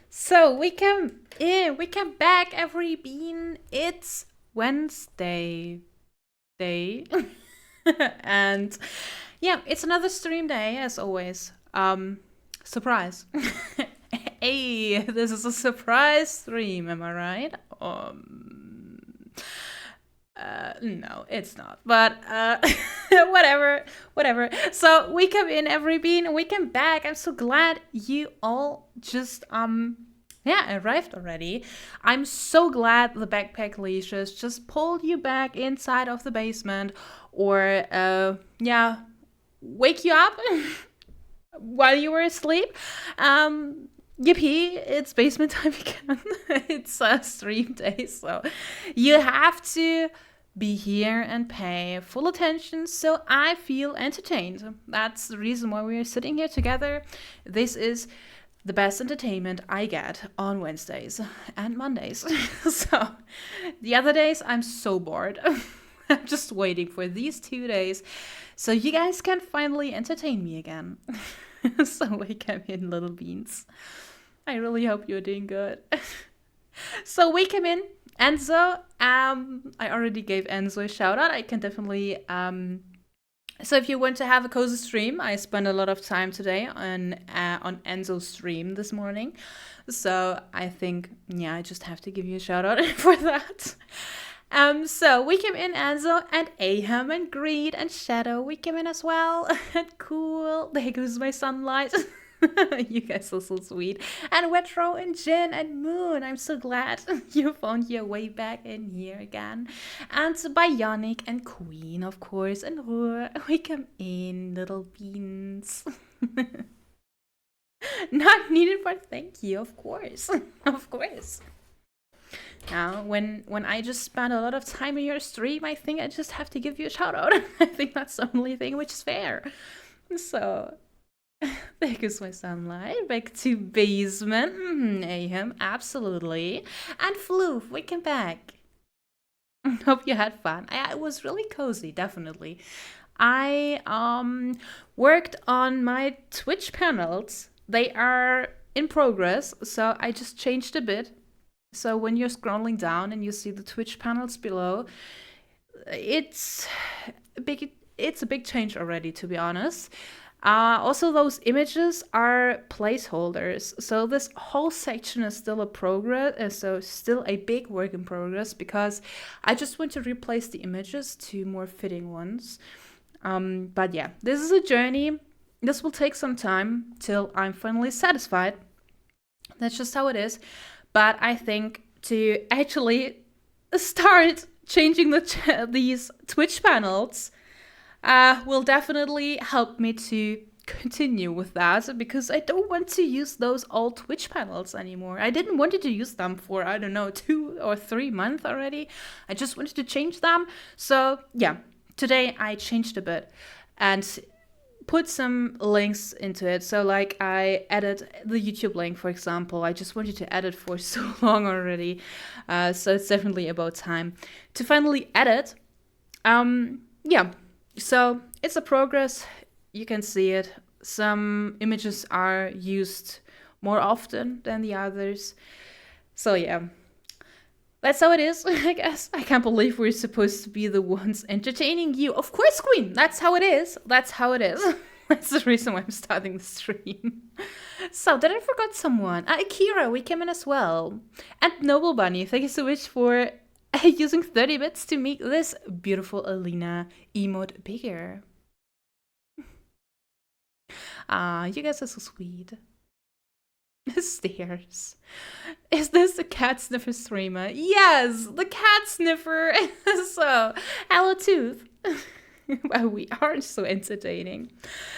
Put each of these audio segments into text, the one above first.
So we come in, we come back every bean. It's Wednesday day. And yeah, it's another stream day as always. Surprise. Hey, this is a surprise stream, am I right? No, it's not. But whatever, whatever. So we come in every bean, we come back. I'm so glad you all just yeah, arrived already. I'm so glad the backpack leashes just pulled you back inside of the basement, or yeah, wake you up while you were asleep. Yippee, it's basement time again. It's a stream day, so you have to be here and pay full attention so I feel entertained. That's the reason why we're sitting here together. This is the best entertainment I get on Wednesdays and Mondays. So the other days, I'm so bored. I'm just waiting for these 2 days so you guys can finally entertain me again. So wake up in, little beans. I really hope you're doing good. So we come in. Enzo, I already gave Enzo a shout out. I can definitely so if you want to have a cozy stream, I spent a lot of time today on Enzo's stream this morning. So I think, yeah, I just have to give you a shout out for that. So we came in, Enzo and Aham and Greed and Shadow. We came in as well. And cool. There goes my sunlight. You guys are so sweet. And Wetro and Jin and Moon. I'm so glad you found your way back in here again. And Bionic and Queen, of course. And Ruhr. We come in, little beans. Not needed, but thank you, of course. Of course. Now, when I just spend a lot of time in your stream, I think I just have to give you a shout out. I think that's the only thing which is fair. So, there goes my sunlight. Back to basement. Aham, absolutely. And Floof, we come back. Hope you had fun. It was really cozy, definitely. I worked on my Twitch panels. They are in progress, so I just changed a bit. So when you're scrolling down and you see the Twitch panels below, it's a big change already, to be honest. Also, those images are placeholders. So this whole section is still a progress, so still a big work in progress, because I just want to replace the images to more fitting ones. But yeah, this is a journey. This will take some time till I'm finally satisfied. That's just how it is. But I think to actually start changing these Twitch panels will definitely help me to continue with that, because I don't want to use those old Twitch panels anymore. I didn't want to use them for, I don't know, 2 or 3 months already. I just wanted to change them. So yeah, today I changed a bit and put some links into it. So like I added the YouTube link, for example. I just wanted to edit for so long already. So it's definitely about time to finally edit. Yeah, so it's a progress. You can see it. Some images are used more often than the others. So yeah, that's how it is, I guess. I can't believe we're supposed to be the ones entertaining you. Of course, Queen. That's how it is. That's how it is. That's the reason why I'm starting the stream. So, did I forget someone? Akira, we came in as well. And Noble Bunny, thank you so much for using 30 bits to make this beautiful Alina emote bigger. You guys are so sweet. Stairs. Is this the cat sniffer streamer? Yes, the cat sniffer. So, hello, Tooth. Wow, we are so entertaining.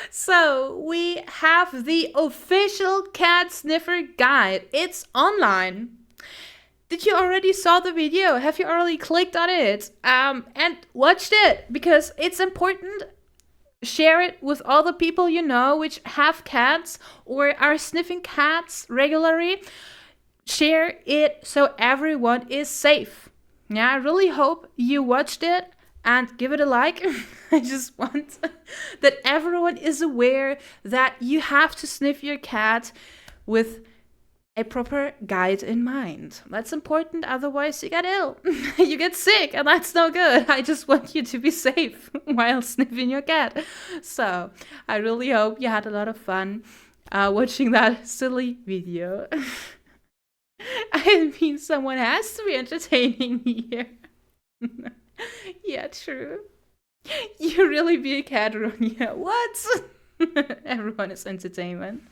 So, we have the official cat sniffer guide. It's online. Did you already saw the video? Have you already clicked on it and watched it? Because it's important. Share it with all the people you know which have cats or are sniffing cats regularly. Share it so everyone is safe. Yeah, I really hope you watched it and give it a like. I just want that everyone is aware that you have to sniff your cat with a proper guide in mind. That's important, otherwise you get ill. You get sick, and that's no good. I just want you to be safe while sniffing your cat. So I really hope you had a lot of fun watching that silly video. I mean, someone has to be entertaining here. Yeah, true. You really be a cat, Ronya. What? Everyone is entertainment.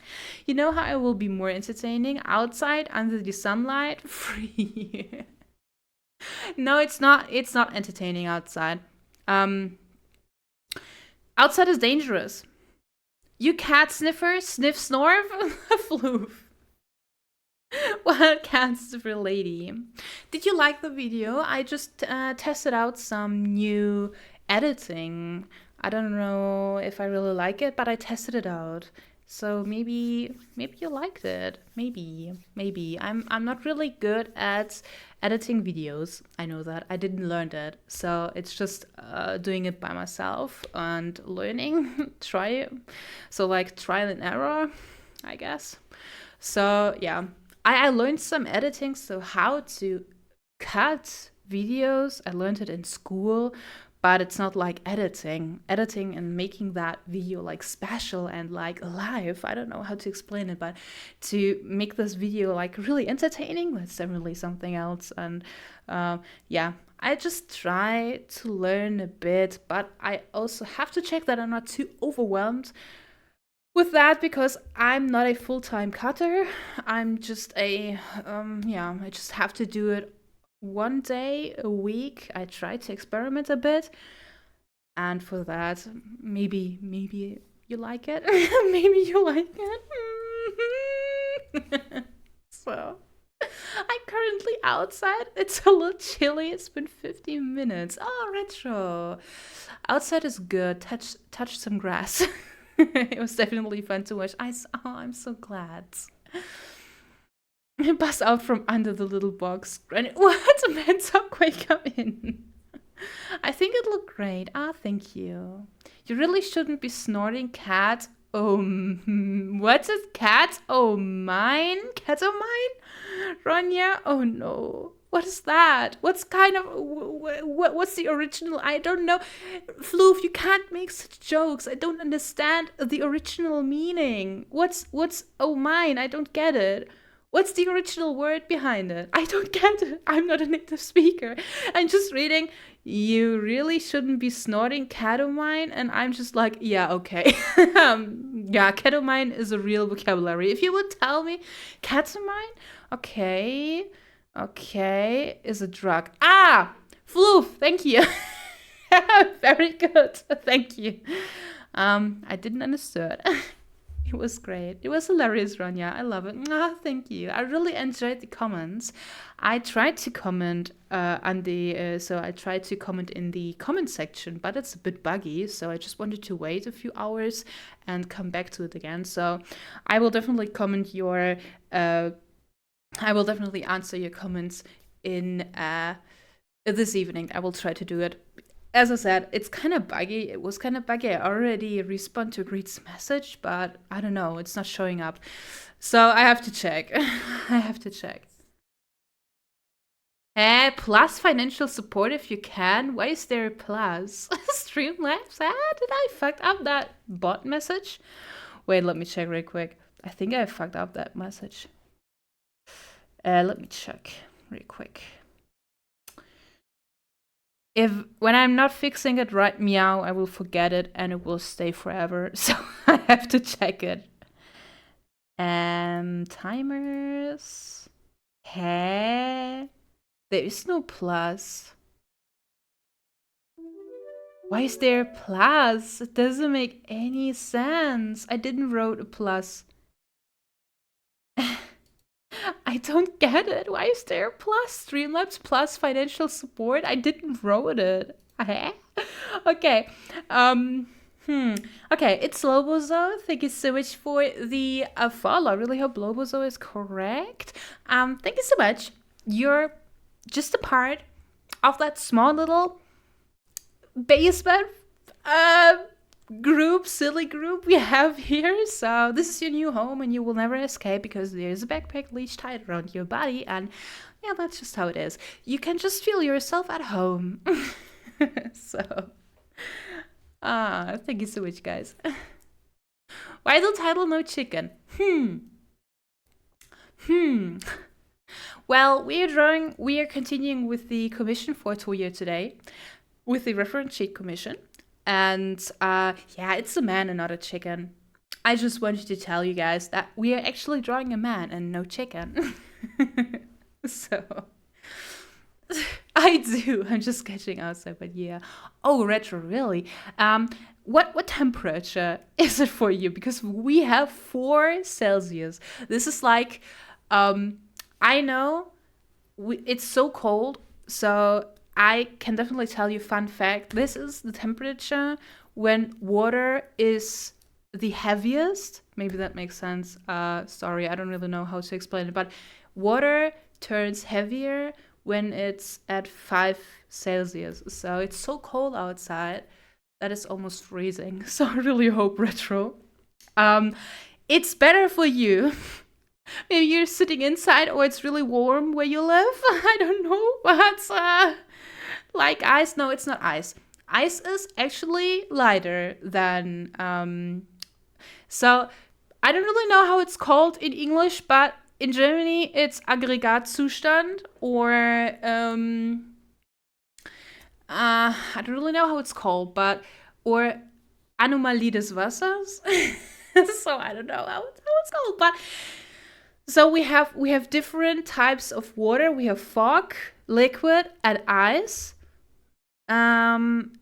You know how I will be more entertaining? Outside, under the sunlight, free. No, it's not. It's not entertaining outside. Outside is dangerous. You cat sniffer, sniff, snorf, floof. Well, cat sniffer lady. Did you like the video? I just tested out some new editing. I don't know if I really like it, but I tested it out. So maybe you liked it. Maybe. I'm not really good at editing videos. I know that. I didn't learn that. So it's just doing it by myself and learning. So like trial and error, I guess. So yeah, I learned some editing. So how to cut videos. I learned it in school. But it's not like editing and making that video like special and like live. I don't know how to explain it, but to make this video like really entertaining, that's definitely something else. And yeah, I just try to learn a bit, but I also have to check that I'm not too overwhelmed with that, because I'm not a full-time cutter. I'm just I just have to do it one day a week. I try to experiment a bit, and for that, maybe you like it. Maybe you like it. So I'm currently outside. It's a little chilly. It's been 15 minutes. Oh, retro. Outside is good. Touch some grass. It was definitely fun to watch. I'm so glad. Bust out from under the little box. What? Mantalk, wake up in. I think it looked great. Ah, thank you. You really shouldn't be snorting, cat. Oh, what's it? Cat? Oh, mine? Cat of mine? Ronya? Oh, no. What is that? What's kind of... What's the original? I don't know. Floof, you can't make such jokes. I don't understand the original meaning. What's... Oh, mine? I don't get it. What's the original word behind it? I don't get it. I'm not a native speaker. I'm just reading, you really shouldn't be snorting ketamine. And I'm just like, yeah, okay. Yeah, ketamine is a real vocabulary. If you would tell me ketamine, okay, is a drug. Ah, floof, thank you. Very good. Thank you. I didn't understand. It was great. It was hilarious, Ronya. I love it. Thank you. I really enjoyed the comments. I tried to comment on the so I tried to comment in the comment section, but it's a bit buggy. So I just wanted to wait a few hours and come back to it again. So I will definitely comment your. I will definitely answer your comments in this evening. I will try to do it. As I said, it's kind of buggy. It was kind of buggy. I already respond to Greet's message, but I don't know. It's not showing up. So I have to check. I have to check. Plus financial support if you can. Why is there a plus? Streamlabs? Did I fuck up that bot message? Wait, let me check real quick. I think I fucked up that message. Let me check real quick. When I'm not fixing it right meow, I will forget it and it will stay forever. So I have to check it. Timers. There is no plus. Why is there a plus? It doesn't make any sense. I didn't wrote a plus. I don't get it. Why is there a plus? Streamlabs plus financial support? I didn't wrote it. Okay. Okay, it's Lobozo. Thank you so much for the follow. I really hope Lobozo is correct. Thank you so much. You're just a part of that small little basement silly group we have here. So this is your new home and you will never escape because there's a backpack leash tied around your body. And yeah, that's just how it is. You can just feel yourself at home. So, thank you so much, guys. Why the title No Chicken? Well, we are continuing with the commission for Toya today, with the reference sheet commission. And yeah, it's a man and not a chicken. I just wanted to tell you guys that we are actually drawing a man and no chicken. So, I do. I'm just sketching outside, but yeah. Oh, retro, really? What temperature is it for you? Because we have 4 Celsius. This is like, I know it's so cold, so I can definitely tell you, fun fact, this is the temperature when water is the heaviest. Maybe that makes sense. Sorry, I don't really know how to explain it, but water turns heavier when it's at 5 Celsius. So it's so cold outside that it's almost freezing. So I really hope, retro, it's better for you. Maybe you're sitting inside or it's really warm where you live. I don't know, but like ice. No, it's not ice. Ice is actually lighter than so I don't really know how it's called in English, but in Germany it's Aggregatzustand, or I don't really know how it's called, but or Anomalie des Wassers. So I don't know how it's called, but so we have different types of water. We have fog, liquid, and ice. And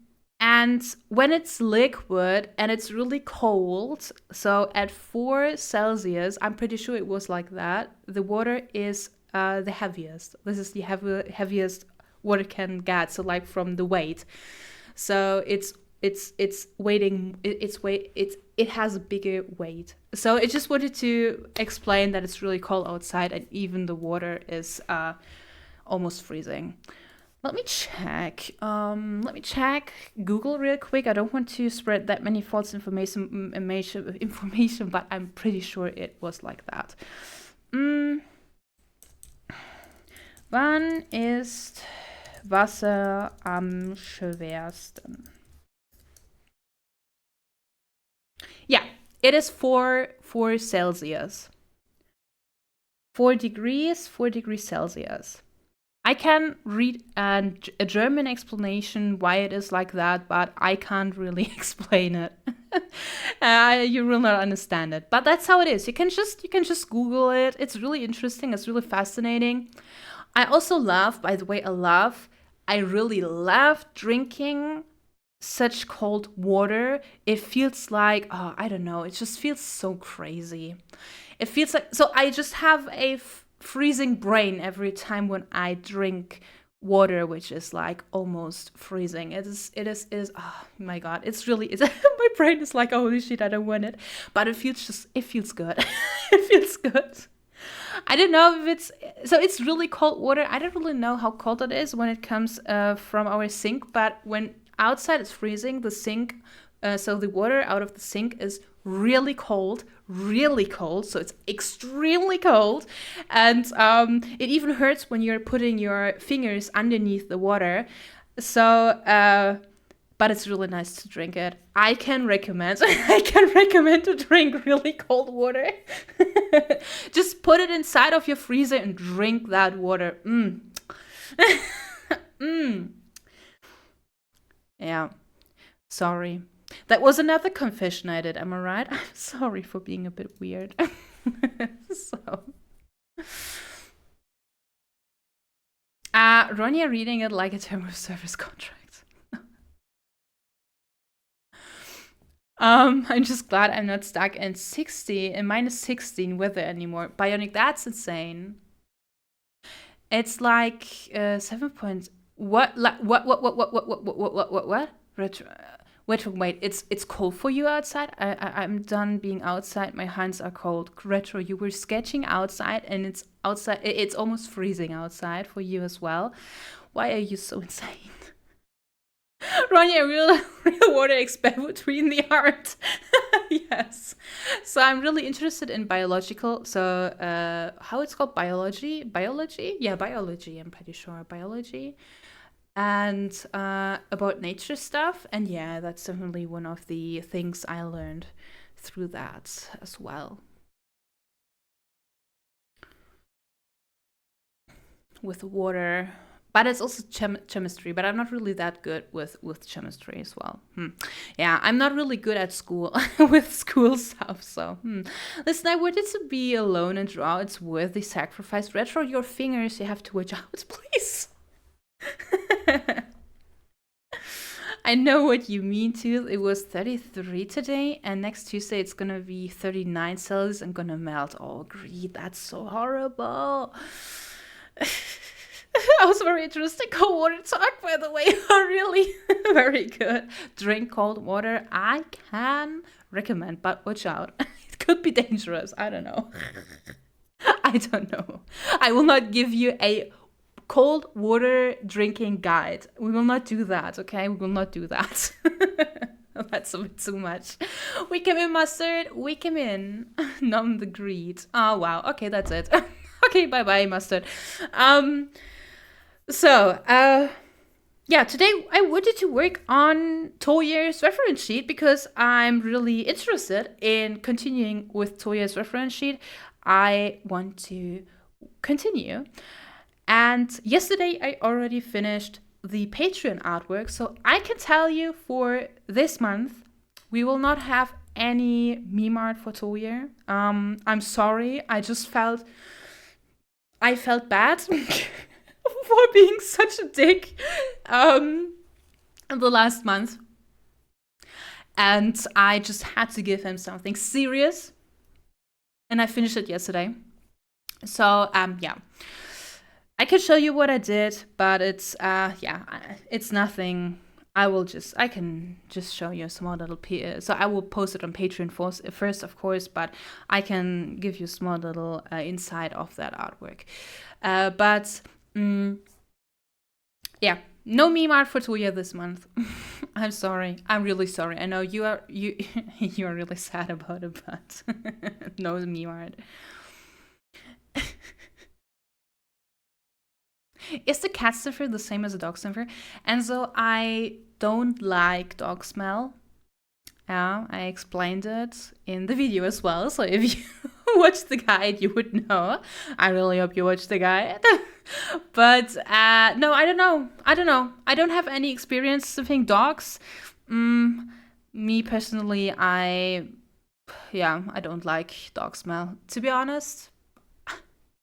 when it's liquid and it's really cold, so at 4 Celsius, I'm pretty sure it was like that, the water is the heaviest. This is the heaviest water can get, so like from the weight. So it has a bigger weight. So I just wanted to explain that it's really cold outside and even the water is almost freezing. Let me check Google real quick. I don't want to spread that many false information, but I'm pretty sure it was like that. Wann ist Wasser am schwersten? Yeah, it is 4 Celsius. 4 degrees Celsius. I can read a German explanation why it is like that, but I can't really explain it. You will not understand it. But that's how it is. You can just Google it. It's really interesting. It's really fascinating. I also love, by the way, I really love drinking such cold water. It feels like, I don't know, it just feels so crazy. It feels like, so I just have a freezing brain every time when I drink water, which is like almost freezing. It is, oh my God, my brain is like, holy shit, I don't want it. But it feels good. It feels good. I don't know if it's really cold water. I don't really know how cold it is when it comes from our sink, but when outside it's freezing, the sink, so the water out of the sink is really cold, so it's extremely cold, and it even hurts when you're putting your fingers underneath the water. So but it's really nice to drink it. I can recommend to drink really cold water. Just put it inside of your freezer and drink that water. Yeah, sorry. That was another confession I did, am I right? I'm sorry for being a bit weird. So. Ronya reading it like a term of service contract. I'm just glad I'm not stuck in minus 16 weather anymore. Bionic, that's insane. It's like 7 points. What? Retro, wait, it's cold for you outside? I'm done being outside. My hands are cold. Retro, you were sketching outside and it's outside. It's almost freezing outside for you as well. Why are you so insane? Ronya, real water expert between the art. Yes. So I'm really interested in biological. So how it's called biology? Biology? Yeah, biology. I'm pretty sure biology. And about nature stuff. And yeah, that's definitely one of the things I learned through that as well. With water, but it's also chemistry, but I'm not really that good with chemistry as well. Yeah, I'm not really good at school with school stuff. So listen, I wanted to be alone and draw. It's worth the sacrifice. Retro your fingers, you have to watch out, please. I know what you mean too. It was 33 today, and next Tuesday it's gonna be 39 Celsius and gonna melt. Oh, greed, that's so horrible. That was very interesting. Cold water talk, by the way. Oh, really? Very good. Drink cold water. I can recommend, but watch out. It could be dangerous. I don't know. I don't know. I will not give you a cold water drinking guide. We will not do that, okay? We will not do that. That's a bit too much. We come in, mustard. We come in. Numb the greed. Oh, wow. Okay, that's it. Okay, bye-bye, mustard. Yeah, today I wanted to work on Toya's reference sheet because I'm really interested in continuing with Toya's reference sheet. I want to continue. And yesterday I already finished the Patreon artwork, so I can tell you for this month, we will not have any meme art for Toya. I'm sorry, I felt bad for being such a dick in the last month. And I just had to give him something serious. And I finished it yesterday. So, yeah. I can show you what I did, but it's, it's nothing. I can just show you a small little so I will post it on Patreon first, of course, but I can give you a small little insight of that artwork. Yeah, no meme art for Toya this month. I'm sorry. I'm really sorry. I know you are really sad about it, but no meme art. Is the cat sniffer the same as a dog sniffer? And so I don't like dog smell. Yeah, I explained it in the video as well. So if you watch the guide, you would know. I really hope you watch the guide. But no, I don't know. I don't have any experience sniffing dogs. Me personally, I don't like dog smell. To be honest,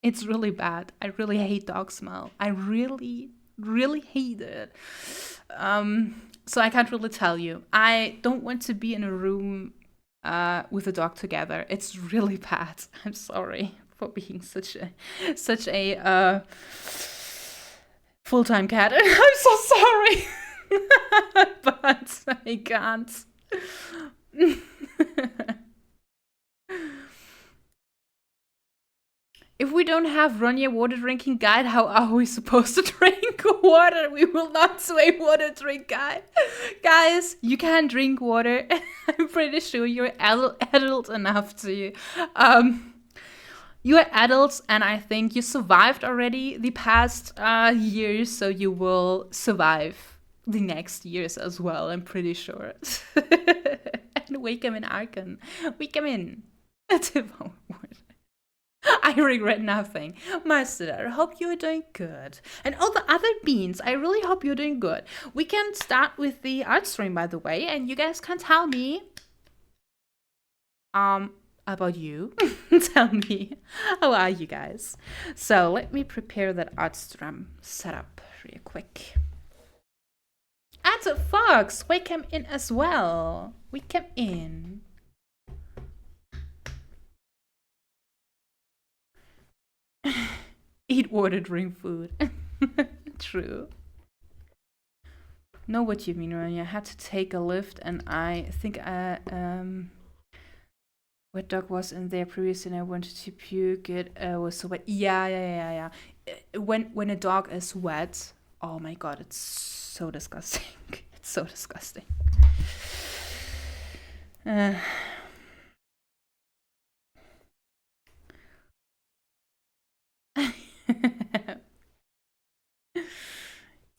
it's really bad. I really hate dog smell. I really, really hate it. So I can't really tell you. I don't want to be in a room with a dog together. It's really bad. I'm sorry for being such a full-time cat. I'm so sorry. But I can't. If we don't have Ronya water drinking guide, how are we supposed to drink water? We will not do a water drink guide. Guys, you can drink water. I'm pretty sure you're adult enough to. You're adults, and I think you survived already the past years, so you will survive the next years as well, I'm pretty sure. And we come in Arkan. We come in. I regret nothing. Master, I hope you're doing good. And all the other beans, I really hope you're doing good. We can start with the art stream, by the way, and you guys can tell me about you. Tell me, how are you guys? So let me prepare that art stream setup real quick. And the fox, we came in as well. We came in. Eat water, drink food. True. Know what you mean, Ronya. I had to take a lift, and I think wet dog was in there previously, and I wanted to puke. It was so wet. Yeah. When a dog is wet, oh my god, it's so disgusting. It's so disgusting. Uh,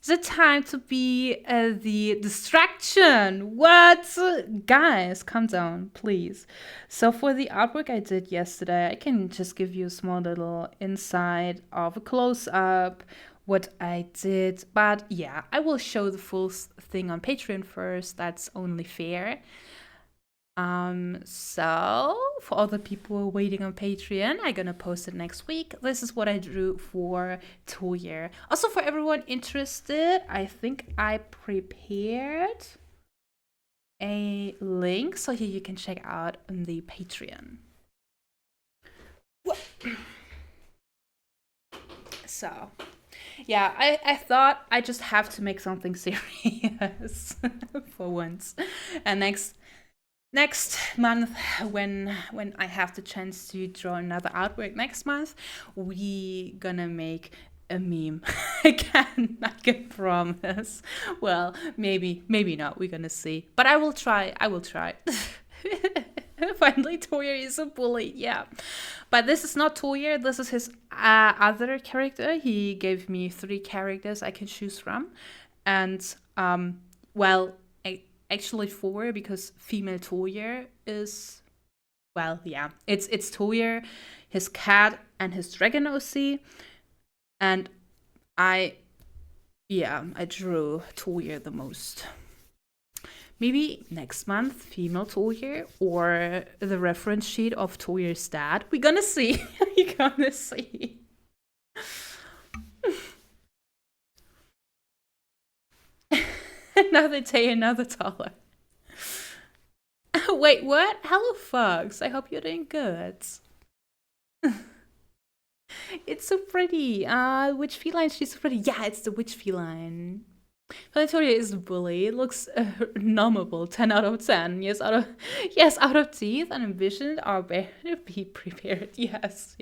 Is it time to be the distraction? What? Guys, calm down, please. So for the artwork I did yesterday, I can just give you a small little insight of a close-up, what I did. But yeah, I will show the full thing on Patreon first. That's only fair. So for all the people waiting on Patreon, I'm gonna post it next week. This is what I drew for Toyer. Also for everyone interested, I think I prepared a link so here you can check out on the Patreon. So yeah, I thought I just have to make something serious for once. And next month, when I have the chance to draw another artwork next month, we gonna make a meme. I can promise. Well, maybe not. We're gonna see. But I will try. Finally, Toyer is a bully. Yeah, but this is not Toyer. This is his other character. He gave me 3 characters I can choose from, and well, actually 4 because female Toyer is, well, yeah, it's Toyer, his cat, and his dragon OC, and I drew Toyer the most. Maybe next month, female Toyer or the reference sheet of Toyer's dad. We're gonna see. We're gonna see. Another day, another dollar. Wait, what? Hello, folks. I hope you're doing good. It's so pretty. Which feline? She's so pretty. Yeah, it's the witch feline. Victoria is a bully. It looks numbable. 10 out of 10. Yes, out of teeth and envisioned are better be prepared. Yes.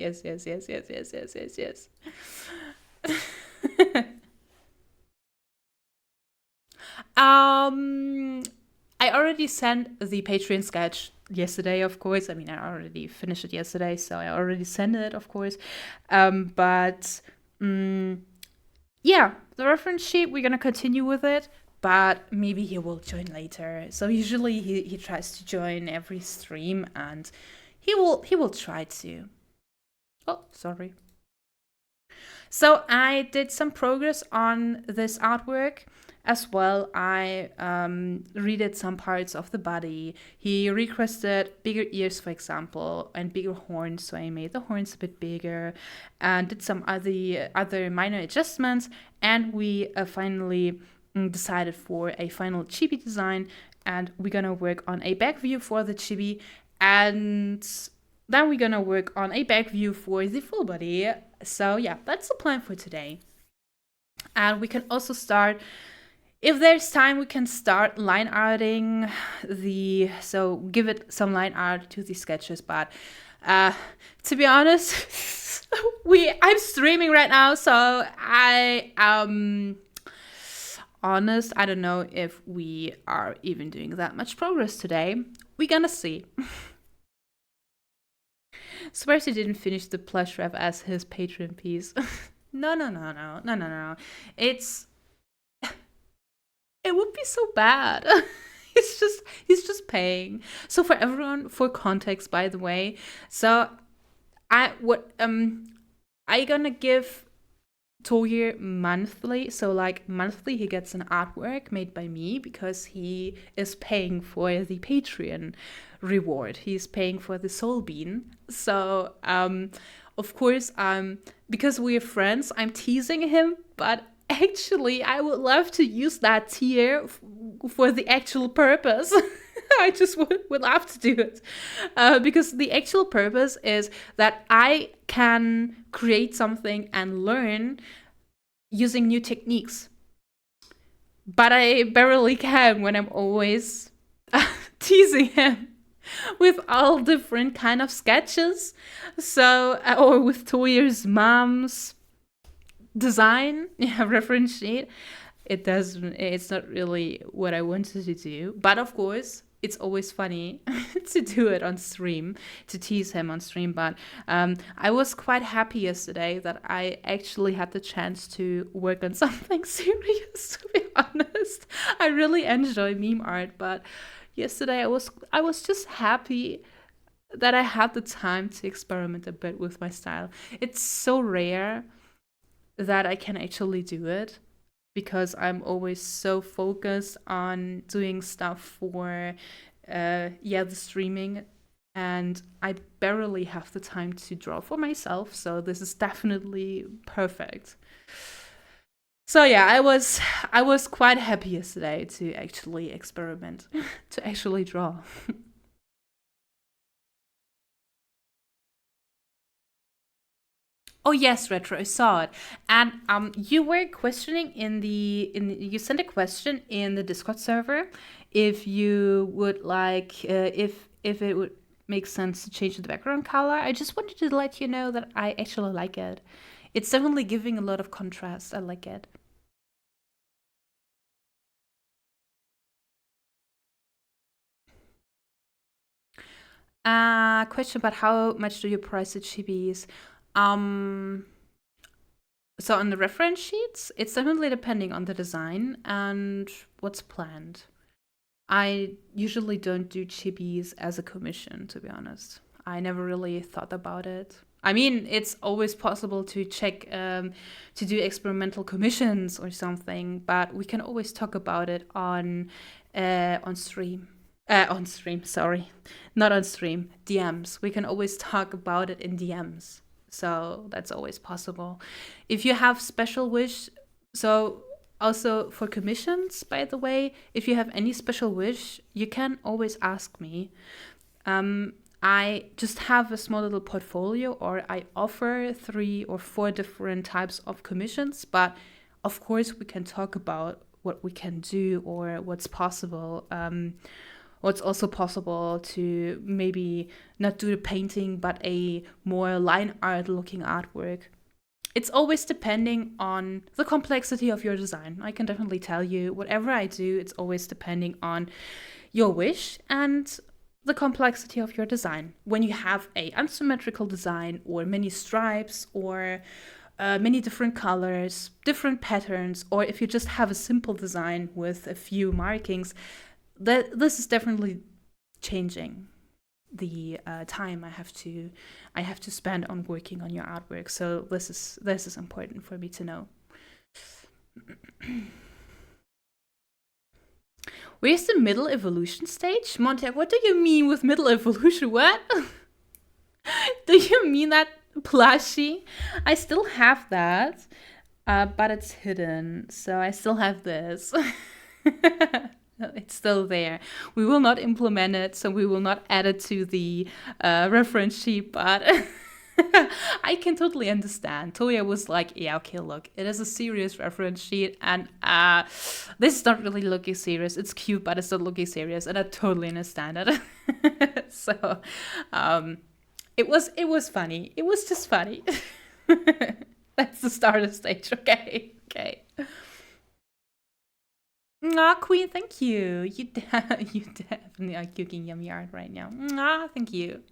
I already sent the Patreon sketch yesterday, of course. I mean, I already finished it yesterday, so I already sent it, of course. Yeah, the reference sheet, we're gonna continue with it, but maybe he will join later. So usually he tries to join every stream, and he will try to. Oh, sorry. So I did some progress on this artwork. As well, I redid some parts of the body. He requested bigger ears, for example, and bigger horns, so I made the horns a bit bigger and did some other minor adjustments, and we finally decided for a final chibi design, and we're gonna work on a back view for the chibi, and then we're gonna work on a back view for the full body. So yeah, that's the plan for today. And we can also start, if there's time, we can start line arting so give it some line art to the sketches. But to be honest, I'm streaming right now, so I honest, I don't know if we are even doing that much progress today. We're gonna see. Surprised he didn't finish the plush wrap as his Patreon piece. No. It would be so bad. He's just paying. So for everyone, for context, by the way, so I gonna give Toyer monthly. So like monthly, he gets an artwork made by me because he is paying for the Patreon reward. He's paying for the soul bean. So of course, because we're friends, I'm teasing him, but actually, I would love to use that tier for the actual purpose. I just would love to do it. Because the actual purpose is that I can create something and learn using new techniques. But I barely can when I'm always teasing him with all different kind of sketches. So, or with Toyer's mom's design, reference sheet. it doesn't, it's not really what I wanted to do. But of course, it's always funny to do it on stream, to tease him on stream. But I was quite happy yesterday that I actually had the chance to work on something serious, to be honest. I really enjoy meme art, but yesterday I was just happy that I had the time to experiment a bit with my style. It's so rare that I can actually do it because I'm always so focused on doing stuff for the streaming, and I barely have the time to draw for myself, so this is definitely perfect. So yeah, I was quite happy yesterday to actually experiment, to actually draw. Oh yes, retro. I saw it, and you were questioning you sent a question in the Discord server if you would like if it would make sense to change the background color. I just wanted to let you know that I actually like it. It's definitely giving a lot of contrast. I like it. Question about how much do you price the chibis? Um, so on the reference sheets, it's definitely depending on the design and what's planned. I usually don't do chibis as a commission, to be honest. I never really thought about it. I mean, it's always possible to check to do experimental commissions or something, but we can always talk about it on stream. On stream, sorry, not on stream. DMs. We can always talk about it in DMs, so that's always possible. If you have special wish, so also for commissions, by the way, if you have any special wish, you can always ask me. Um, I just have a small little portfolio, or I offer 3 or 4 different types of commissions. But of course, we can talk about what we can do or what's possible. What's also possible to maybe not do the painting, but a more line art looking artwork. It's always depending on the complexity of your design. I can definitely tell you, whatever I do, it's always depending on your wish and the complexity of your design. When you have a unsymmetrical design or many stripes or many different colors, different patterns, or if you just have a simple design with a few markings, this is definitely changing the time I have to spend on working on your artwork. So this is important for me to know. Where's the middle evolution stage? Montag, what do you mean with middle evolution? What? Do you mean that plushie? I still have that, but it's hidden. So I still have this. It's still there. We will not implement it, so we will not add it to the reference sheet, but I can totally understand. Toya was like, yeah, okay, look, it is a serious reference sheet, and this is not really looking serious. It's cute, but it's not looking serious, and I totally understand it. So it was funny. It was just funny. That's the starter stage. Okay. Okay. Ah, Queen, thank you. You definitely are cooking yummy art right now. Ah, thank you.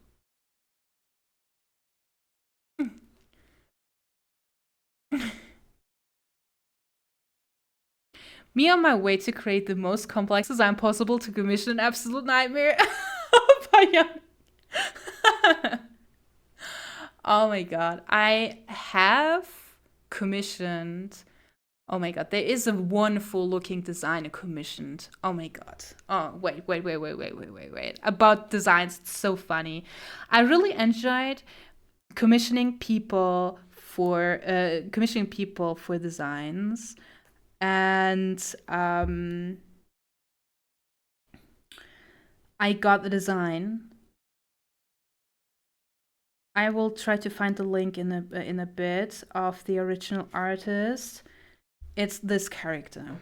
Me on my way to create the most complex design possible to commission an absolute nightmare. Oh my god. I have commissioned. Oh my god, there is a wonderful looking designer commissioned. Oh my god. Oh, wait. About designs, it's so funny. I really enjoyed commissioning people for designs, and I got the design. I will try to find the link in a bit of the original artist. It's this character.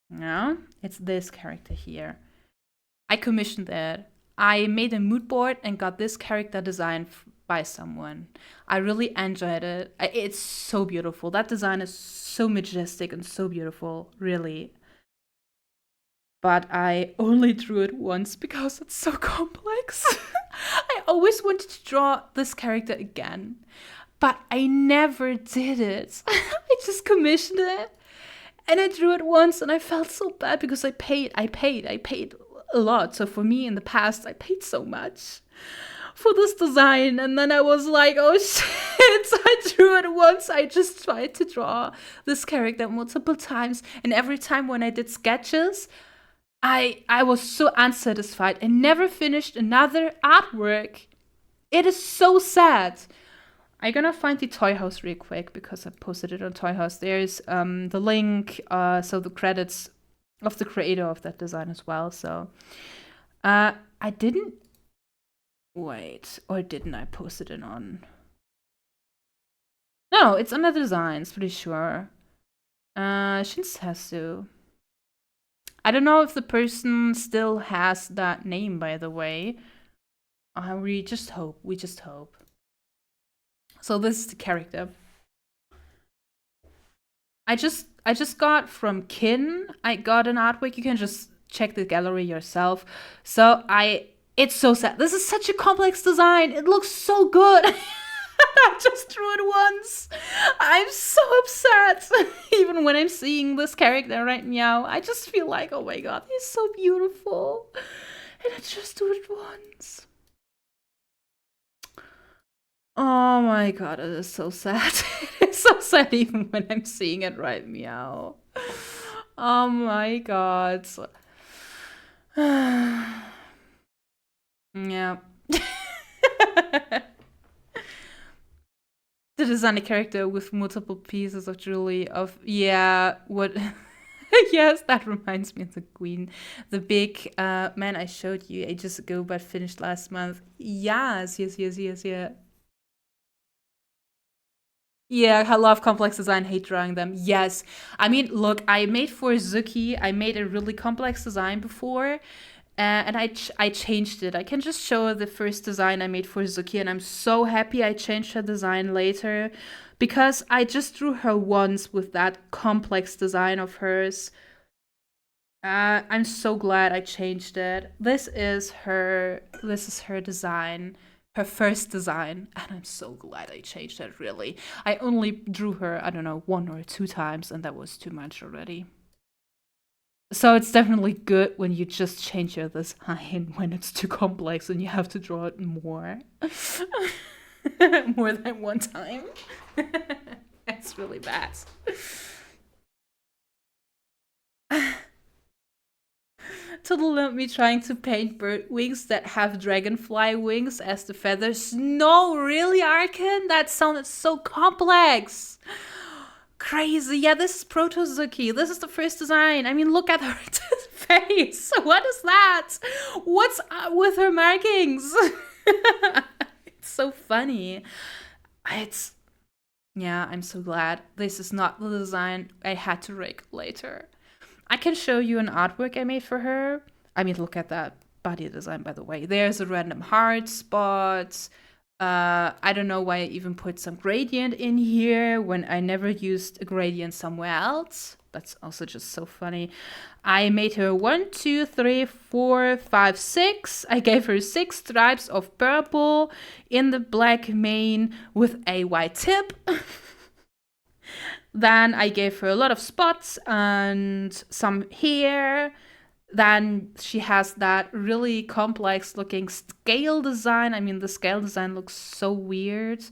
Yeah, it's this character here. I commissioned it. I made a mood board and got this character design by someone. I really enjoyed it. It's so beautiful. That design is so majestic and so beautiful, really. But I only drew it once because it's so complex. I always wanted to draw this character again, but I never did it. I just commissioned it and I drew it once and I felt so bad because I paid a lot. So for me in the past, I paid so much for this design, and then I was like, oh shit, I drew it once. I just tried to draw this character multiple times, and every time when I did sketches, I was so unsatisfied and never finished another artwork. It is so sad. I'm gonna find the Toy House real quick because I posted it on Toy House. There's the link, so the credits of the creator of that design as well. So I didn't wait, or didn't I post it on? No, it's under designs, pretty sure. Shinsasu. I don't know if the person still has that name, by the way. We just hope. We just hope. So this is the character. I just got from Kin. I got an artwork. You can just check the gallery yourself. So it's so sad. This is such a complex design. It looks so good. I just drew it once. I'm so upset. Even when I'm seeing this character right now, I just feel like, oh my god, he's so beautiful. And I just do it once. Oh my god, it is so sad. It's so sad even when I'm seeing it right meow. Oh my god. Yeah. To design a character with multiple pieces of jewelry what yes, that reminds me of the queen. The big man I showed you ages ago but finished last month. Yes. Yeah. Yeah, I love complex design, hate drawing them. Yes. I mean, look, I made for Zuki, I made a really complex design before. And I changed it. I can just show the first design I made for Zuki, and I'm so happy I changed her design later because I just drew her once with that complex design of hers. I'm so glad I changed it. This is her design, her first design, and I'm so glad I changed it, really. I only drew her, I don't know, 1 or 2 times, and that was too much already. So it's definitely good when you just change your design when it's too complex and you have to draw it more. More than one time. It's really bad. Total me trying to paint bird wings that have dragonfly wings as the feathers. No, really, Arkin? That sounded so complex. Crazy. Yeah, this is Protozuki. This is the first design. I mean, look at her face. What is that? What's up with her markings? It's so funny. Yeah, I'm so glad. This is not the design I had to rig later. I can show you an artwork I made for her. I mean, look at that body design, by the way. There's a random heart spot. I don't know why I even put some gradient in here when I never used a gradient somewhere else. That's also just so funny. I made her 1, 2, 3, 4, 5, 6. I gave her 6 stripes of purple in the black mane with a white tip. Then I gave her a lot of spots and some hair. Then she has that really complex looking scale design. I mean, the scale design looks so weird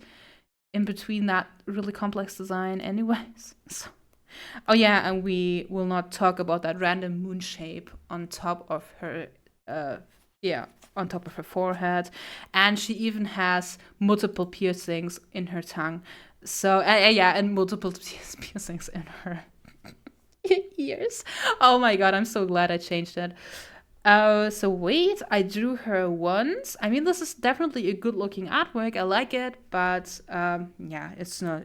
in between that really complex design anyways. So, oh yeah, and we will not talk about that random moon shape on top of her, on top of her forehead. And she even has multiple piercings in her tongue. So, and multiple piercings in her ears. Oh my god, I'm so glad I changed it. So wait, I drew her once. I mean, this is definitely a good looking artwork. I like it, but yeah, it's not.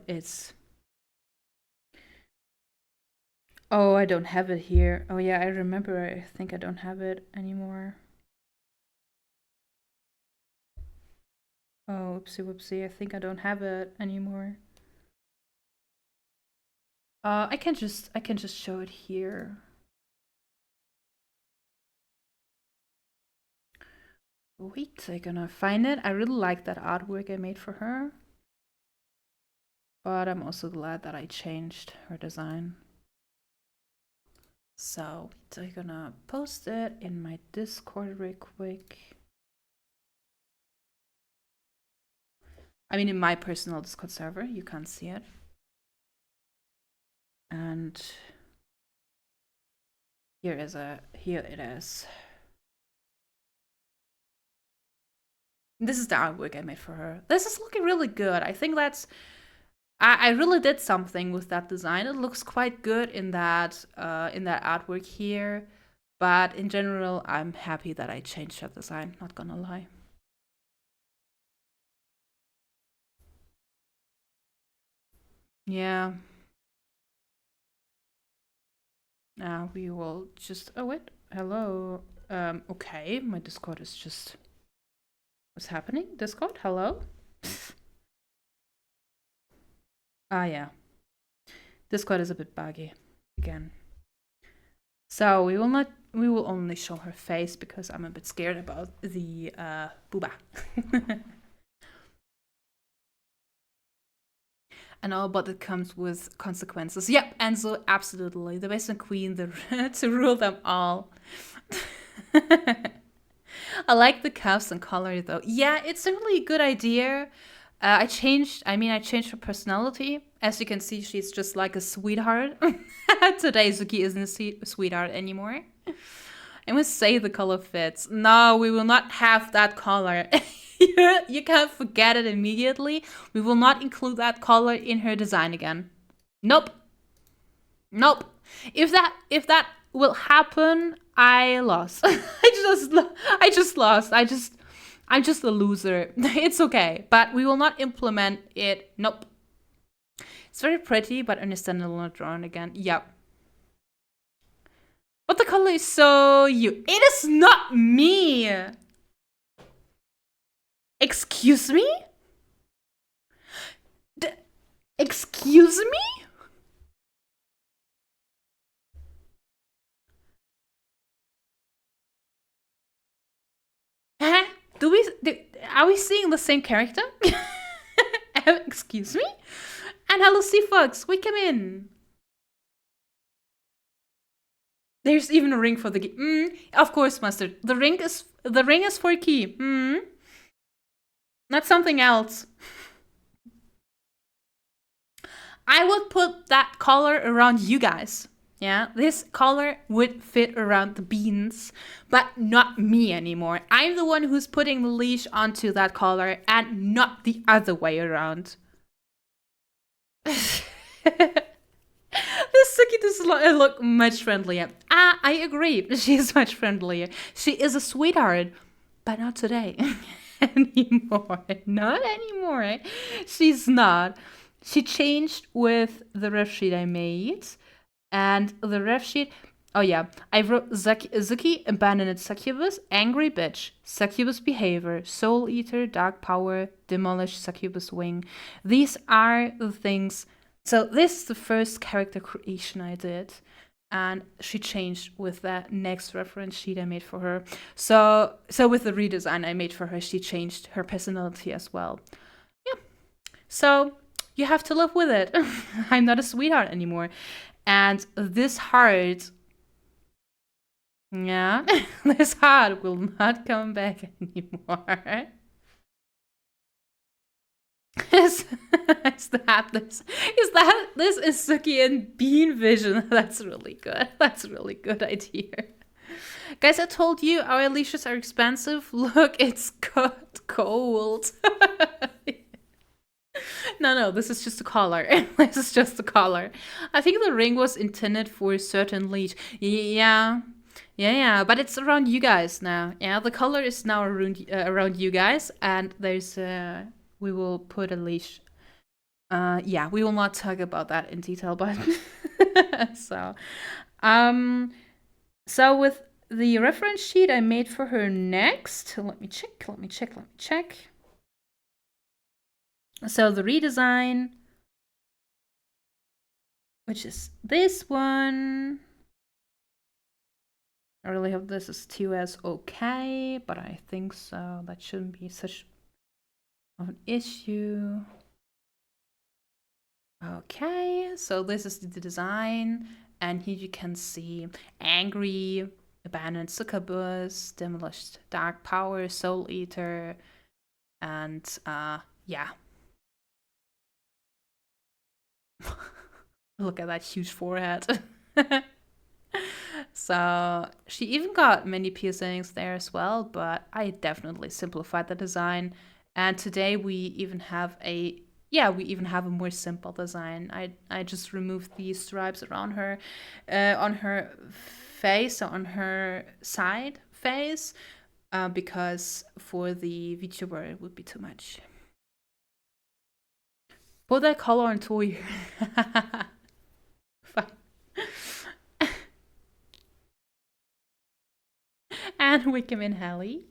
Oh, I don't have it here. Oh yeah, I remember. I think I don't have it anymore. Oh, oopsie whoopsie. I think I don't have it anymore. I can just show it here. Wait, I'm gonna find it. I really like that artwork I made for her. But I'm also glad that I changed her design. So I'm gonna post it in my Discord real quick. I mean, in my personal Discord server, you can't see it. And here it is. This is the artwork I made for her. This is looking really good. I think I really did something with that design. It looks quite good in that artwork here. But in general, I'm happy that I changed that design, not gonna lie. Yeah. Now we will just, oh wait, hello. Okay, my Discord is just, what's happening? Discord, hello? Ah, yeah. Discord is a bit buggy again. So we will only show her face because I'm a bit scared about the booba. And all but it comes with consequences. Yep, and so absolutely. The Western Queen, to rule them all. I like the cuffs and color though. Yeah, it's certainly a good idea. I changed her personality. As you can see, she's just like a sweetheart. Today, Zuki isn't a sweetheart anymore. I must say the color fits. No, we will not have that color. You can't forget it immediately. We will not include that color in her design again. Nope. Nope. If that will happen, I lost. I just lost. I'm just a loser. It's okay, but we will not implement it. Nope. It's very pretty, but understandable not drawn again. Yep. But the color is so you. It is not me. Excuse me? Excuse me? Huh? Are we seeing the same character? Excuse me? And hello, Sea Fox. We come in. There's even a ring for the key. Of course, Mustard. The ring is for key. Not something else. I would put that collar around you guys. Yeah, this collar would fit around the beans, but not me anymore. I'm the one who's putting the leash onto that collar and not the other way around. This Suki does look much friendlier. I agree. She is much friendlier. She is a sweetheart, but not today anymore. Not anymore. She's not. She changed with the ref sheet I made. And the ref sheet, oh yeah, I wrote Zuki, abandoned succubus, angry bitch, succubus behavior, soul eater, dark power, demolish succubus wing. These are the things. So this is the first character creation I did. And she changed with that next reference sheet I made for her. So with the redesign I made for her, she changed her personality as well. Yeah. So you have to live with it. I'm not a sweetheart anymore. And this heart, yeah, this heart will not come back anymore. Is Suki and Bean Vision? That's really good. That's a really good idea. Guys, I told you our leashes are expensive. Look, it's got cold. No, this is just a collar. This is just a collar. I think the ring was intended for a certain leash. Yeah, but it's around you guys now. Yeah, the collar is now around you guys, and there's we will put a leash. Yeah, we will not talk about that in detail, but so with the reference sheet I made for her next, let me check. So the redesign, which is this one. I really hope this is 2S okay, but I think so. That shouldn't be such of an issue. Okay, so this is the design, and here you can see angry, abandoned succubus, demolished dark power, soul eater, and yeah. Look at that huge forehead. So she even got many piercings there as well, but I definitely simplified the design. And today we even have a more simple design. I just removed these stripes around her, on her face, on her side face, because for the VTuber it would be too much. Put that color on toy. Fine. And Wickham and Hallie.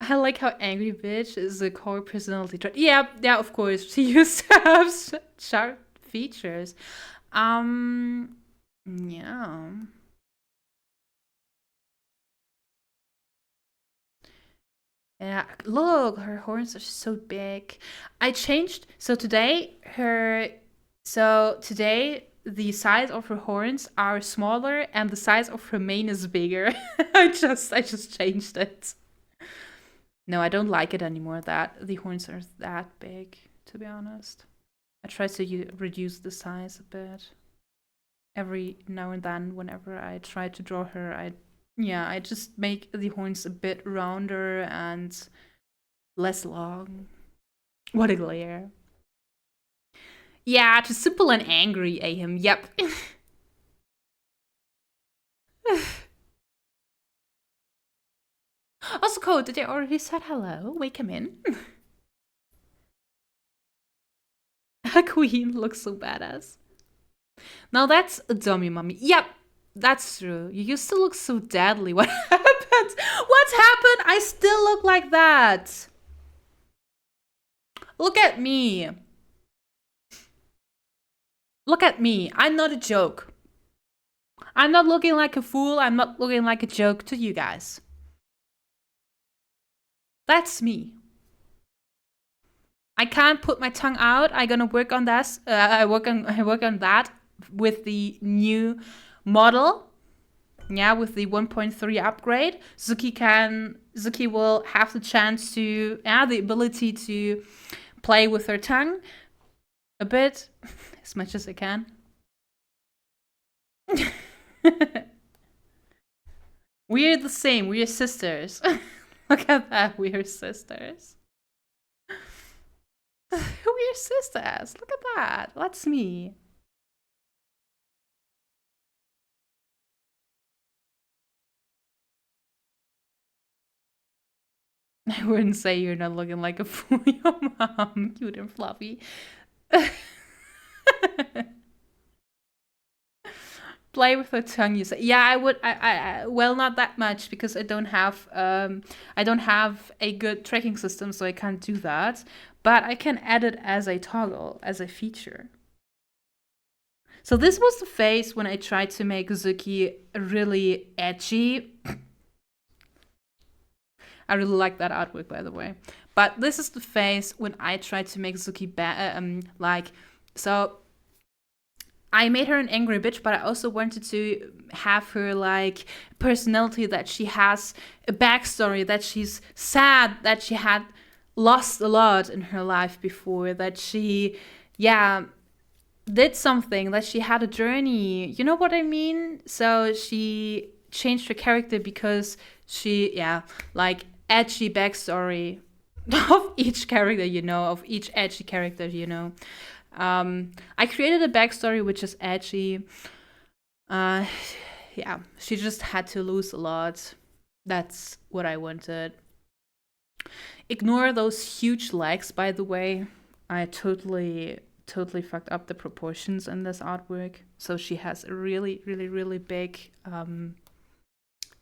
I like how angry bitch is a core personality trait. Yeah, of course. She used to have sharp features. Yeah. Yeah, look, her horns are so big. I changed, so today the size of her horns are smaller and the size of her mane is bigger. I just changed it. No, I don't like it anymore that the horns are that big, to be honest. I try to reduce the size a bit. Every now and then, whenever I try to draw her, I just make the horns a bit rounder and less long. What a glare. Yeah, too simple and angry, Ahim. Yep. Also, Code, did I already said hello? Wait, come in. A queen looks so badass. Now that's a dummy mummy. Yep, that's true. You used to look so deadly. What happened? What's happened? I still look like that. Look at me. Look at me. I'm not a joke. I'm not looking like a fool. I'm not looking like a joke to you guys. That's me. I can't put my tongue out. I'm gonna work on this. I work on that with the new model. Yeah, with the 1.3 upgrade, Zuki will have the chance to, the ability to play with her tongue a bit, as much as I can. We're the same. We're sisters. Look at that. We're sisters. We're sisters. Look at that. That's me. I wouldn't say you're not looking like a fool. Your mom, cute and fluffy. Play with her tongue, you say. Yeah, I would. Well, not that much because I don't have a good tracking system, so I can't do that. But I can add it as a toggle, as a feature. So this was the phase when I tried to make Zuki really edgy. I really like that artwork, by the way. But this is the phase when I tried to make Zuki so I made her an angry bitch, but I also wanted to have her like personality, that she has a backstory, that she's sad, that she had lost a lot in her life before, that she, did something, that she had a journey. You know what I mean? So she changed her character because she, like edgy backstory of each character, of each edgy character, I created a backstory which is edgy. She just had to lose a lot. That's what I wanted. Ignore those huge legs, by the way. I totally fucked up the proportions in this artwork. So she has a really, really, really big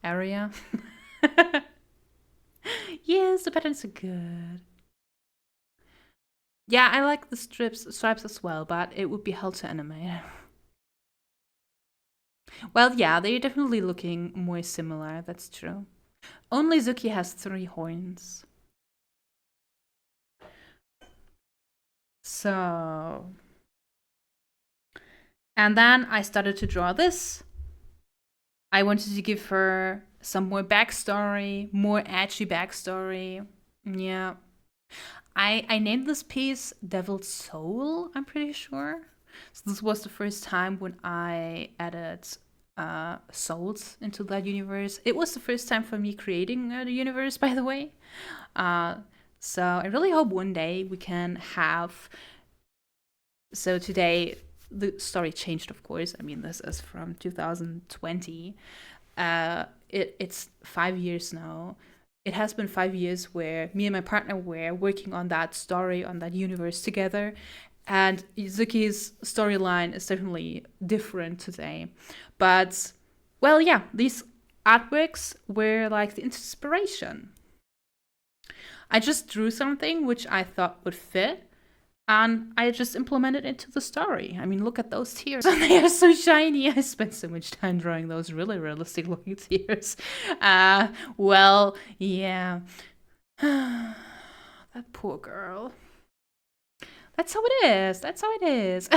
area. Yes, the patterns are good. Yeah, I like the stripes as well, but it would be hell to animate. Well, yeah, they're definitely looking more similar. That's true. Only Zuki has 3 horns. So, and then I started to draw this. I wanted to give her some more backstory, more edgy backstory. Yeah. I named this piece Devil's Soul, I'm pretty sure. So this was the first time when I added souls into that universe. It was the first time for me creating the universe, by the way. So I really hope one day we can have. So today the story changed, of course. I mean, this is from 2020. It's 5 years now. It has been 5 years where me and my partner were working on that story, on that universe together. And Yuzuki's storyline is definitely different today. But, well, yeah, these artworks were like the inspiration. I just drew something which I thought would fit, and I just implemented it into the story. I mean, look at those tears. They are so shiny. I spent so much time drawing those really realistic looking tears. Well, yeah. That poor girl. That's how it is. That's how it is.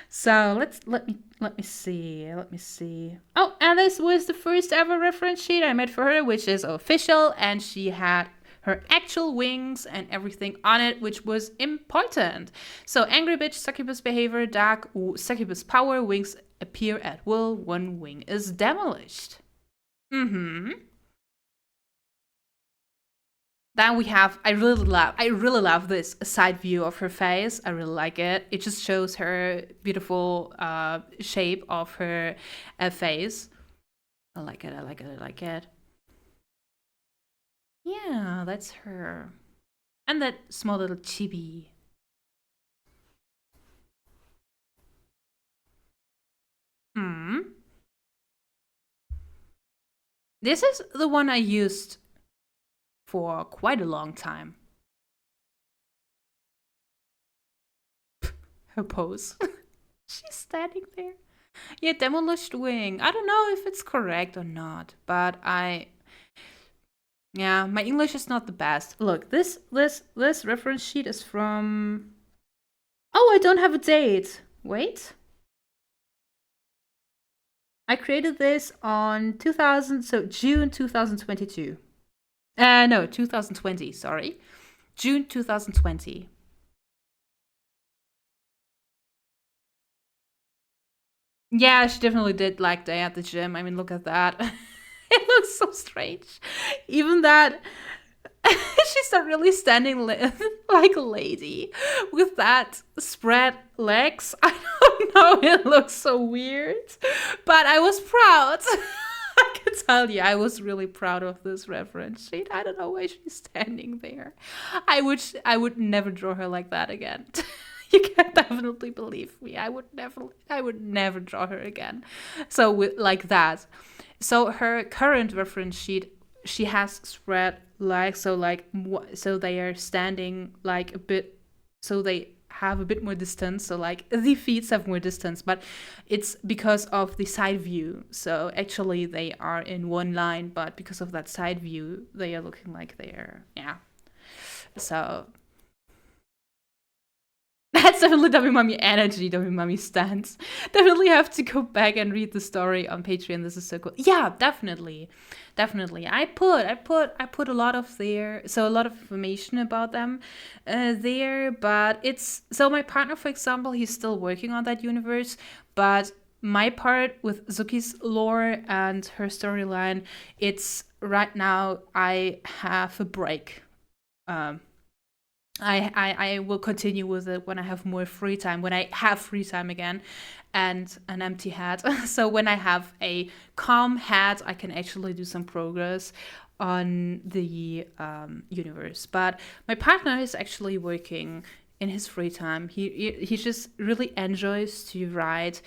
So let me see. Oh, and this was the first ever reference sheet I made for her, which is official, and she had her actual wings and everything on it, which was important. So angry bitch, succubus behavior, dark succubus power, wings appear at will, one wing is demolished. Then we have, I really love this side view of her face. I really like it. It just shows her beautiful shape of her face. I like it. Yeah, that's her. And that small little chibi. This is the one I used for quite a long time. Her pose. She's standing there. Yeah, demolished wing. I don't know if it's correct or not, but yeah, my English is not the best. Look, this reference sheet is from. Oh, I don't have a date. Wait. I created this on June 2022. No, 2020, sorry. June 2020. Yeah, she definitely did like day at the gym. I mean, look at that. It looks so strange. Even that she's not really standing like a lady with that spread legs. I don't know, it looks so weird. But I was proud. I can tell you, I was really proud of this reference sheet. I don't know why she's standing there. I would never draw her like that again. You can definitely believe me. I would never draw her again. So like that. So her current reference sheet, she has spread legs, so they are standing like a bit, so they have a bit more distance, so like the feet have more distance, but it's because of the side view. So actually they are in one line, but because of that side view, they are looking like they're, yeah. So that's definitely Dummy Mummy energy, Dummy Mummy stance. Definitely have to go back and read the story on Patreon. This is so cool. Yeah, definitely. I put a lot of a lot of information about them there, but it's, so my partner, for example, he's still working on that universe, but my part with Zuki's lore and her storyline, it's right now I have a break. I will continue with it when I have more free time, when I have free time again and an empty head. So when I have a calm head, I can actually do some progress on the universe. But my partner is actually working in his free time. He just really enjoys to write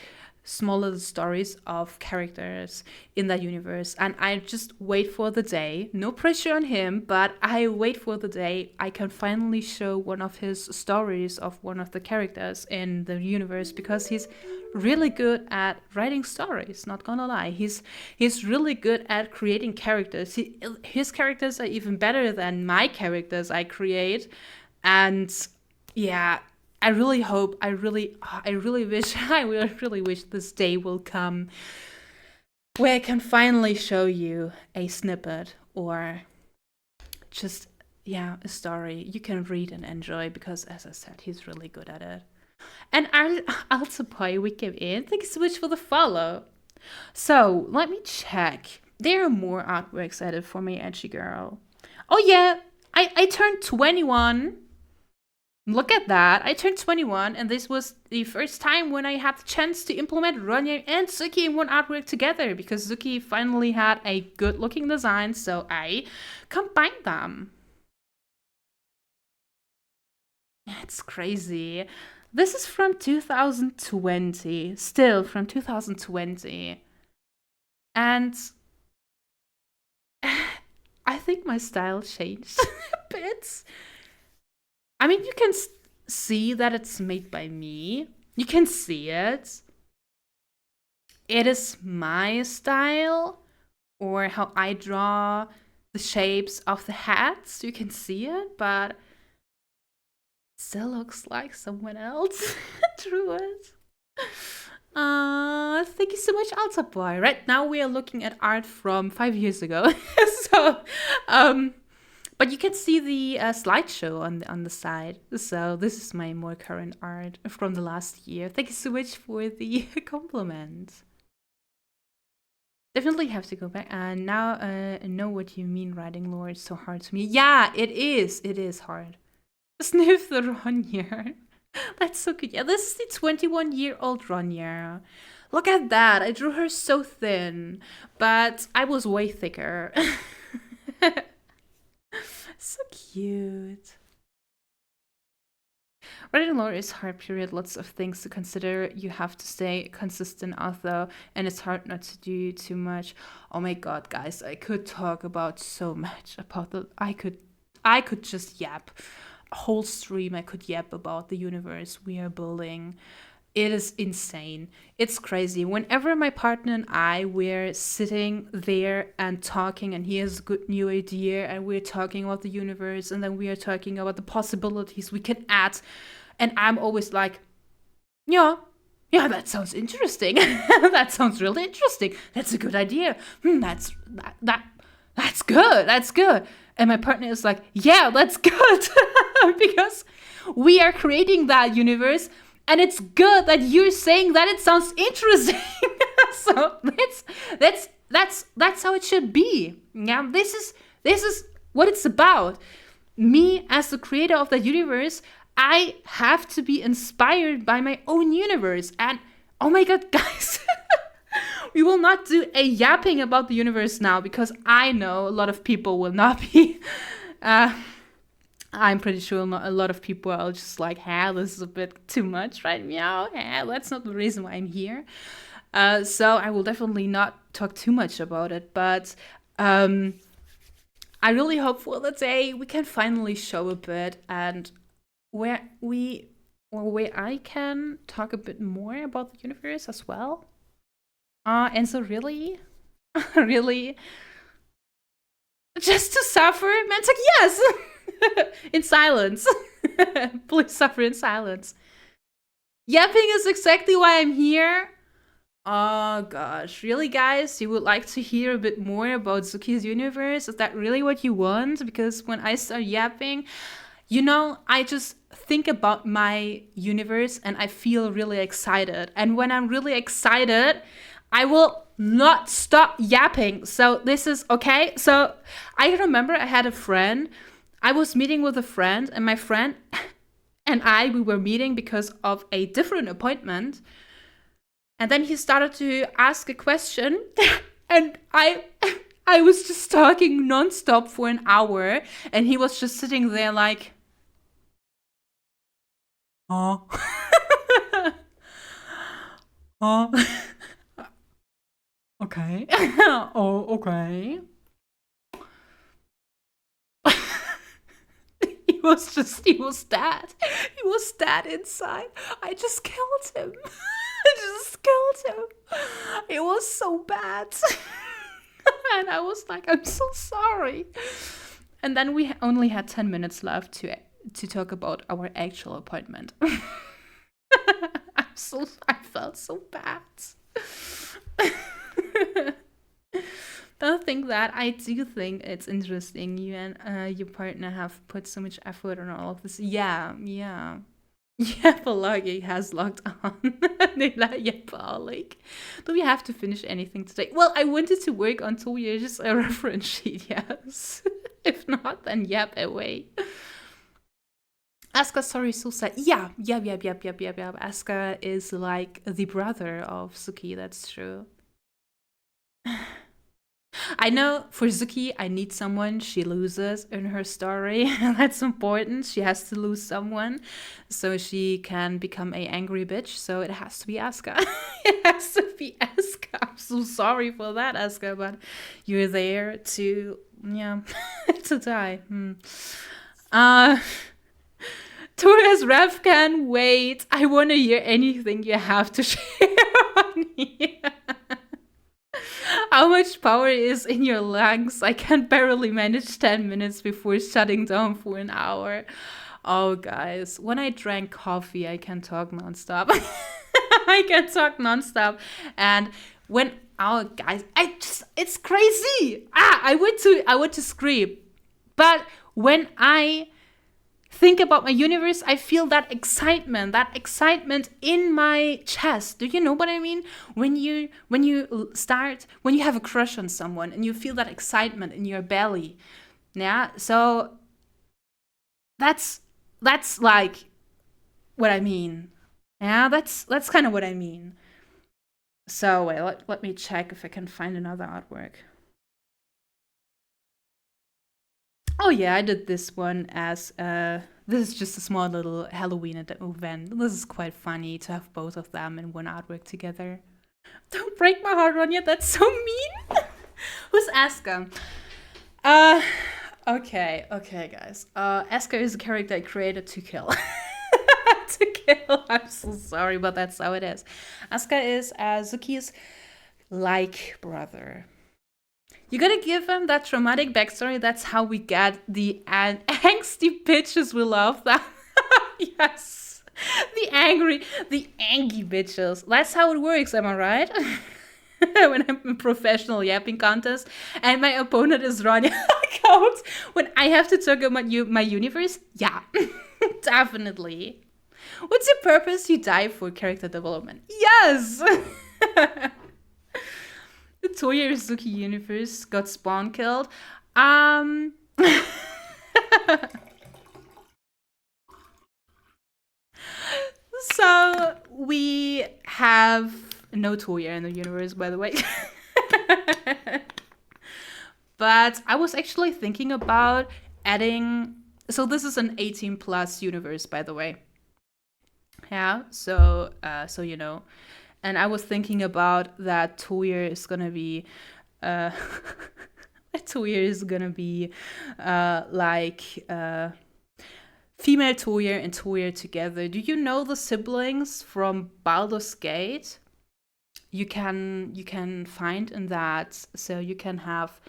small little stories of characters in that universe. And I just wait for the day, no pressure on him, but I wait for the day I can finally show one of his stories of one of the characters in the universe, because he's really good at writing stories, not gonna lie. He's really good at creating characters. His characters are even better than my characters I create. And yeah, I really hope, I really wish, I really wish this day will come where I can finally show you a snippet or just, yeah, a story you can read and enjoy, because as I said, he's really good at it. And also boy, we came in. Thank you so much for the follow. So let me check. There are more artworks added for me, edgy girl. Oh yeah, I turned 21. Look at that. I turned 21, and this was the first time when I had the chance to implement Ronyar and Zuki in one artwork together, because Zuki finally had a good looking design, so I combined them. It's crazy. This is from 2020, still from 2020. And I think my style changed a bit. I mean, you can see that it's made by me. You can see it. It is my style, or how I draw the shapes of the hats. You can see it, but still looks like someone else drew it. Thank you so much, Alta Boy. Right now we are looking at art from 5 years ago. So, but you can see the slideshow on the side. So this is my more current art from the last year. Thank you so much for the compliment. Definitely have to go back. And now I know what you mean, writing lore is so hard to me. Yeah, it is. It is hard. Sniff the Ronyar. That's so good. Yeah, this is the 21-year-old Ronyar. Look at that. I drew her so thin, but I was way thicker. So cute. Writing lore is hard, period. Lots of things to consider. You have to stay consistent, although, and it's hard not to do too much. Oh my god, guys, I could talk about so much about the. I could just yap. A whole stream I could yap about the universe we are building. It is insane. It's crazy. Whenever my partner and I were sitting there and talking, and he has a good new idea, and we're talking about the universe, and then we are talking about the possibilities we can add, and I'm always like, yeah, that sounds interesting. That sounds really interesting. That's a good idea. That's good. That's good. And my partner is like, yeah, that's good. Because we are creating that universe, and it's good that you're saying that it sounds interesting. So that's how it should be. Yeah, this is what it's about. Me as the creator of that universe, I have to be inspired by my own universe. And oh my god, guys. We will not do a yapping about the universe now, because I know a lot of people will not be. I'm pretty sure a lot of people are just like, hey, this is a bit too much, right? Meow. That's not the reason why I'm here. So I will definitely not talk too much about it. But I really hope for the day we can finally show a bit, and where I can talk a bit more about the universe as well. And so really, really, just to suffer? Man's like, yes! In silence. Please suffer in silence. Yapping is exactly why I'm here. Oh gosh, really guys? You would like to hear a bit more about Zuki's universe? Is that really what you want? Because when I start yapping, you know, I just think about my universe and I feel really excited. And when I'm really excited, I will not stop yapping. So this is okay. So I remember I had a friend. I was meeting with a friend, and my friend and we were meeting because of a different appointment. And then he started to ask a question, and I was just talking nonstop for an hour, and he was just sitting there like, oh. Oh, okay. Oh, okay. He was dead. He was dead inside. I just killed him. I just killed him. It was so bad. And I was like, I'm so sorry. And then we only had 10 minutes left to talk about our actual appointment. I felt so bad. The thing that I do think it's interesting, you and your partner have put so much effort on all of this. Yeah. Jeppe has logged on. Nilla Jeppe like, do we have to finish anything today? Well, I wanted to work on 2 years a reference sheet, yes. If not, then yep, away. Aska, sorry, Susa. Yeah. Aska is like the brother of Suki, that's true. I know for Zuki, I need someone she loses in her story. That's important. She has to lose someone so she can become a angry bitch. So it has to be Asuka. It has to be Asuka. I'm so sorry for that, Asuka, but you're there to, yeah, to die. Torres Rev can wait. I want to hear anything you have to share on here. How much power is in your lungs? I can barely manage 10 minutes before shutting down for an hour. Oh, guys, when I drank coffee, I can talk nonstop. I can talk nonstop. And when, oh, guys, it's crazy. I want to scream. But when I think about my universe, I feel that excitement in my chest. Do you know what I mean? When you have a crush on someone and you feel that excitement in your belly. Yeah, so that's like what I mean. Yeah, that's kind of what I mean. So wait, let me check if I can find another artwork. Oh yeah, I did this one as this is just a small little Halloween event. This is quite funny to have both of them in one artwork together. Don't break my heart, Ronya. That's so mean. Who's Asuka? Okay, guys. Asuka is a character I created to kill. To kill. I'm so sorry, but that's how it is. Asuka is Zuki's like brother. You gotta give him that traumatic backstory. That's how we get the angsty bitches. We love that. Yes. The angry bitches. That's how it works, am I right? When I'm in a professional yapping contest and my opponent is Ronya account, when I have to talk about my universe, yeah, definitely. What's your purpose? You die for character development. Yes! The Toya Izuki universe got spawn killed. So we have no Toya in the universe, by the way. But I was actually thinking about adding. So this is an 18+ universe, by the way. Yeah. So you know. And I was thinking about that Toya is gonna be, Toya is gonna be, like female Toya and Toya together. Do you know the siblings from Baldur's Gate? You can find in that, so you can have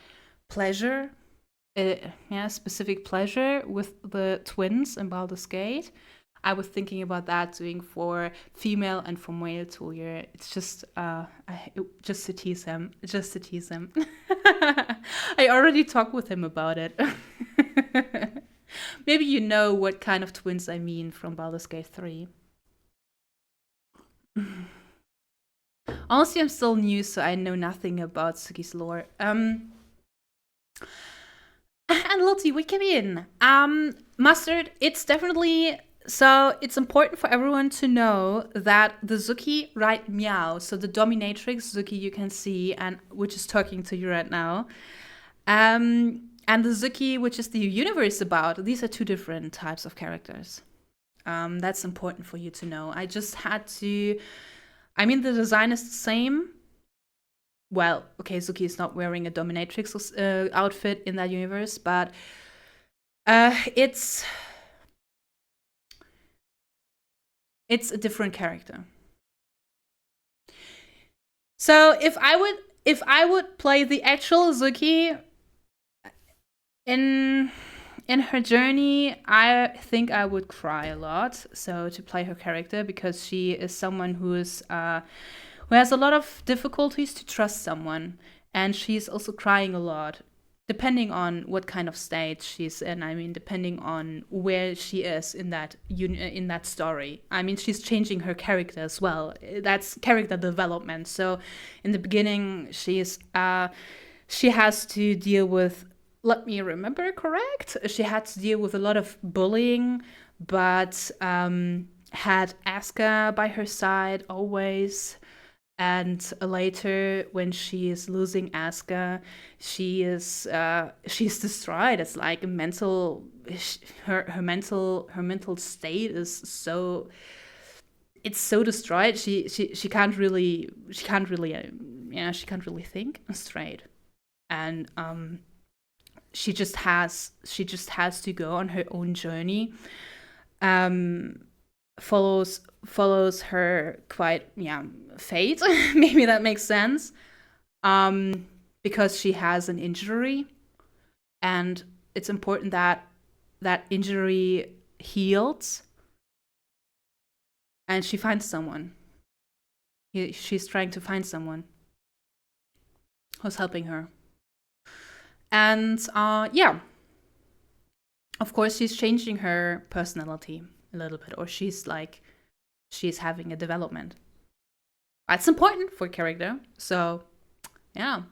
pleasure, specific pleasure with the twins in Baldur's Gate. I was thinking about that doing for female and for male Toya. It's just just to tease him. I already talked with him about it. Maybe you know what kind of twins I mean from Baldur's Gate 3. Honestly, I'm still new, so I know nothing about Suki's lore. And Lottie, we came in. Mustard, it's definitely. So it's important for everyone to know that the Zuki right meow, so the dominatrix Zuki you can see, and which is talking to you right now, and the Zuki which is the universe about, these are two different types of characters. That's important for you to know. I I mean, the design is the same. Well, okay, Suki is not wearing a dominatrix outfit in that universe, but it's a different character. So if I would play the actual Suki in her journey, I think I would cry a lot. So to play her character, because she is someone who has a lot of difficulties to trust someone, and she's also crying a lot, depending on what kind of state she's in. I mean, depending on where she is in that story. I mean, she's changing her character as well. That's character development. So in the beginning, she has to deal with, let me remember correct, she had to deal with a lot of bullying, but had Asuka by her side always. And later, when she is losing Asuka, she's destroyed. It's like her mental state is so, it's so destroyed. She can't really think straight, and she just has to go on her own journey. Follows her quite fate. Maybe that makes sense. Because she has an injury, and it's important that that injury heals, and she finds someone. She's trying to find someone who's helping her. And of course, she's changing her personality a little bit, or she's having a development. That's important for character. So, yeah.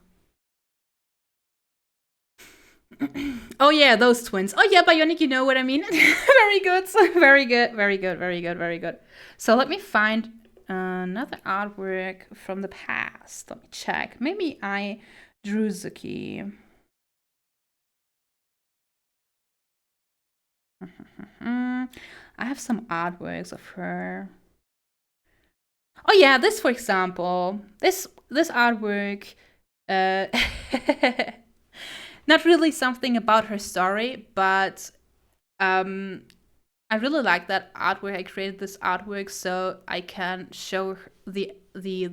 Oh yeah, those twins. Oh yeah, Bionic, you know what I mean. Very good, very good, very good, very good, very good. So let me find another artwork from the past. Let me check. Maybe I drew Zuki. I have some artworks of her. Oh yeah, this, for example, this artwork, not really something about her story, but I really like that artwork. I created this artwork so I can show the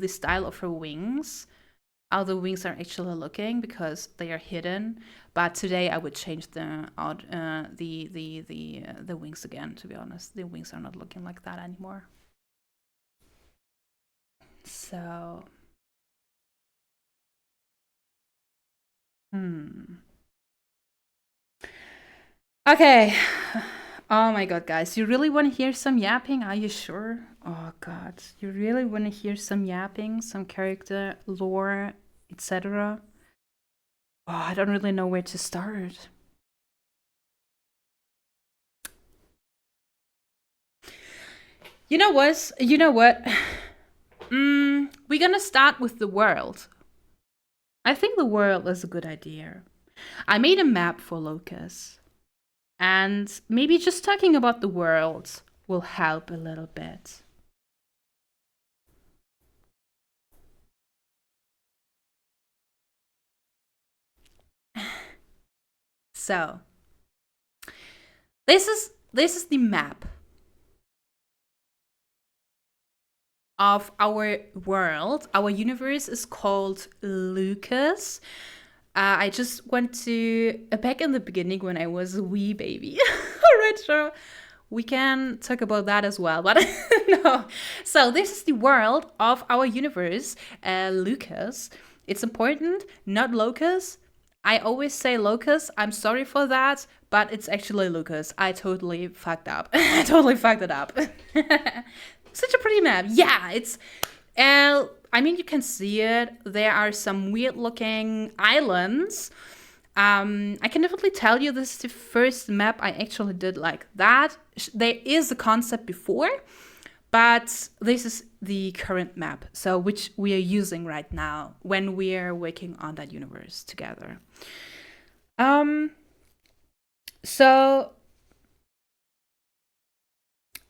style of her wings, how the wings are actually looking, because they are hidden. But today I would change the wings again. To be honest, the wings are not looking like that anymore. So, okay. Oh my god, guys, you really want to hear some yapping? Are you sure? Oh god, you really want to hear some yapping, some character lore, etc.? Oh, I don't really know where to start. You know what? We're gonna start with the world. I think the world is a good idea. I made a map for Locus, and maybe just talking about the world will help a little bit. So, this is the map of our world. Our universe is called Lucas. I just went to back in the beginning when I was a wee baby. Retro. We can talk about that as well, but no. So this is the world of our universe, Lucas. It's important, not Locus. I always say Locus. I'm sorry for that, but it's actually Lucas. I totally fucked up. I totally fucked it up. Such a pretty map. Yeah, it's... I mean, you can see it. There are some weird-looking islands. I can definitely tell you this is the first map I actually did like that. There is a concept before, but this is the current map, so which we are using right now when we are working on that universe together. So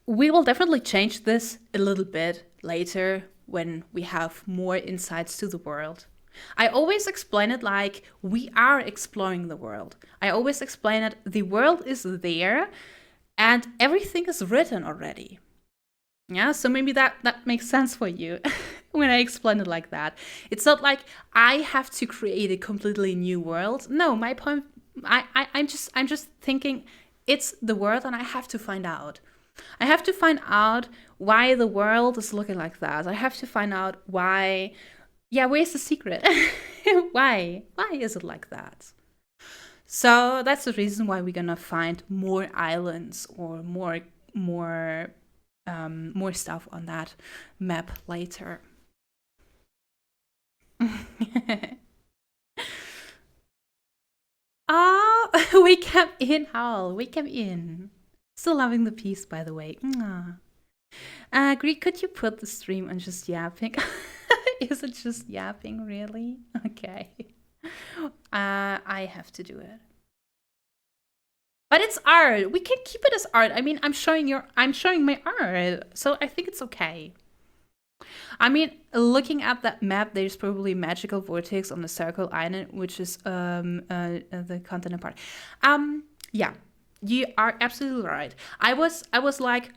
we will definitely change this a little bit later when we have more insights to the world. I always explain it like we are exploring the world. I always explain it, the world is there and everything is written already. Yeah, so maybe that makes sense for you when I explain it like that. It's not like I have to create a completely new world. No, my point, I'm just thinking it's the world and I have to find out. I have to find out why the world is looking like that. I have to find out why, yeah, where's the secret? Why is it like that? So that's the reason why we're gonna find more islands or more stuff on that map later. Oh, we came in, Hal. We came in. Still loving the piece, by the way. Greek, could you put the stream on just yapping? Is it just yapping, really? Okay. I have to do it. But it's art. We can keep it as art. I mean, I'm showing my art, so I think it's okay. I mean, looking at that map, there's probably magical vortex on the circle island, which is the continent part. Yeah, you are absolutely right. I was like,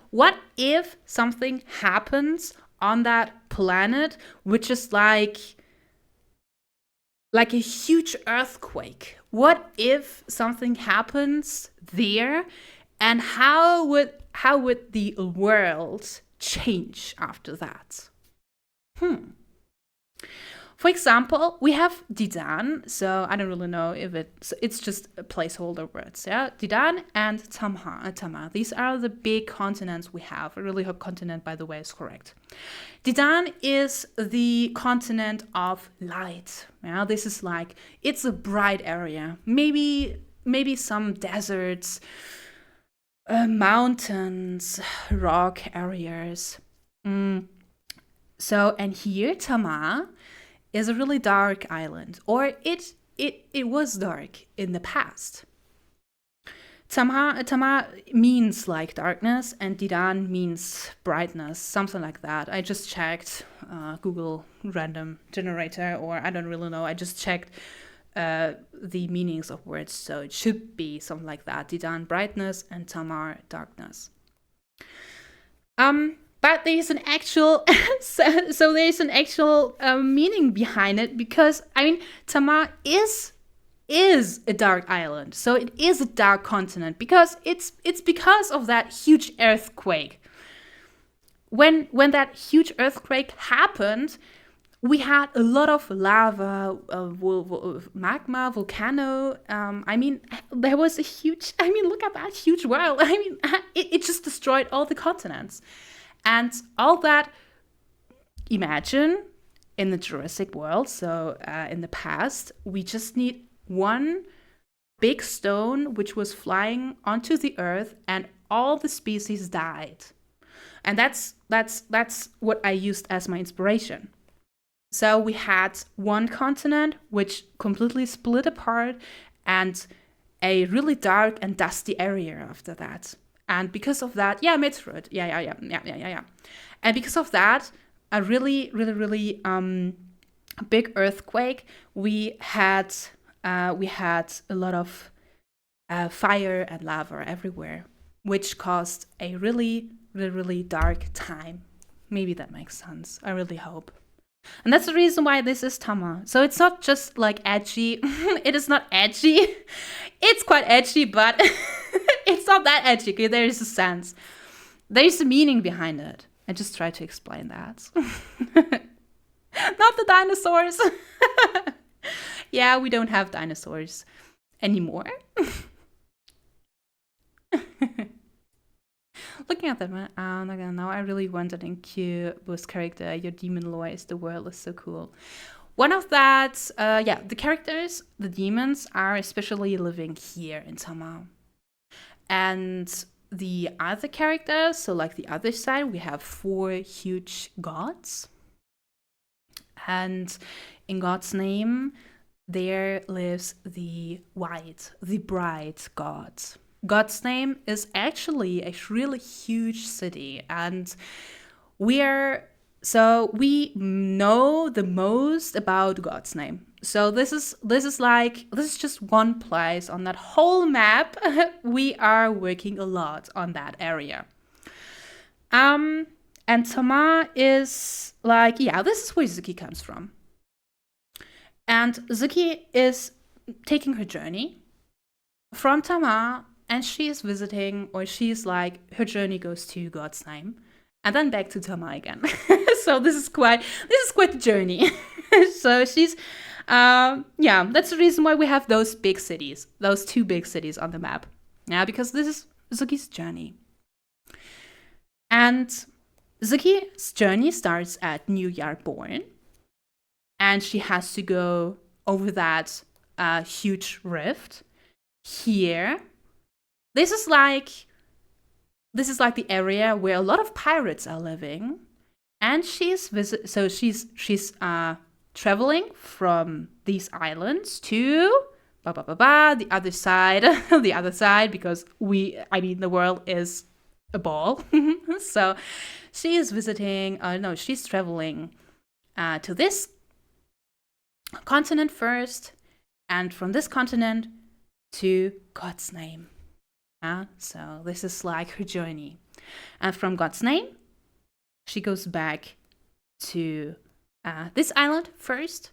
what if something happens on that planet, which is like a huge earthquake? What if something happens there, and how would the world change after that? For example, we have Didan, so I don't really know if it's just a placeholder words, yeah? Didan and Tamar. These are the big continents we have. I really hope continent, by the way, is correct. Didan is the continent of light. Yeah, this is like, it's a bright area. Maybe some deserts, mountains, rock areas. So, and here Tamar is a really dark island, or it was dark in the past. Tamar means like darkness, and Didan means brightness, something like that. I just checked Google random generator, or I don't really know. I just checked the meanings of words, so it should be something like that. Didan brightness and Tamar darkness. But there's an actual so there's an actual meaning behind it, because I mean Tamar is a dark island, so it is a dark continent because it's because of that huge earthquake. When that huge earthquake happened, we had a lot of lava, magma, volcano. I mean, there was a huge. I mean, look at that huge world. I mean, it just destroyed all the continents. And all that, imagine in the Jurassic world, so in the past, we just need one big stone which was flying onto the earth and all the species died. And that's what I used as my inspiration. So we had one continent which completely split apart and a really dark and dusty area after that. And because of that, Metroid, yeah. And because of that, a really big earthquake. We had a lot of fire and lava everywhere, which caused a really dark time. Maybe that makes sense. I really hope. And that's the reason why this is Tamar. So it's not just like edgy. It is not edgy. It's quite edgy, but it's not that edgy. Okay? There is a sense. There is a meaning behind it. I just try to explain that. Not the dinosaurs. Yeah, we don't have dinosaurs anymore. Looking at them, now I really wanted in Q-Boost character. Your demon lore is the world is so cool. One of that, the characters, the demons, are especially living here in Tamar. And the other characters, so like the other side, we have 4 huge gods. And in God's name, there lives the white, the bright god. God's name is actually a really huge city, and we are So we know the most about God's name. So this is just one place on that whole map. We are working a lot on that area. And Tama is like, yeah, this is where Zuki comes from. And Zuki is taking her journey from Tama, and she is visiting, or she's like, her journey goes to God's name, and then back to Tama again. So this is quite the journey. So she's, that's the reason why we have those big cities, those two big cities on the map. Yeah, because this is Zuki's journey. And Zuki's journey starts at RonyarDraws, and she has to go over that huge rift. Here, this is like the area where a lot of pirates are living, and she's traveling from these islands to the other side, the other side, because the world is a ball. So she is she's traveling to this continent first, and from this continent to God's name. So this is like her journey. And from God's name, she goes back to this island first,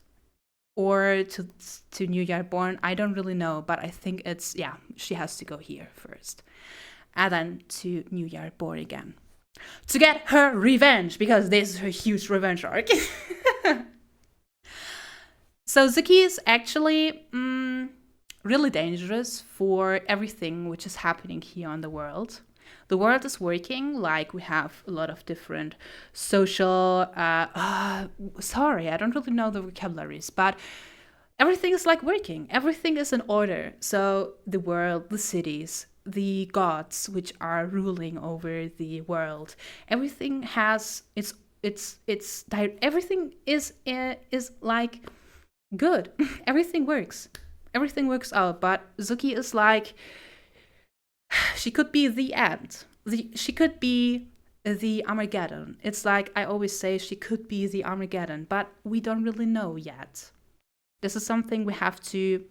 or to RonyarDraws. I don't really know, but I think she has to go here first. And then to RonyarDraws again. To get her revenge, because this is her huge revenge arc. So Zuki is actually really dangerous for everything which is happening here on the world. The world is working, like we have a lot of different social, sorry, I don't really know the vocabularies, but everything is like working. Everything is in order. So the world, the cities, the gods which are ruling over the world, everything has everything is like good. Everything works. Everything works out. But Zuki is like, she could be the end. She could be the Armageddon. It's like I always say, she could be the Armageddon, but we don't really know yet. This is something we have to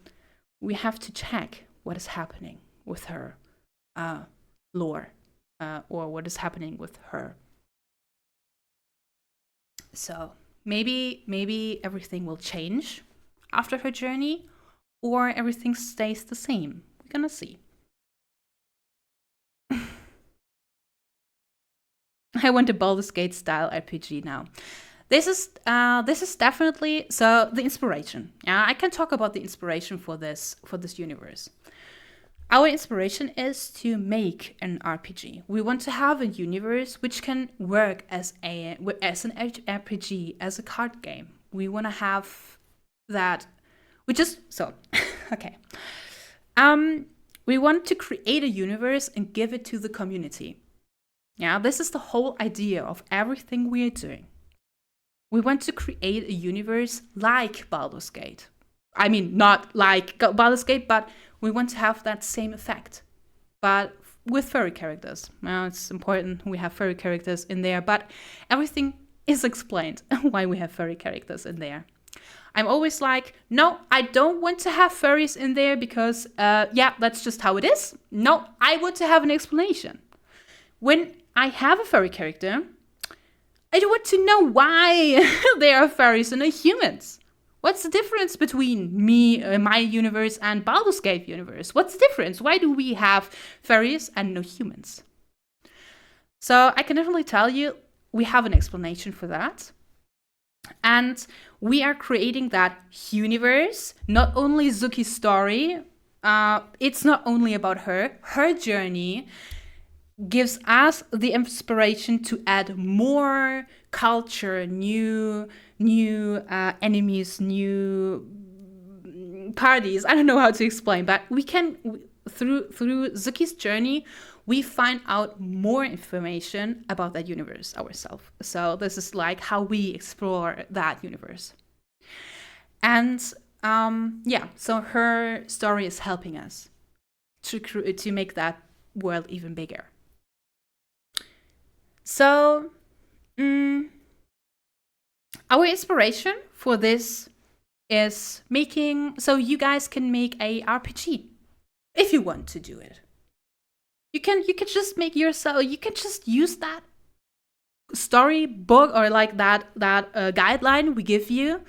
check what is happening with her lore, or what is happening with her. So maybe everything will change after her journey, or everything stays the same. We're gonna see. I want a Baldur's Gate style RPG now. This is definitely the inspiration. Yeah, I can talk about the inspiration for this universe. Our inspiration is to make an RPG. We want to have a universe which can work as an RPG, as a card game. We want to have that. Okay. We want to create a universe and give it to the community. Yeah, this is the whole idea of everything we are doing. We want to create a universe like Baldur's Gate. I mean, not like Baldur's Gate, but we want to have that same effect, but with furry characters. Well, it's important we have furry characters in there, but everything is explained why we have furry characters in there. I'm always like, no, I don't want to have furries in there because, that's just how it is. No, I want to have an explanation. When I have a furry character, I don't want to know why there are furries and not humans. What's the difference between my universe, and Baldur's Gate universe? What's the difference? Why do we have furries and no humans? So I can definitely tell you, we have an explanation for that. And we are creating that universe, not only Zuki's story. It's not only about her. Her journey gives us the inspiration to add more culture, new enemies, new parties. I don't know how to explain, but we can, through Zuki's journey, we find out more information about that universe ourselves. So this is like how we explore that universe. And so her story is helping us to make that world even bigger. So Our inspiration for this is making, so you guys can make a RPG if you want to do it. You can just make yourself, you can just use that storybook or like that guideline we give you,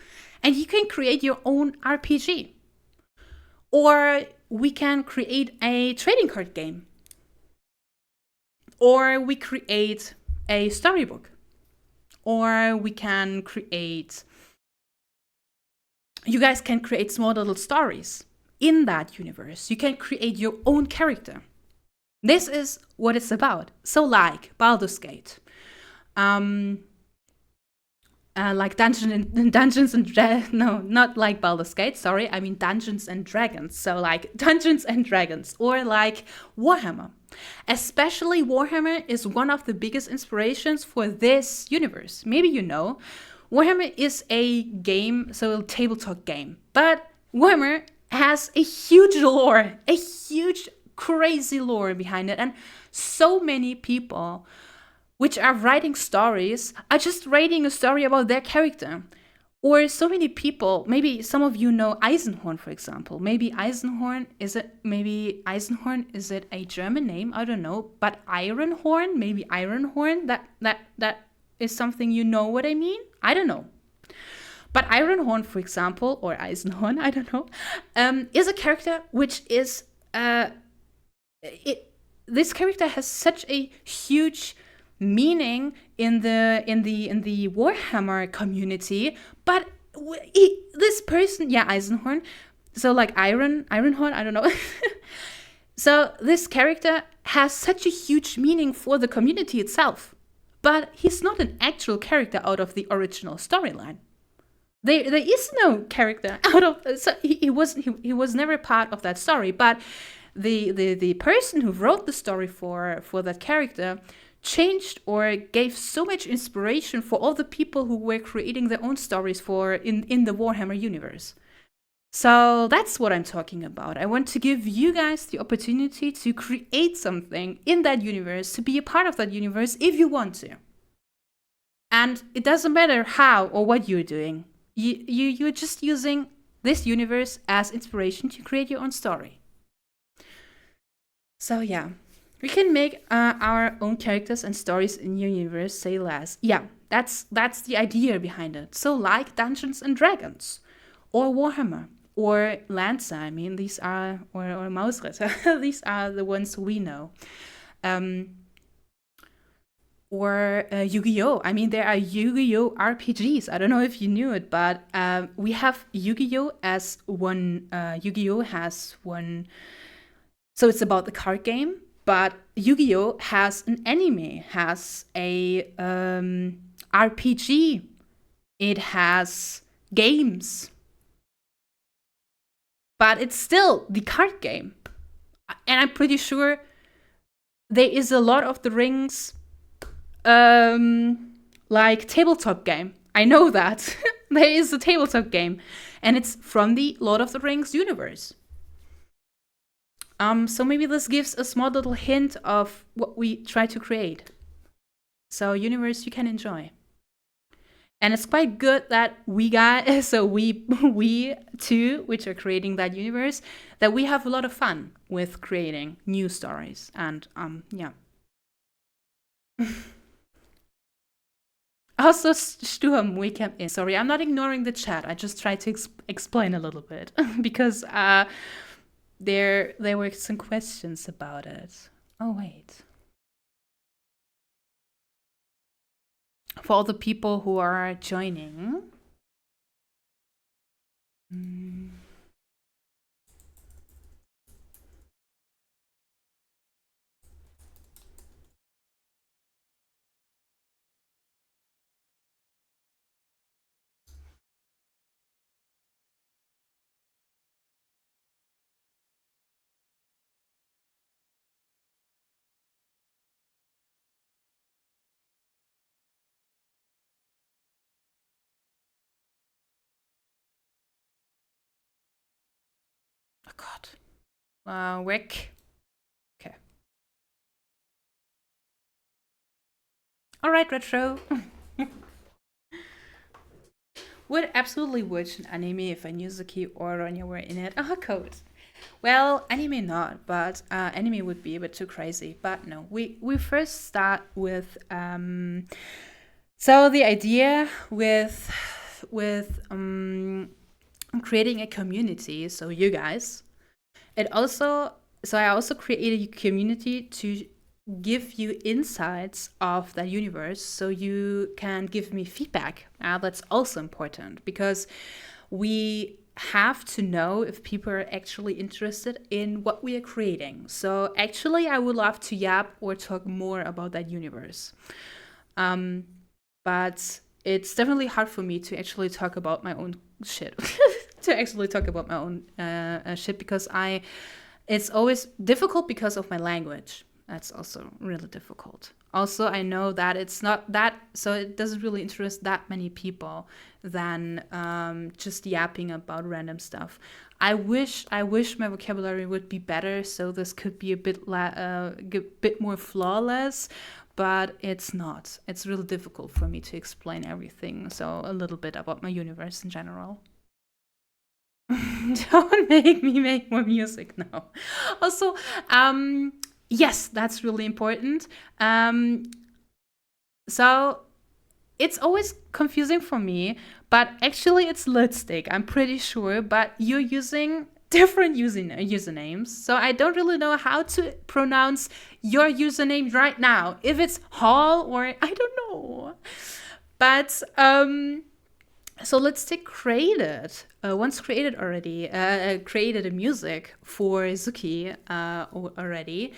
and you can create your own RPG. Or we can create a trading card game. Or we create a storybook. Or we can create, you guys can create small little stories in that universe. You can create your own character. This is what it's about. So like Baldur's Gate, like Dungeons and no, not like Baldur's Gate, sorry, I mean Dungeons and Dragons. So like Dungeons and Dragons, or like Warhammer. Especially Warhammer is one of the biggest inspirations for this universe. Maybe you know, Warhammer is a game, so a tabletop game, but Warhammer has a huge lore, a huge crazy lore behind it, and so many people which are writing stories are just writing a story about their character. Or so many people, maybe some of you know Eisenhorn, for example. Maybe Eisenhorn, is it a German name? I don't know. But Ironhorn, maybe Ironhorn, that is something, you know what I mean? I don't know. But Ironhorn, for example, or Eisenhorn, I don't know, is a character which is, this character has such a huge meaning in the Warhammer community, but this person, yeah, Eisenhorn, so like Ironhorn, I don't know. So this character has such a huge meaning for the community itself, but he's not an actual character out of the original storyline. There is no character out of, so he was never part of that story, but the person who wrote the story for that character changed or gave so much inspiration for all the people who were creating their own stories for in the Warhammer universe. So that's what I'm talking about. I want to give you guys the opportunity to create something in that universe, to be a part of that universe if you want to. And it doesn't matter how or what you're doing. You're just using this universe as inspiration to create your own story. So yeah. We can make our own characters and stories in your universe, say less. Yeah, that's the idea behind it. So like Dungeons and Dragons, or Warhammer, or Lanza. I mean, these are, or Mausritter. These are the ones we know. Or Yu-Gi-Oh! I mean, there are Yu-Gi-Oh! RPGs. I don't know if you knew it, but we have Yu-Gi-Oh! As one. Yu-Gi-Oh! Has one. So it's about the card game. But Yu-Gi-Oh! Has an anime, has a RPG, it has games. But it's still the card game. And I'm pretty sure there is a Lord of the Rings like tabletop game. I know that. There is a tabletop game. And it's from the Lord of the Rings universe. So maybe this gives a small little hint of what we try to create. So universe you can enjoy. And it's quite good that we two, which are creating that universe, that we have a lot of fun with creating new stories. And yeah. Also, Sturm, we came in. Sorry, I'm not ignoring the chat. I just tried to explain a little bit because there were some questions about it. Oh, wait. For all the people who are joining. Oh, God. Wick. Okay. All right, Retro. would absolutely watch an anime if I knew Zuki or Ronya were in it. Oh, code. Well, anime not, but anime would be a bit too crazy. But no, we first start with so the idea with creating a community. So you guys, I also created a community to give you insights of that universe, so you can give me feedback. That's also important because we have to know if people are actually interested in what we are creating. So actually, I would love to yap or talk more about that universe. But it's definitely hard for me to actually talk about my own shit. Shit because it's always difficult because of my language. That's also really difficult. Also, I know that it's not that, so it doesn't really interest that many people than just yapping about random stuff. I wish my vocabulary would be better, so this could be a bit more flawless, but it's not. It's really difficult for me to explain everything. So a little bit about my universe in general. Don't make me make more music now. Also, yes, that's really important. So it's always confusing for me, but actually it's lipstick, I'm pretty sure, but you're using different usernames, so I don't really know how to pronounce your username right now, if it's Hall or I don't know. But so let's take created once created already created a music for Zuki already,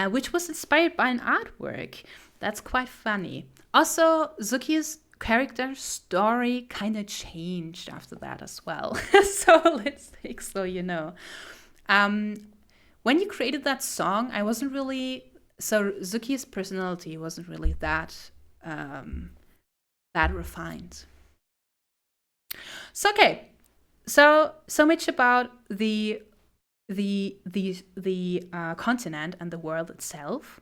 which was inspired by an artwork. That's quite funny. Also, Zuki's character story kind of changed after that as well. So let's take, so you know, when you created that song, I wasn't really, so Zuki's personality wasn't really that refined. So okay, so much about the continent and the world itself.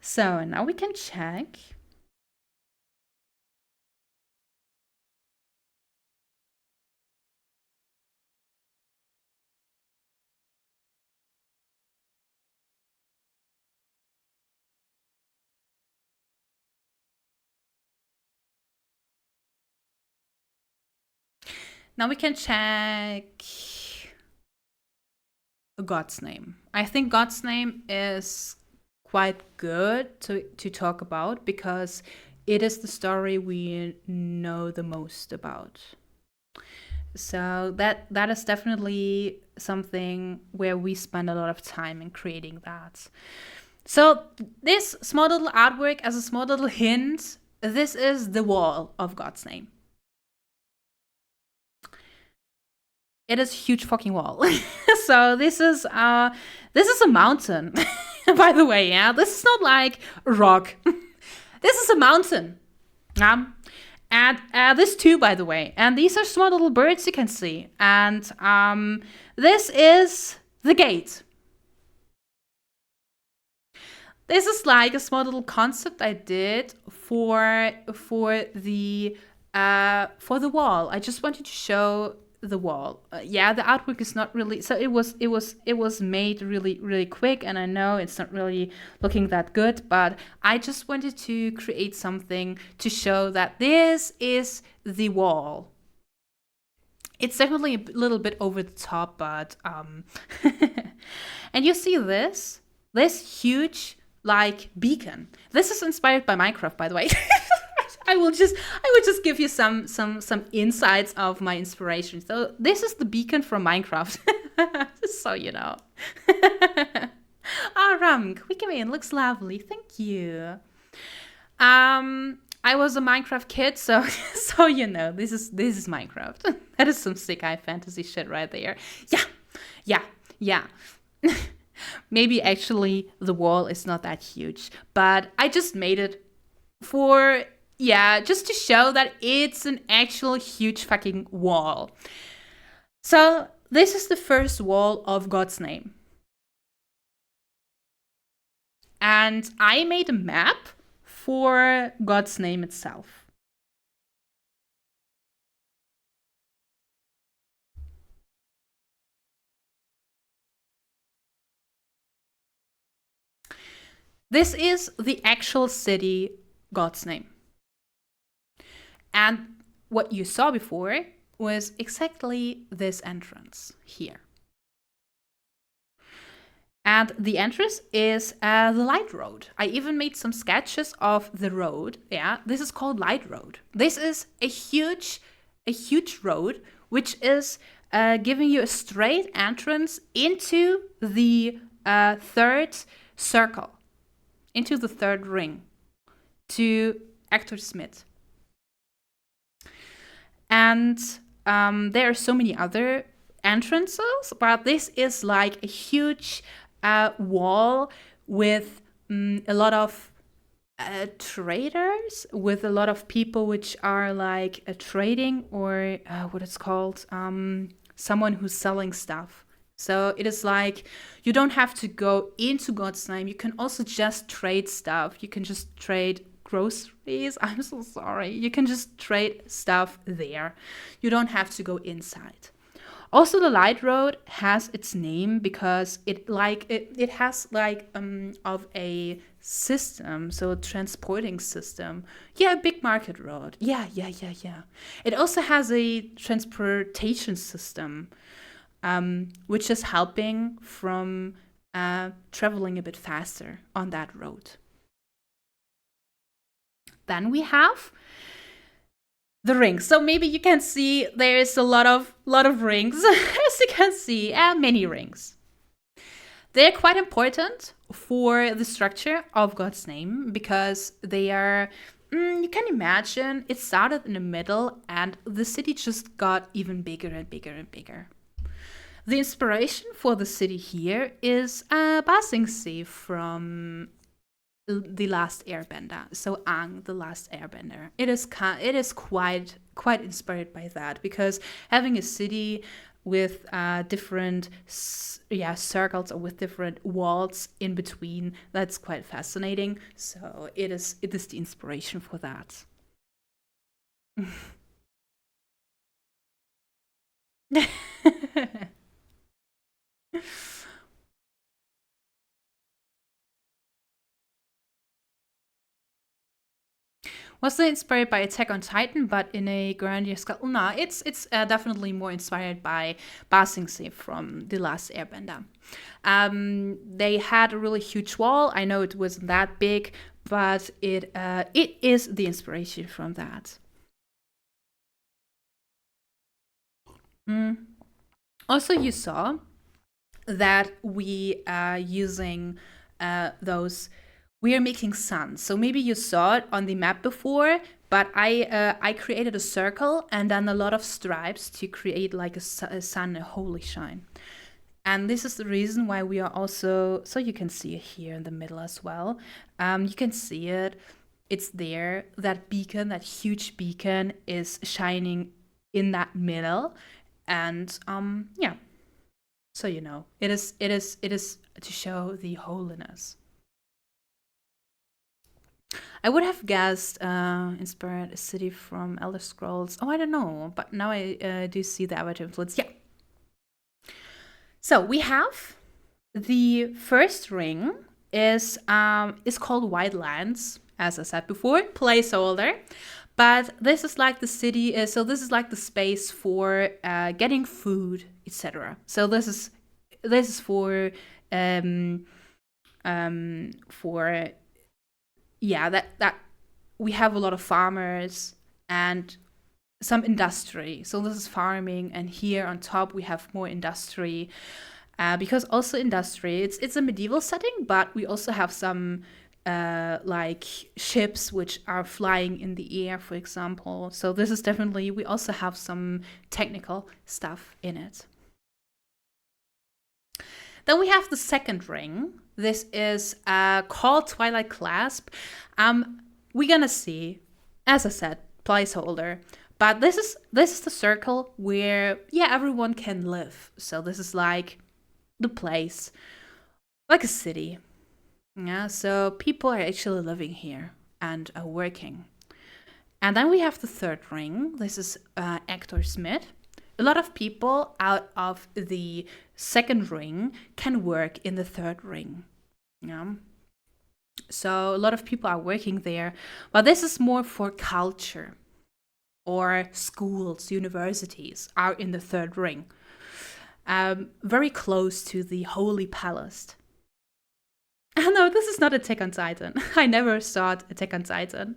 So now we can check. Now we can check God's name. I think God's name is quite good to talk about because it is the story we know the most about. So that is definitely something where we spend a lot of time in creating that. So this small little artwork, as a small little hint, this is the wall of God's name. It is a huge fucking wall. So this is a mountain. By the way, yeah, this is not like a rock. This is a mountain. And this too, by the way. And these are small little birds you can see. And this is the gate. This is like a small little concept I did for the wall. I just wanted to show the wall. Yeah, the artwork is not really, so it was made really quick, and I know it's not really looking that good, but I just wanted to create something to show that this is the wall. It's definitely a little bit over the top, but and you see this huge like beacon. This is inspired by Minecraft, by the way. I will just give you some insights of my inspiration. So this is the beacon from Minecraft. Just so you know. Ram, we came in. Looks lovely. Thank you. I was a Minecraft kid, so you know, this is Minecraft. That is some sick high fantasy shit right there. Yeah. Maybe actually the wall is not that huge, but I just made it for, yeah, just to show that it's an actual huge fucking wall. So this is the first wall of God's name. And I made a map for God's name itself. This is the actual city, God's name. And what you saw before was exactly this entrance here. And the entrance is the Light Road. I even made some sketches of the road. Yeah, this is called Light Road. This is a huge road, which is giving you a straight entrance into the third circle, into the third ring, to Actor Smith. And there are so many other entrances, but this is like a huge wall with a lot of traders, with a lot of people which are like trading, or what it's called, someone who's selling stuff. So it is like you don't have to go into God's name. You can also just trade stuff. You can just trade groceries. I'm so sorry. You can just trade stuff there. You don't have to go inside. Also, the Light Road has its name because it has like of a system, so a transporting system. Yeah, a big market road. Yeah. It also has a transportation system, which is helping from traveling a bit faster on that road. Then we have the rings. So maybe you can see there is a lot of rings, as you can see, and many rings. They're quite important for the structure of God's name because they are, you can imagine, it started in the middle and the city just got even bigger and bigger and bigger. The inspiration for the city here is Ba Sing Se from The Last Airbender. So Aang, The Last Airbender. It is quite inspired by that, because having a city with different circles or with different walls in between, that's quite fascinating. So it is the inspiration for that. Was it inspired by Attack on Titan, but in a grander scale? No, it's definitely more inspired by Ba Sing Se from The Last Airbender. They had a really huge wall. I know it wasn't that big, but it is the inspiration from that. Also, you saw that we are using those. We are making suns. So maybe you saw it on the map before, but I created a circle and then a lot of stripes to create like a sun, a holy shine. And this is the reason why we are also, so you can see it here in the middle as well. You can see it. It's there. That beacon, that huge beacon, is shining in that middle. And yeah. So you know, it is to show the holiness. I would have guessed inspired a city from Elder Scrolls. Oh, I don't know, but now I do see the Avatar influence. Yeah. So we have the first ring is called White Lands, as I said before, placeholder. But this is like the city. So this is like the space for getting food, etc. So this is for that we have a lot of farmers and some industry. So this is farming, and here on top we have more industry, because also industry, it's a medieval setting, but we also have some like ships which are flying in the air, for example. So this is definitely, we also have some technical stuff in it. Then we have the second ring. This is called Twilight Clasp. We're gonna see, as I said, placeholder. But this is the circle where everyone can live. So this is like the place, like a city. Yeah, so people are actually living here. and working. And then we have the third ring. This is Actor Smith. A lot of people out of the second ring can work in the third ring. Yeah. So a lot of people are working there. But this is more for culture. Or schools, universities are in the third ring. Very close to the Holy Palace. No, this is not Attack on Titan. I never saw Attack on Titan.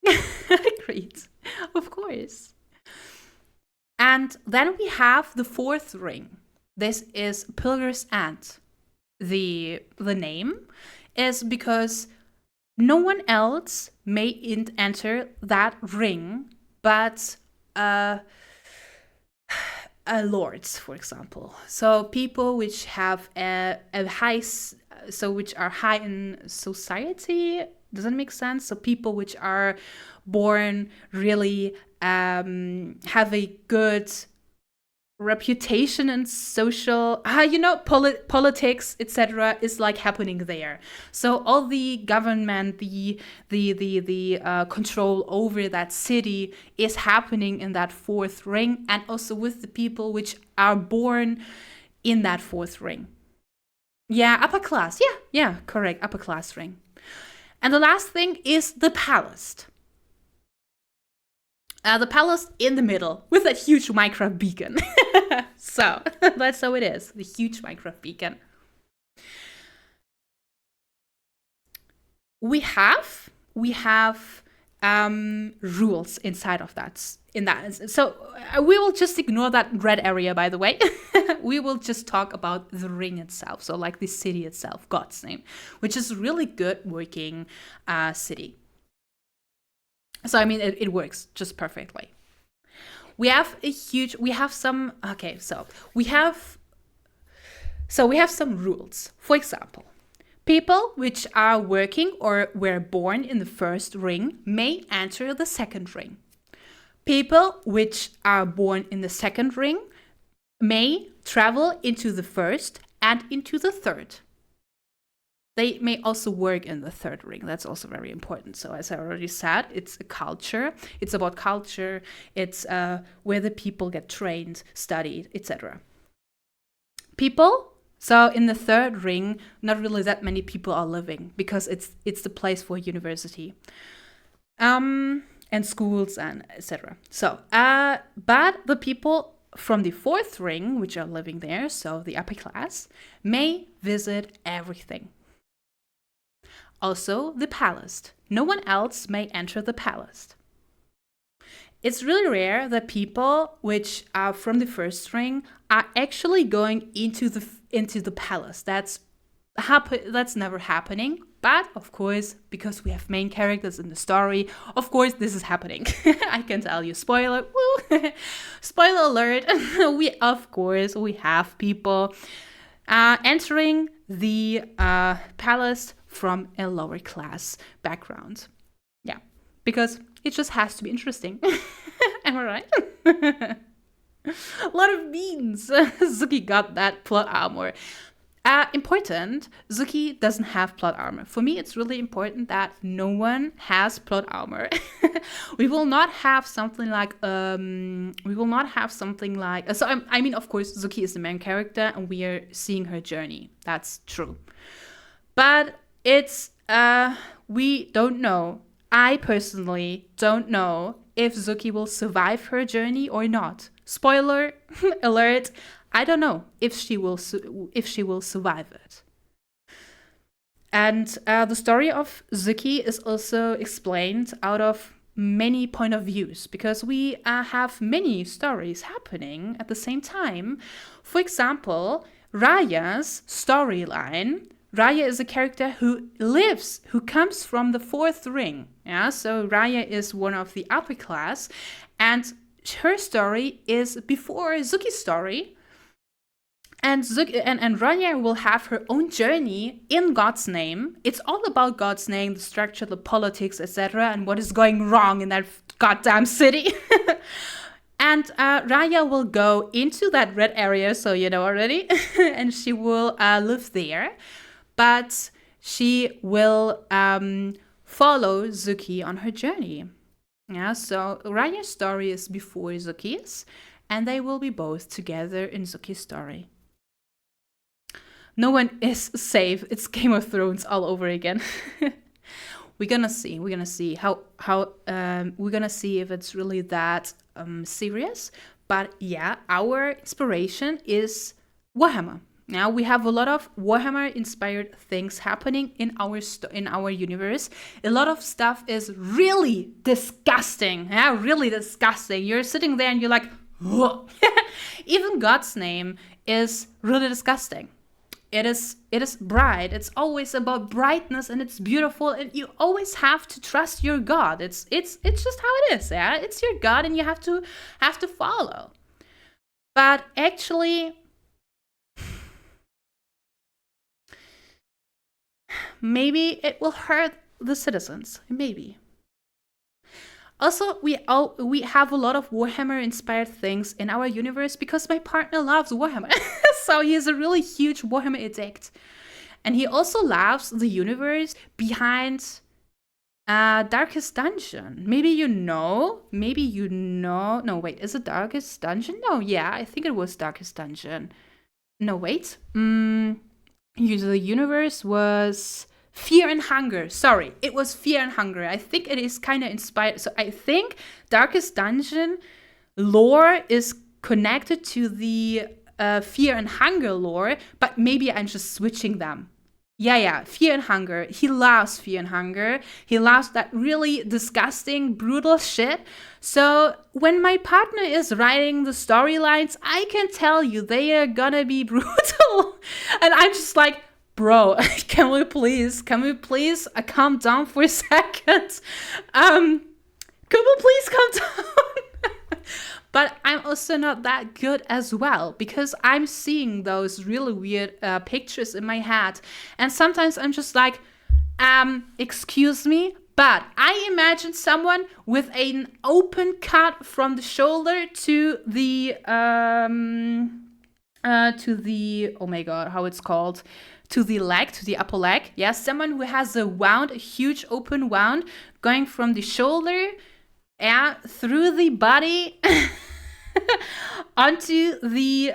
Agreed. Of course. And then we have the fourth ring. This is Pillar's End. The name is because no one else may enter that ring but lords, for example. So people which have a high, which are high in society. Does that make sense? So people which are born really have a good reputation and social, politics, etc. is like happening there. So all the government, the control over that city is happening in that fourth ring, and also with the people which are born in that fourth ring. Yeah, upper class. Yeah, correct, upper class ring. And the last thing is the palace. The palace in the middle with that huge Minecraft beacon. So that's how it is, the huge Minecraft beacon. We have rules inside of that. So we will just ignore that red area, by the way. We will just talk about the ring itself. So like the city itself, God's name, which is a really good working city. So, I mean, it works just perfectly. We have some rules. For example, people which are working or were born in the first ring may enter the second ring. People which are born in the second ring may travel into the first and into the third. They may also work in the third ring. That's also very important. So as I already said, it's a culture. It's about culture. It's where the people get trained, studied, etc. People. So in the third ring, not really that many people are living because it's the place for university, and schools and etc. So, but the people from the fourth ring, which are living there, so the upper class, may visit everything. Also, the palace. No one else may enter the palace. It's really rare that people which are from the first ring are actually going into the palace. That's never happening. But of course, because we have main characters in the story, of course this is happening. I can tell you, spoiler. Woo! Spoiler alert. We have people entering the palace from a lower class background. Yeah, because it just has to be interesting. Am I right? A lot of beans. Zuki got that plot armor. Important, Zuki doesn't have plot armor. For me, it's really important that no one has plot armor. We will not have something like, I mean, of course, Zuki is the main character and we are seeing her journey. That's true. But it's, we don't know. I personally don't know if Zuki will survive her journey or not. Spoiler alert. I don't know if she will survive it. And the story of Zuki is also explained out of many point of views because we have many stories happening at the same time. For example, Raya's storyline. Raya is a character who comes from the fourth ring. Yeah, so Raya is one of the upper class, and her story is before Zuki's story. And Ranya will have her own journey in God's name. It's all about God's name, the structure, the politics, etc., and what is going wrong in that goddamn city. And Raya will go into that red area, so you know already, and she will live there. But she will follow Zuki on her journey. Yeah, so Ryan's story is before Zuki's, and they will be both together in Zuki's story. No one is safe. It's Game of Thrones all over again. We're gonna see. We're gonna see how we're gonna see if it's really that serious. But yeah, our inspiration is Warhammer. Now we have a lot of Warhammer-inspired things happening in our universe. A lot of stuff is really disgusting. Yeah, really disgusting. You're sitting there and you're like, whoa. Even God's name is really disgusting. It is bright. It's always about brightness and it's beautiful, and you always have to trust your God. It's just how it is. Yeah, it's your God, and you have to follow. But actually, maybe it will hurt the citizens. Maybe. Also, we have a lot of Warhammer-inspired things in our universe because my partner loves Warhammer. So he is a really huge Warhammer addict. And he also loves the universe behind Darkest Dungeon. Maybe you know. No, wait, is it Darkest Dungeon? No, yeah, I think it was Darkest Dungeon. No, wait. The universe was Fear and Hunger. Sorry, it was Fear and Hunger. I think it is kind of inspired. So I think Darkest Dungeon lore is connected to the Fear and Hunger lore, but maybe I'm just switching them. Yeah, Fear and Hunger. He loves Fear and Hunger. He loves that really disgusting, brutal shit. So when my partner is writing the storylines, I can tell you they are gonna be brutal. And I'm just like, bro, can we please calm down for a second? Could we please calm down? But I'm also not that good as well because I'm seeing those really weird pictures in my head. And sometimes I'm just like, excuse me, but I imagine someone with an open cut from the shoulder to the, oh my God, how it's called? To the leg, to the upper leg. Yeah, someone who has a huge open wound going from the shoulder, through the body onto the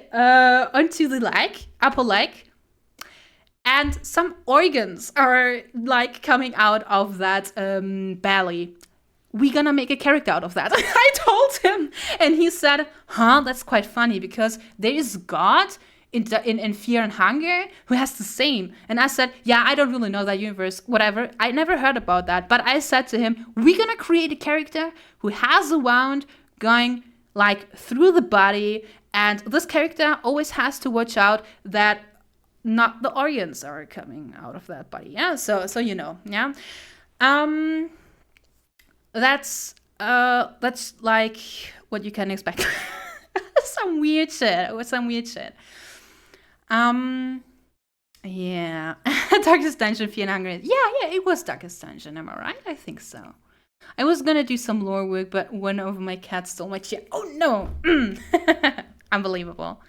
leg, upper leg, and some organs are like coming out of that belly. We're gonna make a character out of that. I told him, and he said, that's quite funny because there is God in Fear and Hunger who has the same. And I said, yeah, I don't really know that universe, whatever. I never heard about that. But I said to him, we're gonna create a character who has a wound going like through the body, and this character always has to watch out that not the organs are coming out of that body. Yeah, so you know, yeah. That's like what you can expect. Some weird shit. Yeah. Darkest Dungeon, Fear and Hunger. Yeah, it was Darkest Dungeon, am I right? I think so. I was gonna do some lore work, but one of my cats stole my chair. Oh no! Unbelievable.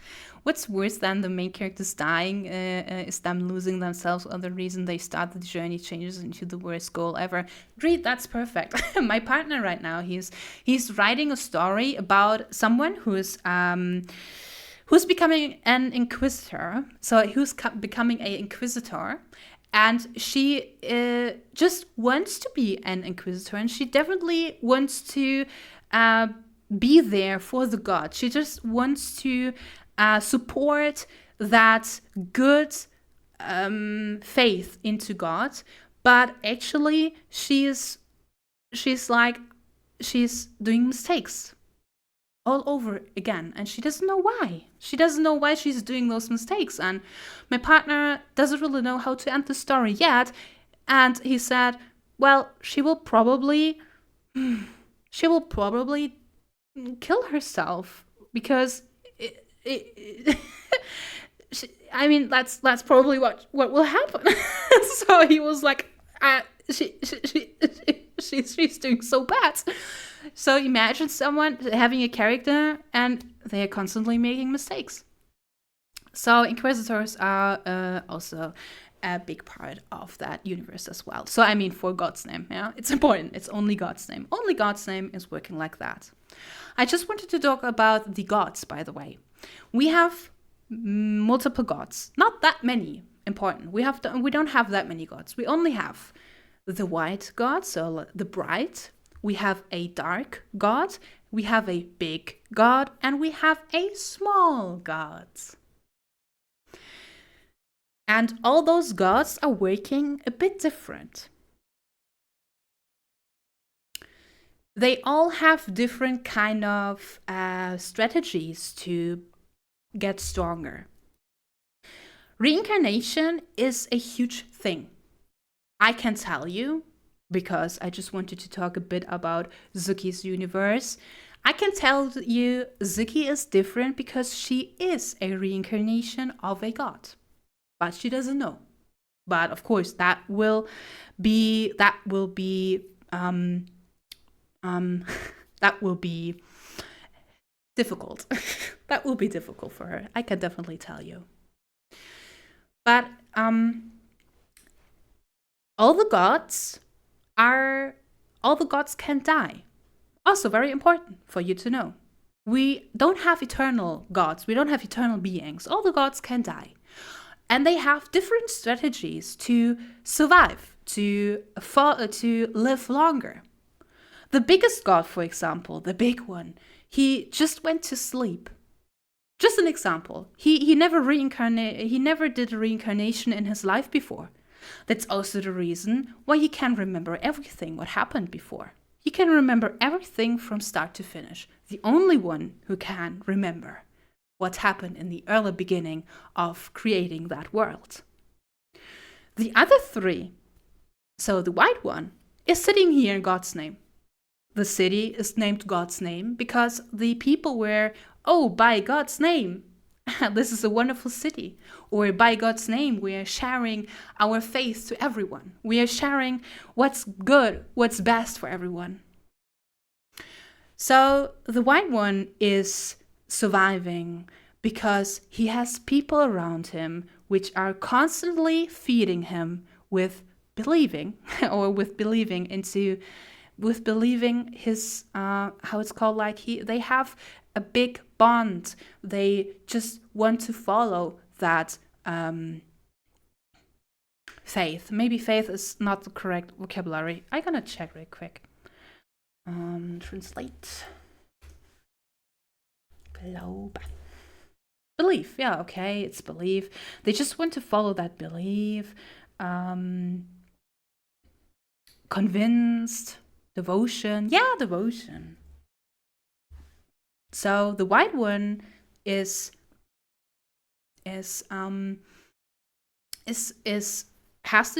What's worse than the main characters dying is them losing themselves, or the reason they start the journey changes into the worst goal ever. Great, that's perfect. My partner right now, he's writing a story about someone who's becoming an inquisitor. So who's becoming an inquisitor, and she just wants to be an inquisitor, and she definitely wants to be there for the god. She just wants to support that good faith into God, but actually she's doing mistakes all over again, and she doesn't know why. She doesn't know why she's doing those mistakes, and my partner doesn't really know how to end the story yet. And he said, well, she will probably kill herself because I mean, that's probably what will happen. So he was like, she's doing so bad. So imagine someone having a character and they are constantly making mistakes. So inquisitors are also a big part of that universe as well. So I mean, for God's name, yeah, it's important. It's only God's name. Only God's name is working like that. I just wanted to talk about the gods, by the way. We have multiple gods, not that many. Important. We don't have that many gods. We only have the white god, so the bright. We have a dark god. We have a big god, and we have a small god. And all those gods are working a bit different. They all have different kind of strategies to get stronger. Reincarnation is a huge thing. I can tell you, because I just wanted to talk a bit about Zuki's universe. I can tell you Zuki is different because she is a reincarnation of a god. But she doesn't know. But of course, that will be difficult. That will be difficult for her. I can definitely tell you. But all the gods can die. Also very important for you to know. We don't have eternal gods. We don't have eternal beings. All the gods can die. And they have different strategies to survive, to live longer. The biggest god, for example, the big one, he just went to sleep. Just an example. He never did a reincarnation in his life before. That's also the reason why he can remember everything what happened before. He can remember everything from start to finish. The only one who can remember what happened in the early beginning of creating that world. The other three, so the white one, is sitting here in God's name. The city is named God's name because the people were, by God's name, this is a wonderful city. Or by God's name, we are sharing our faith to everyone. We are sharing what's good, what's best for everyone. So the white one is surviving because he has people around him which are constantly feeding him with believing his how it's called, like they have a big bond. They just want to follow that faith. Maybe faith is not the correct vocabulary. I'm gonna check real quick. Translate. Globe. Belief. Yeah, okay, it's belief. They just want to follow that belief. Convinced. Devotion. Yeah, devotion. So the white one has the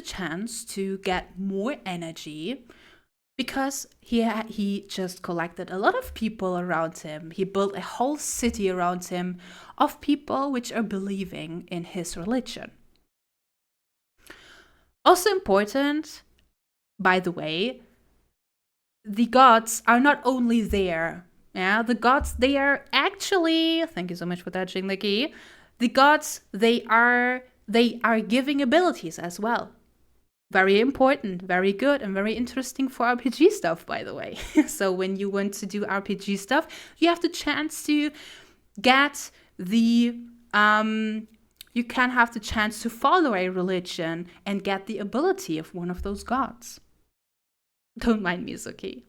chance to get more energy because he just collected a lot of people around him. He built a whole city around him of people which are believing in his religion. Also important, by the way, the gods are not only there. Yeah, the gods, they are actually, thank you so much for that, Jingleki. The gods, they are giving abilities as well. Very important, very good, and very interesting for RPG stuff, by the way. So when you want to do RPG stuff, you have the chance to get you can have the chance to follow a religion and get the ability of one of those gods. Don't mind me, it's okay.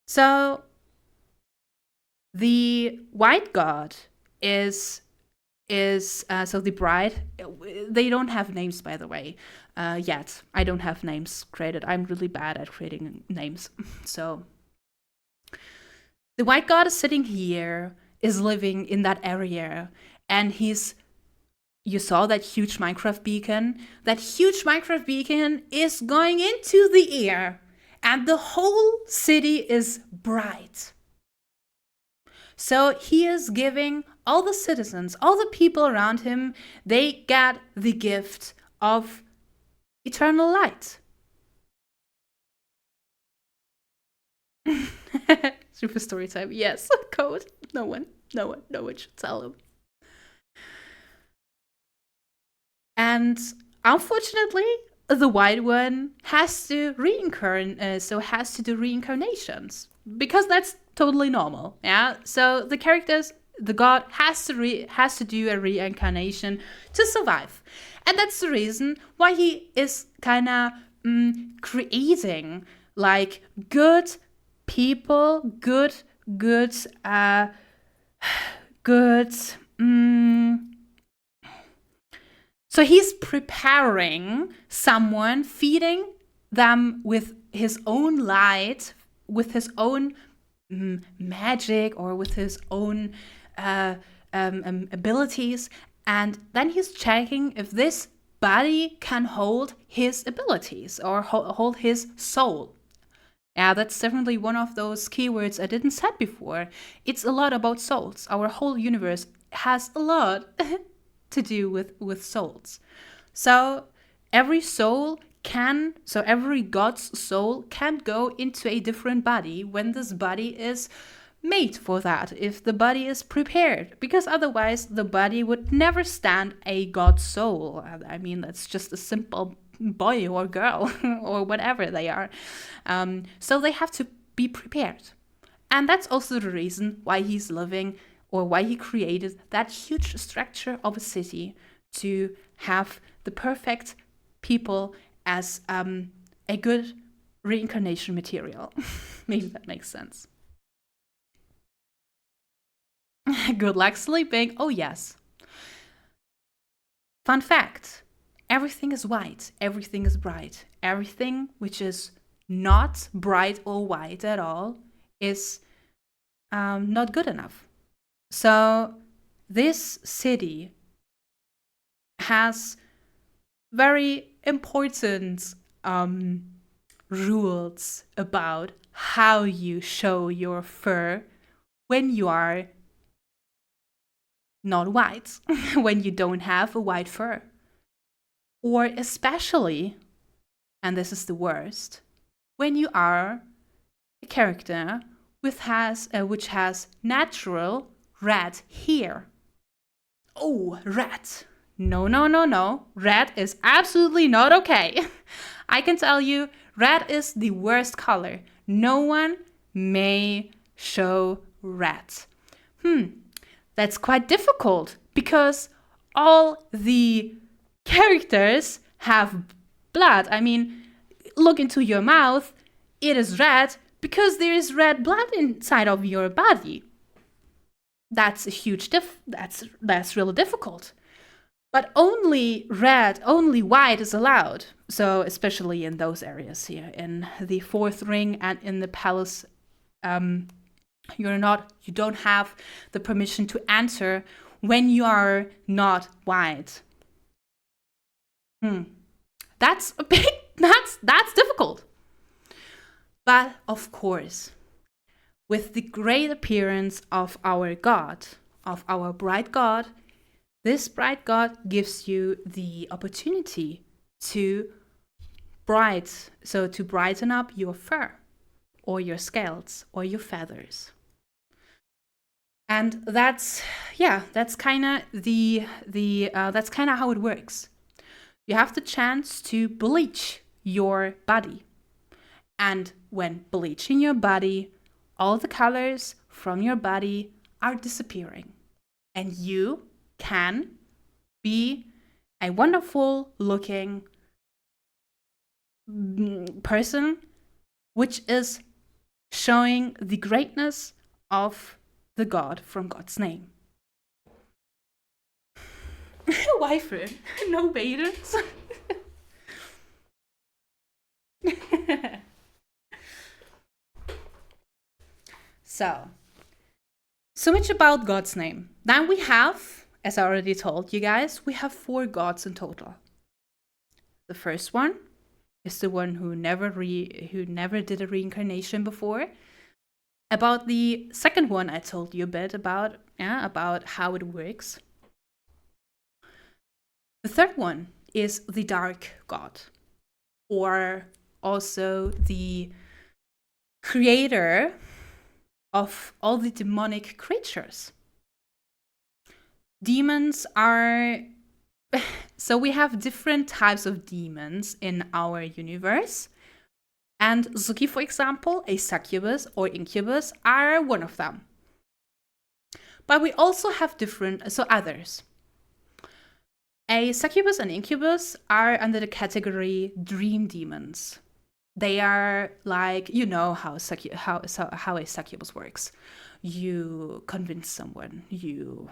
So the white god is so the bride. They don't have names, by the way, yet. I don't have names created. I'm really bad at creating names. So the white god is sitting here, is living in that area, and you saw that huge Minecraft beacon? That huge Minecraft beacon is going into the air, and the whole city is bright. So he is giving all the citizens, all the people around him, they get the gift of eternal light. Super story time. Yes, code. No one should tell him. And unfortunately, the white one has to reincarnate, so has to do reincarnations, because that's totally normal. Yeah. So the characters, the god has to do a reincarnation to survive, and that's the reason why he is kind of creating like good people, good, good. So he's preparing someone, feeding them with his own light, with his own magic, or with his own abilities. And then he's checking if this body can hold his abilities or hold his soul. Yeah, that's definitely one of those keywords I didn't say before. It's a lot about souls. Our whole universe has a lot to do with souls. So every god's soul can go into a different body when this body is made for that, if the body is prepared, because otherwise the body would never stand a god's soul. I mean, that's just a simple boy or girl or whatever they are. So they have to be prepared. And that's also the reason why he's living, or why he created that huge structure of a city, to have the perfect people as a good reincarnation material. Maybe that makes sense. Good luck sleeping. Oh, yes. Fun fact. Everything is white. Everything is bright. Everything which is not bright or white at all is not good enough. So this city has very important rules about how you show your fur when you are not white, when you don't have a white fur. Or especially, and this is the worst, when you are a character which has natural red hair. Oh, red. No, no, no, no. Red is absolutely not okay. I can tell you, red is the worst color. No one may show red. That's quite difficult, because all the characters have blood. I mean, look into your mouth. It is red because there is red blood inside of your body. That's a huge that's really difficult. But only white is allowed. So especially in those areas here, in the fourth ring and in the palace, you don't have the permission to enter when you are not white. That's a big that's difficult. But of course, with the great appearance of our God, of our bright God, this bright God gives you the opportunity to brighten up your fur, or your scales, or your feathers. And that's kind of that's kind of how it works. You have the chance to bleach your body. And when bleaching your body, all the colors from your body are disappearing. And you can be a wonderful looking person, which is showing the greatness of the God from God's name. Waifu, no beaters. So much about God's name. Then we have, as I already told you guys, we have 4 gods in total. The first one is the one who never did a reincarnation before. About the second one, I told you a bit about how it works. The third one is the dark god, or also the creator of all the demonic creatures. Demons are So we have different types of demons in our universe. And Zuki, for example, a succubus or incubus are one of them. But we also have others. A succubus and incubus are under the category dream demons. They are like, you know how a succubus works. You convince someone, you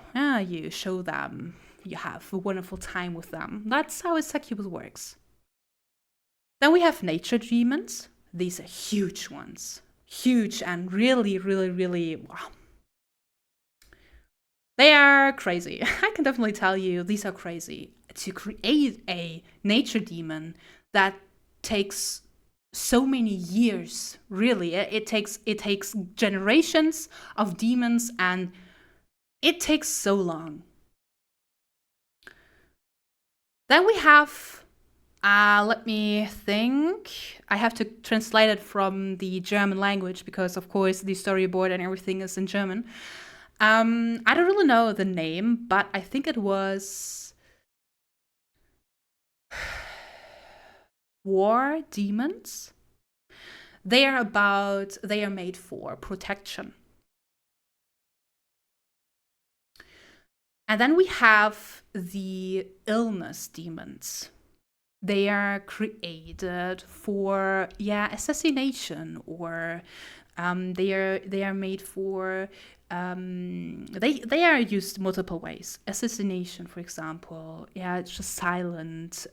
show them, you have a wonderful time with them. That's how a succubus works. Then we have nature demons. These are huge ones. Huge and really, really, really, wow. They are crazy. I can definitely tell you these are crazy. To create a nature demon that takes so many years, really. It takes generations of demons, and it takes so long. Then we have, let me think. I have to translate it from the German language because, of course, the storyboard and everything is in German. I don't really know the name, but I think it was war demons. They are made for protection. And then we have the illness demons. They are created for assassination, or they are made for they are used multiple ways. Assassination, for example, it's just silent.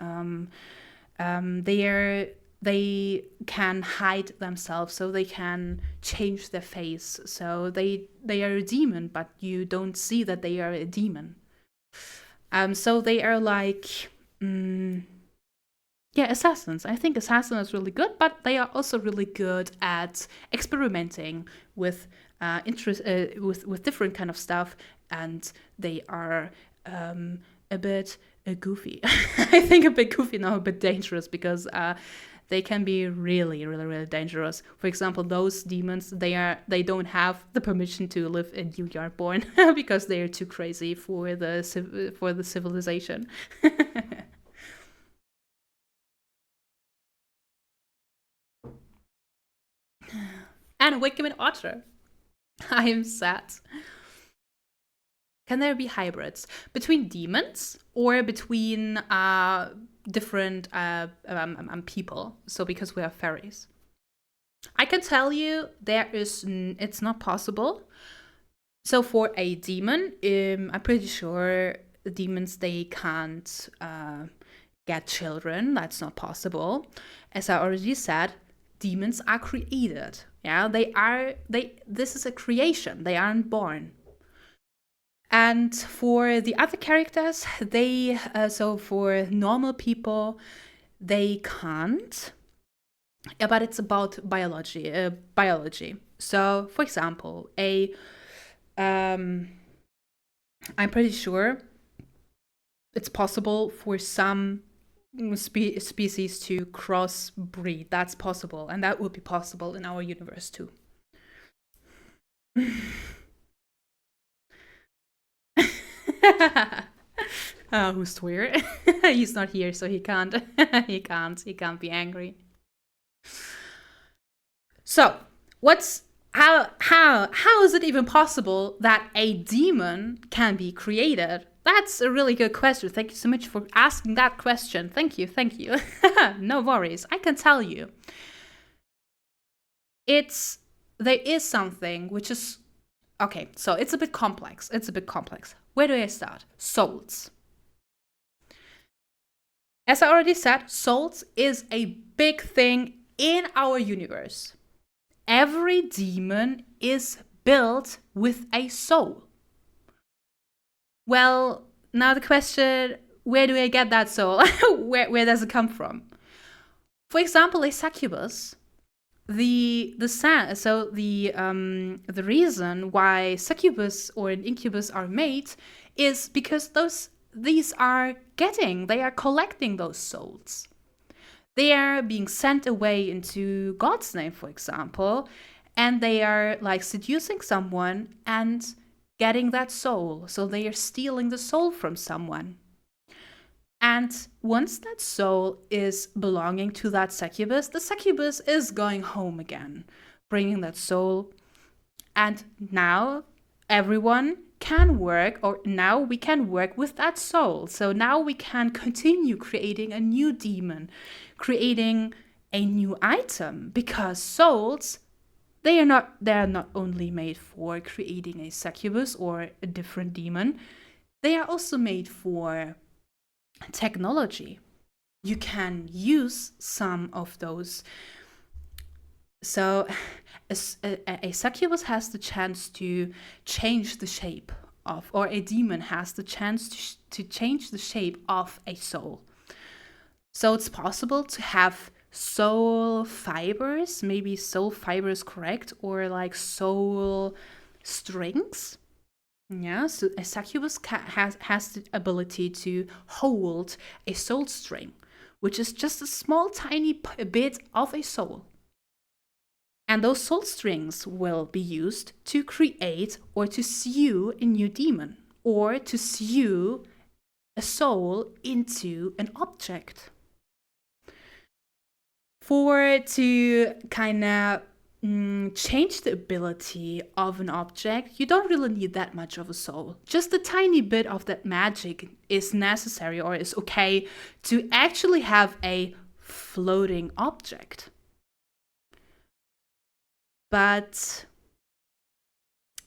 They can hide themselves, so they can change their face. So they are a demon, but you don't see that they are a demon. So they are like assassins. I think assassin is really good, but they are also really good at experimenting with with different kind of stuff, and they are a bit goofy. I think a bit goofy, now a bit dangerous, because they can be really, really, really dangerous. For example, those demons, they don't have the permission to live in New Yorkborn because they are too crazy for the civilization. And Wickman Otter. I am sad. Can there be hybrids between demons or between different people? So because we are fairies, I can tell you it's not possible. So for a demon, I'm pretty sure the demons, they can't get children. That's not possible. As I already said, demons are created. Yeah, this is a creation. They aren't born. And for the other characters, so for normal people, they can't. But it's about biology. So, for example, I'm pretty sure it's possible for some species to crossbreed. That's possible, and that would be possible in our universe too. Who's Twitter? He's not here, so he can't. he can't be angry. So, how is it even possible that a demon can be created? That's a really good question. Thank you so much for asking that question. Thank you. No worries. I can tell you. There is something which is okay, so it's a bit complex. Where do I start? Souls. As I already said, souls is a big thing in our universe. Every demon is built with a soul. Well, now the question, where do I get that soul? where does it come from? For example, a succubus, the reason why succubus or an incubus are made is because they are collecting those souls. They are being sent away into God's name, for example, and they are like seducing someone and getting that soul. So they are stealing the soul from someone. And once that soul is belonging to that succubus, the succubus is going home again, bringing that soul. And now everyone can work, or now we can work with that soul. So now we can continue creating a new demon, creating a new item, because souls, they are not only made for creating a succubus or a different demon, they are also made for technology. You can use some of those. So a succubus has the chance to change the shape of, or a demon has the chance to change the shape of a soul. So it's possible to have soul fibers, maybe soul fibers correct, or like soul strings. Yeah, so a succubus has the ability to hold a soul string, which is just a small tiny bit of a soul. And those soul strings will be used to create or to sew a new demon, or to sew a soul into an object. For to kind of change the ability of an object, you don't really need that much of a soul. Just a tiny bit of that magic is necessary, or is okay, to actually have a floating object. But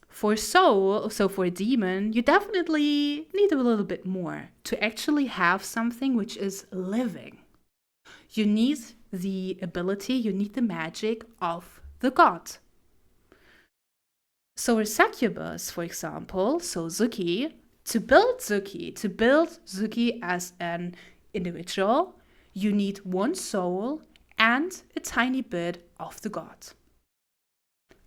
for soul, so for a demon, you definitely need a little bit more to actually have something which is living. You need the ability, you need the magic of the god. So a succubus, for example, so Zuki, to build Zuki as an individual, you need one soul and a tiny bit of the god.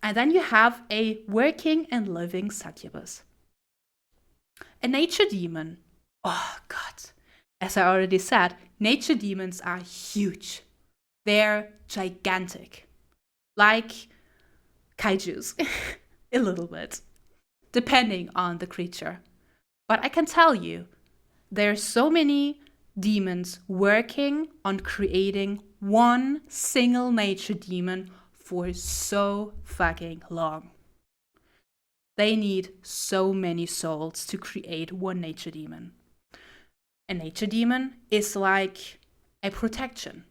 And then you have a working and living succubus. A nature demon. Oh god. As I already said, nature demons are huge. They're gigantic. Like kaijus. A little bit. Depending on the creature. But I can tell you, there's so many demons working on creating one single nature demon for so fucking long. They need so many souls to create one nature demon. A nature demon is like a protection.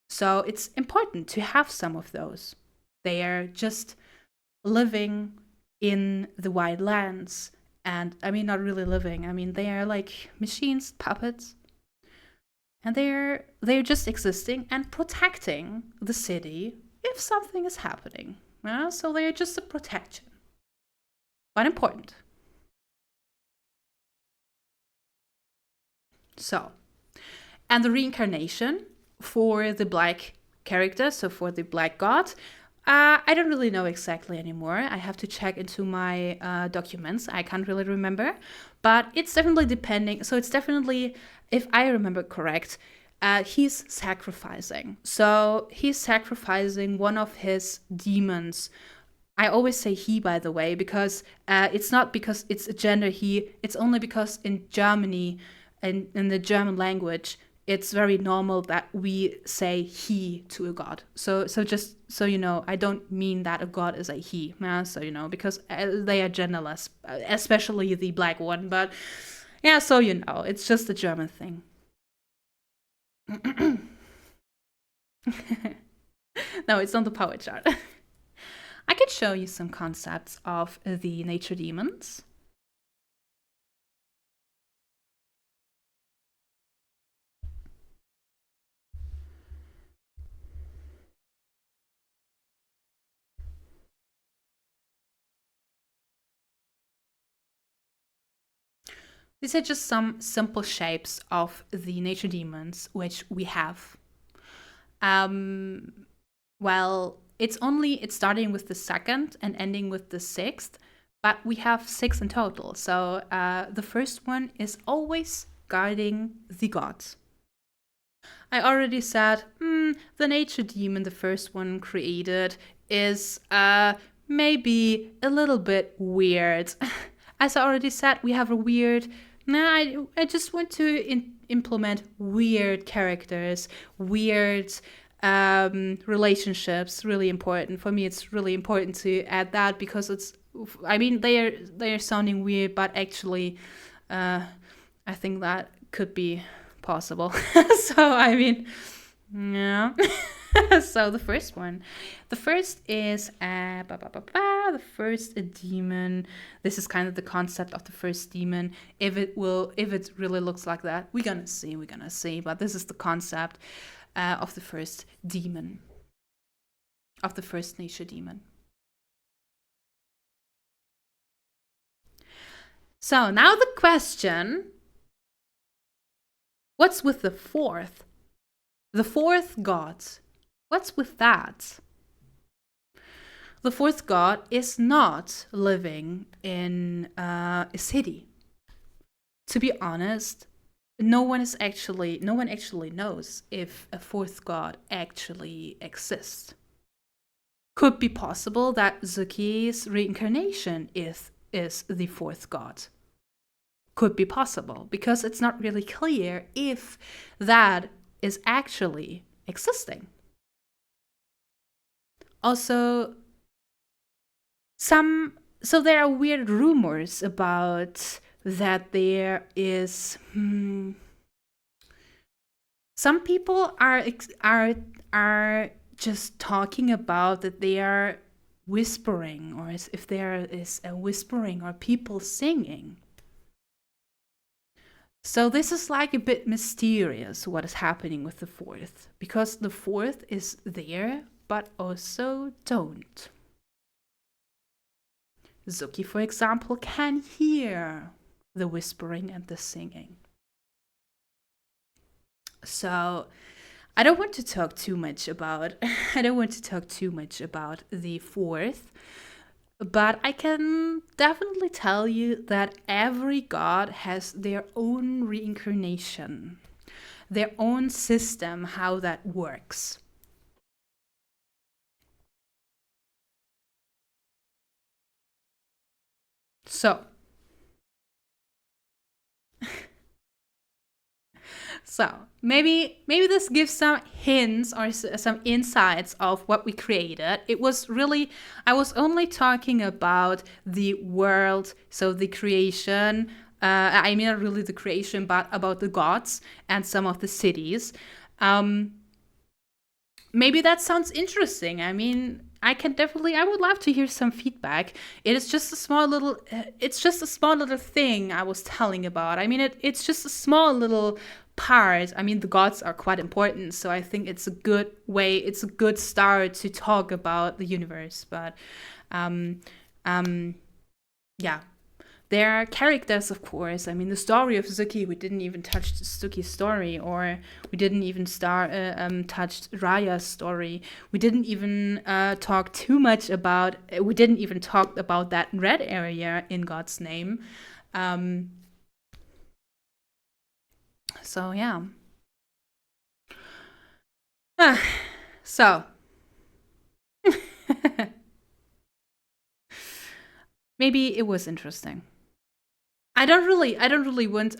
So it's important to have some of those. They are just living in the wide lands. And I mean, not really living. I mean, they are like machines, puppets. And they're just existing and protecting the city if something is happening. So they're just a protection. But important. So, and the reincarnation for the black character, so for the black god, I don't really know exactly anymore. I have to check into my documents. I can't really remember. But it's definitely depending. So it's definitely, if I remember correct, he's sacrificing. So he's sacrificing one of his demons. I always say he, by the way, because it's not because it's a gender he. It's only because in Germany, and in the German language, it's very normal that we say he to a god. So just so you know, I don't mean that a god is a he. So you know, because they are genderless, especially the black one. But yeah, so you know, it's just a German thing. No, it's on the power chart. I could show you some concepts of the nature demons. These are just some simple shapes of the nature demons which we have. Well, it's starting with the second and ending with the sixth, but we have 6 in total. So the first one is always guarding the gods. I already said, the nature demon, the first one created, is maybe a little bit weird. As I already said, we have a weird. I just want to implement weird characters, weird relationships. Really important for me. It's really important to add that because it's. I mean, they are sounding weird, but actually, I think that could be possible. So I mean, yeah. So the first one, the first is the first demon. This is kind of the concept of the first demon. If it really looks like that, we're gonna see. But this is the concept of the first demon, of the first nature demon. So now the question: what's with the fourth? The fourth god. What's with that? The fourth god is not living in a city. To be honest, no one actually knows if a fourth god actually exists. Could be possible that Zuki's reincarnation is the fourth god. Could be possible because it's not really clear if that is actually existing. Also, so there are weird rumors about that there is some people are just talking about that they are whispering, or as if there is a whispering or people singing. So this is like a bit mysterious what is happening with the fourth, because the fourth is there but also don't. Zuki, for example, can hear the whispering and the singing. So I don't want to talk too much about the fourth, but I can definitely tell you that every god has their own reincarnation, their own system, how that works. So maybe this gives some hints or some insights of what we created. I was only talking about the world, so the creation. I mean, not really the creation, but about the gods and some of the cities. Maybe that sounds interesting. I mean, I would love to hear some feedback. It's just a small little thing I was telling about. I mean, it's just a small little part. I mean, the gods are quite important, so I think it's a good start to talk about the universe. But yeah. There are characters, of course. I mean, the story of Zuki, we didn't even touch Zuki's story, or we didn't even touch Raya's story. We didn't even talk too much about. We didn't even talk about that red area in God's name. So yeah. So maybe it was interesting. I don't really want,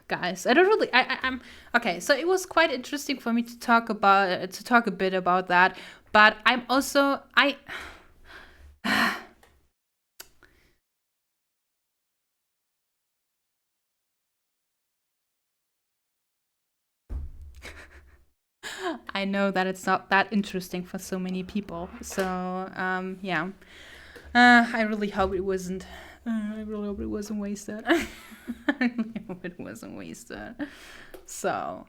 guys. I'm okay. So it was quite interesting for me to talk a bit about that. But I'm also I know that it's not that interesting for so many people. So yeah. I really hope it wasn't. I really hope it wasn't wasted. I really hope it wasn't wasted. So.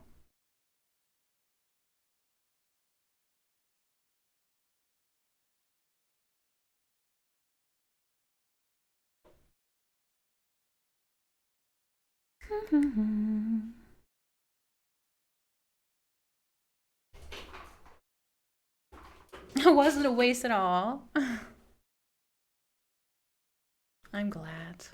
It wasn't a waste at all. I'm glad.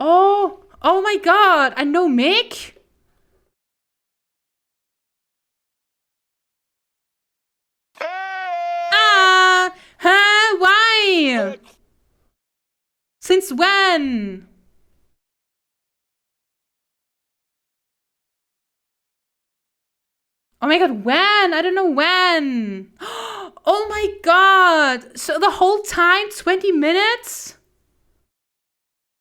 Oh my god, I know Mick. Huh? Why? Since when? Oh my god, when? I don't know when. Oh my god. So the whole time, 20 minutes?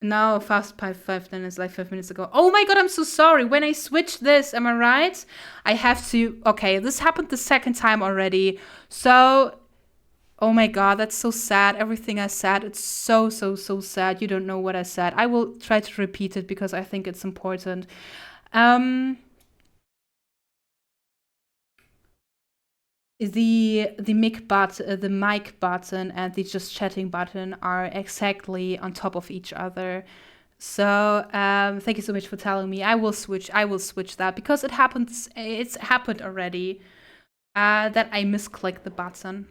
No, fast 5 minutes, like 5 minutes ago. Oh my god, I'm so sorry. When I switched this, am I right? I have to. Okay, this happened the second time already. So, oh my god, that's so sad. Everything I said, it's so sad. You don't know what I said. I will try to repeat it because I think it's important. The mic button and the just chatting button are exactly on top of each other. So thank you so much for telling me. I will switch that because it happens. It's happened already. That I misclicked the button.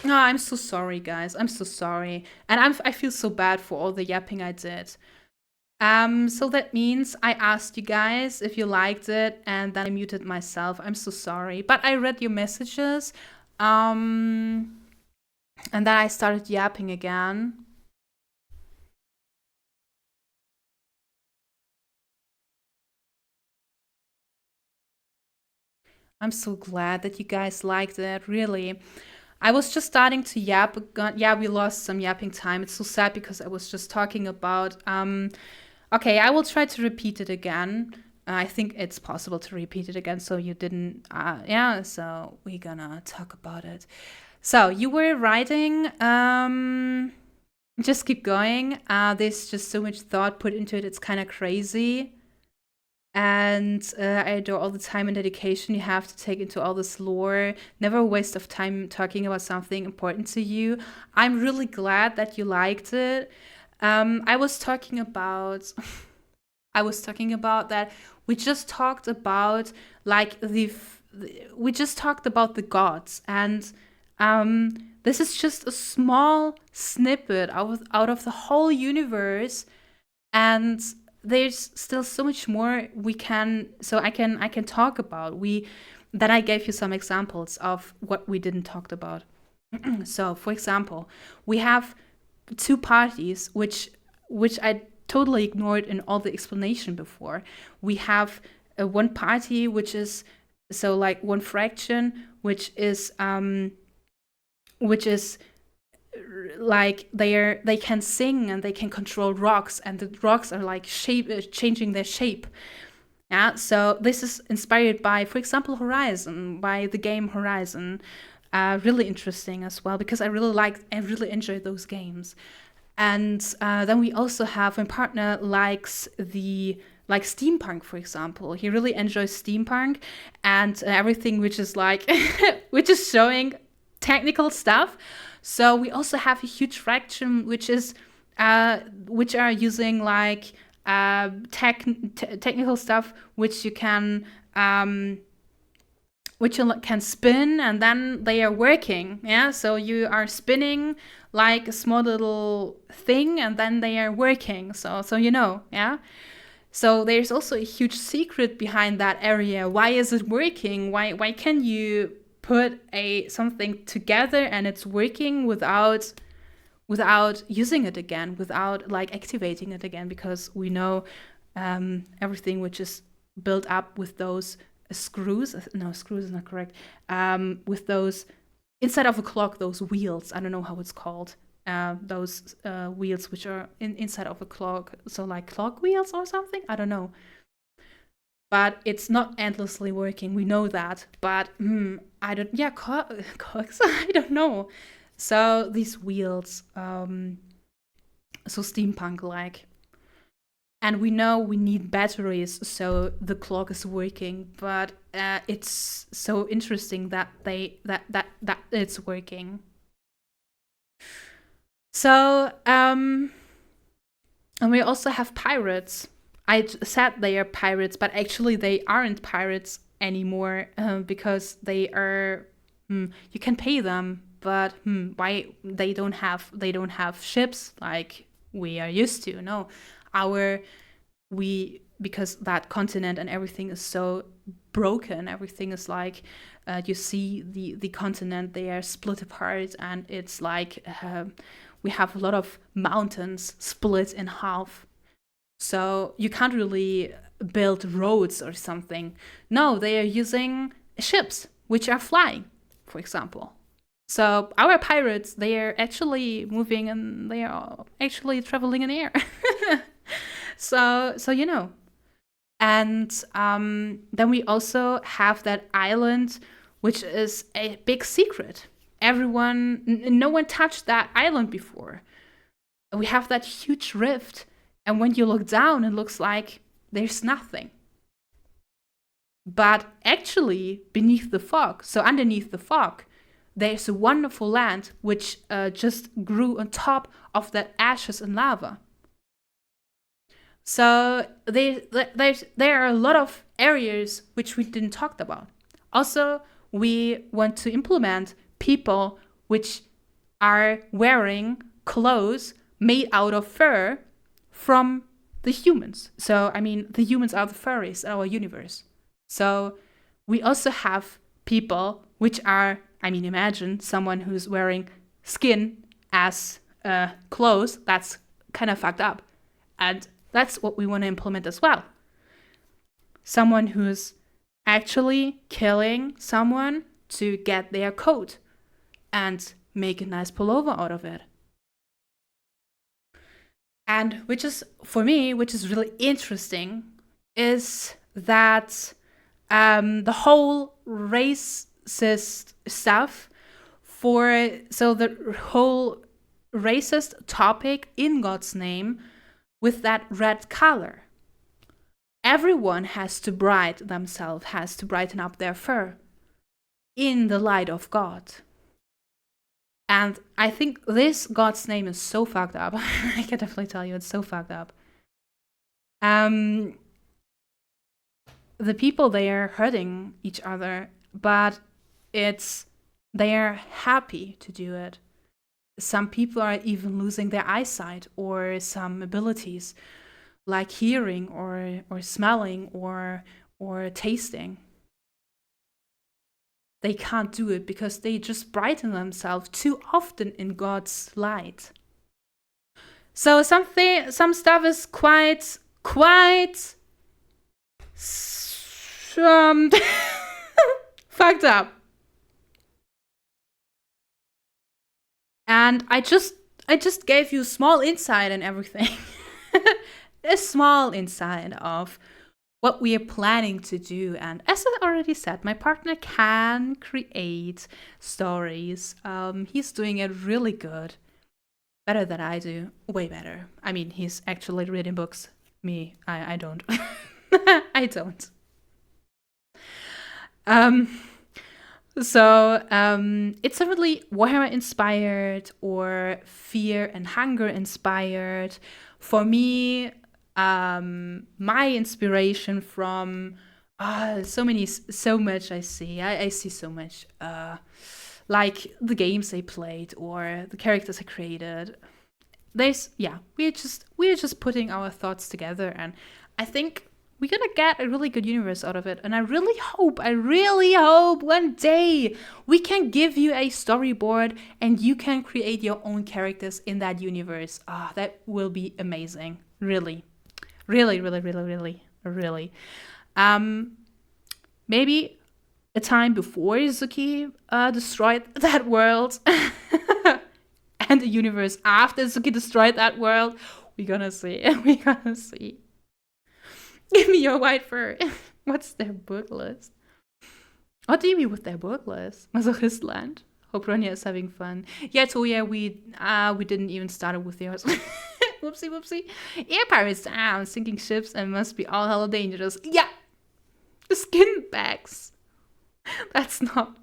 Oh, I'm so sorry, guys. I'm so sorry, and I feel so bad for all the yapping I did. So that means I asked you guys if you liked it, and then I muted myself. I'm so sorry, but I read your messages, and then I started yapping again. I'm so glad that you guys liked it, really. I was just starting to yap. Yeah, we lost some yapping time. It's so sad because I was just talking about. Okay, I will try to repeat it again. I think it's possible to repeat it again, so you didn't. Yeah, so we're gonna talk about it. So you were writing. Just keep going. There's just so much thought put into it. It's kind of crazy. And I adore all the time and dedication you have to take into all this lore. Never a waste of time talking about something important to you. I'm really glad that you liked it. I was talking about that we just talked about like we just talked about the gods, and this is just a small snippet out of the whole universe, and there's still so much more I can talk about. Then I gave you some examples of what we didn't talk about. So for example, we have two parties which I totally ignored in all the explanation before. We have one party which is so like one fraction which is like they can sing and they can control rocks, and the rocks are like changing their shape. Yeah, so this is inspired by, for example, by the game Horizon. Really interesting as well because I really enjoy those games. And then we also have my partner likes like steampunk, for example. He really enjoys steampunk and everything which is like which is showing technical stuff. So we also have a huge fraction which are using like technical stuff which you can spin, and then they are working. Yeah, so you are spinning like a small little thing, and then they are working. So yeah. So there's also a huge secret behind that area. Why is it working? Why can you put something together and it's working without using it again, without like activating it again? Because we know everything which is built up with those screws. No, screws is not correct. With those inside of a clock, those wheels. I don't know how it's called. Those wheels which are inside of a clock. So like clock wheels or something. I don't know. But it's not endlessly working. We know that. But I don't. Yeah, cogs. I don't know. So these wheels. So steampunk like. And we know we need batteries so the clock is working, but it's so interesting that that it's working. So and we also have pirates. I said they are pirates, but actually they aren't pirates anymore because they are. You can pay them, but why they don't have ships like we are used to? No, Because that continent and everything is so broken, everything is like, you see the continent, they are split apart, and it's like we have a lot of mountains split in half. So you can't really build roads or something. No, they are using ships, which are flying, for example. So our pirates, they are actually moving and they are actually traveling in air. So you know. And then we also have that island, which is a big secret. No one touched that island before. We have that huge rift. And when you look down, it looks like there's nothing. But actually, beneath the fog, so underneath the fog, there's a wonderful land which just grew on top of that ashes and lava. So there are a lot of areas which we didn't talk about. Also, we want to implement people which are wearing clothes made out of fur from the humans. So, I mean, the humans are the furries in our universe. So we also have people which are, I mean, imagine someone who's wearing skin as clothes. That's kind of fucked up. And that's what we want to implement as well. Someone who's actually killing someone to get their coat and make a nice pullover out of it. And which is, for me, which is really interesting, is that the whole racist stuff so the whole racist topic in God's name with that red color. Everyone has to brighten up their fur in the light of God. And I think this God's name is so fucked up. I can definitely tell you, it's so fucked up. The people, they are hurting each other, but they are happy to do it. Some people are even losing their eyesight or some abilities like hearing or smelling or tasting. They can't do it because they just brighten themselves too often in God's light. So some stuff is quite fucked up. And I just gave you a small insight and everything. A small insight of what we are planning to do. And as I already said, my partner can create stories. He's doing it really good. Better than I do. Way better. I mean, he's actually reading books. Me, I don't. I don't. So it's definitely Warhammer inspired or Fear and Hunger inspired. For me, my inspiration from so much I see. I see so much. Like the games I played or the characters I created. We're just putting our thoughts together, and I think we're gonna get a really good universe out of it. And I really hope one day we can give you a storyboard and you can create your own characters in that universe. That will be amazing. Really. Really, really, really, really, really. Maybe a time before Zuki destroyed that world and the universe after Zuki destroyed that world. We're gonna see. Give me your white fur. What's their book list? What do you mean with their book list? Masochistland. Hope Ronya is having fun. Yeah, Toya, we didn't even start with yours. Whoopsie. Air pirates down, sinking ships, and must be all hella dangerous. Yeah! The skin bags. That's not...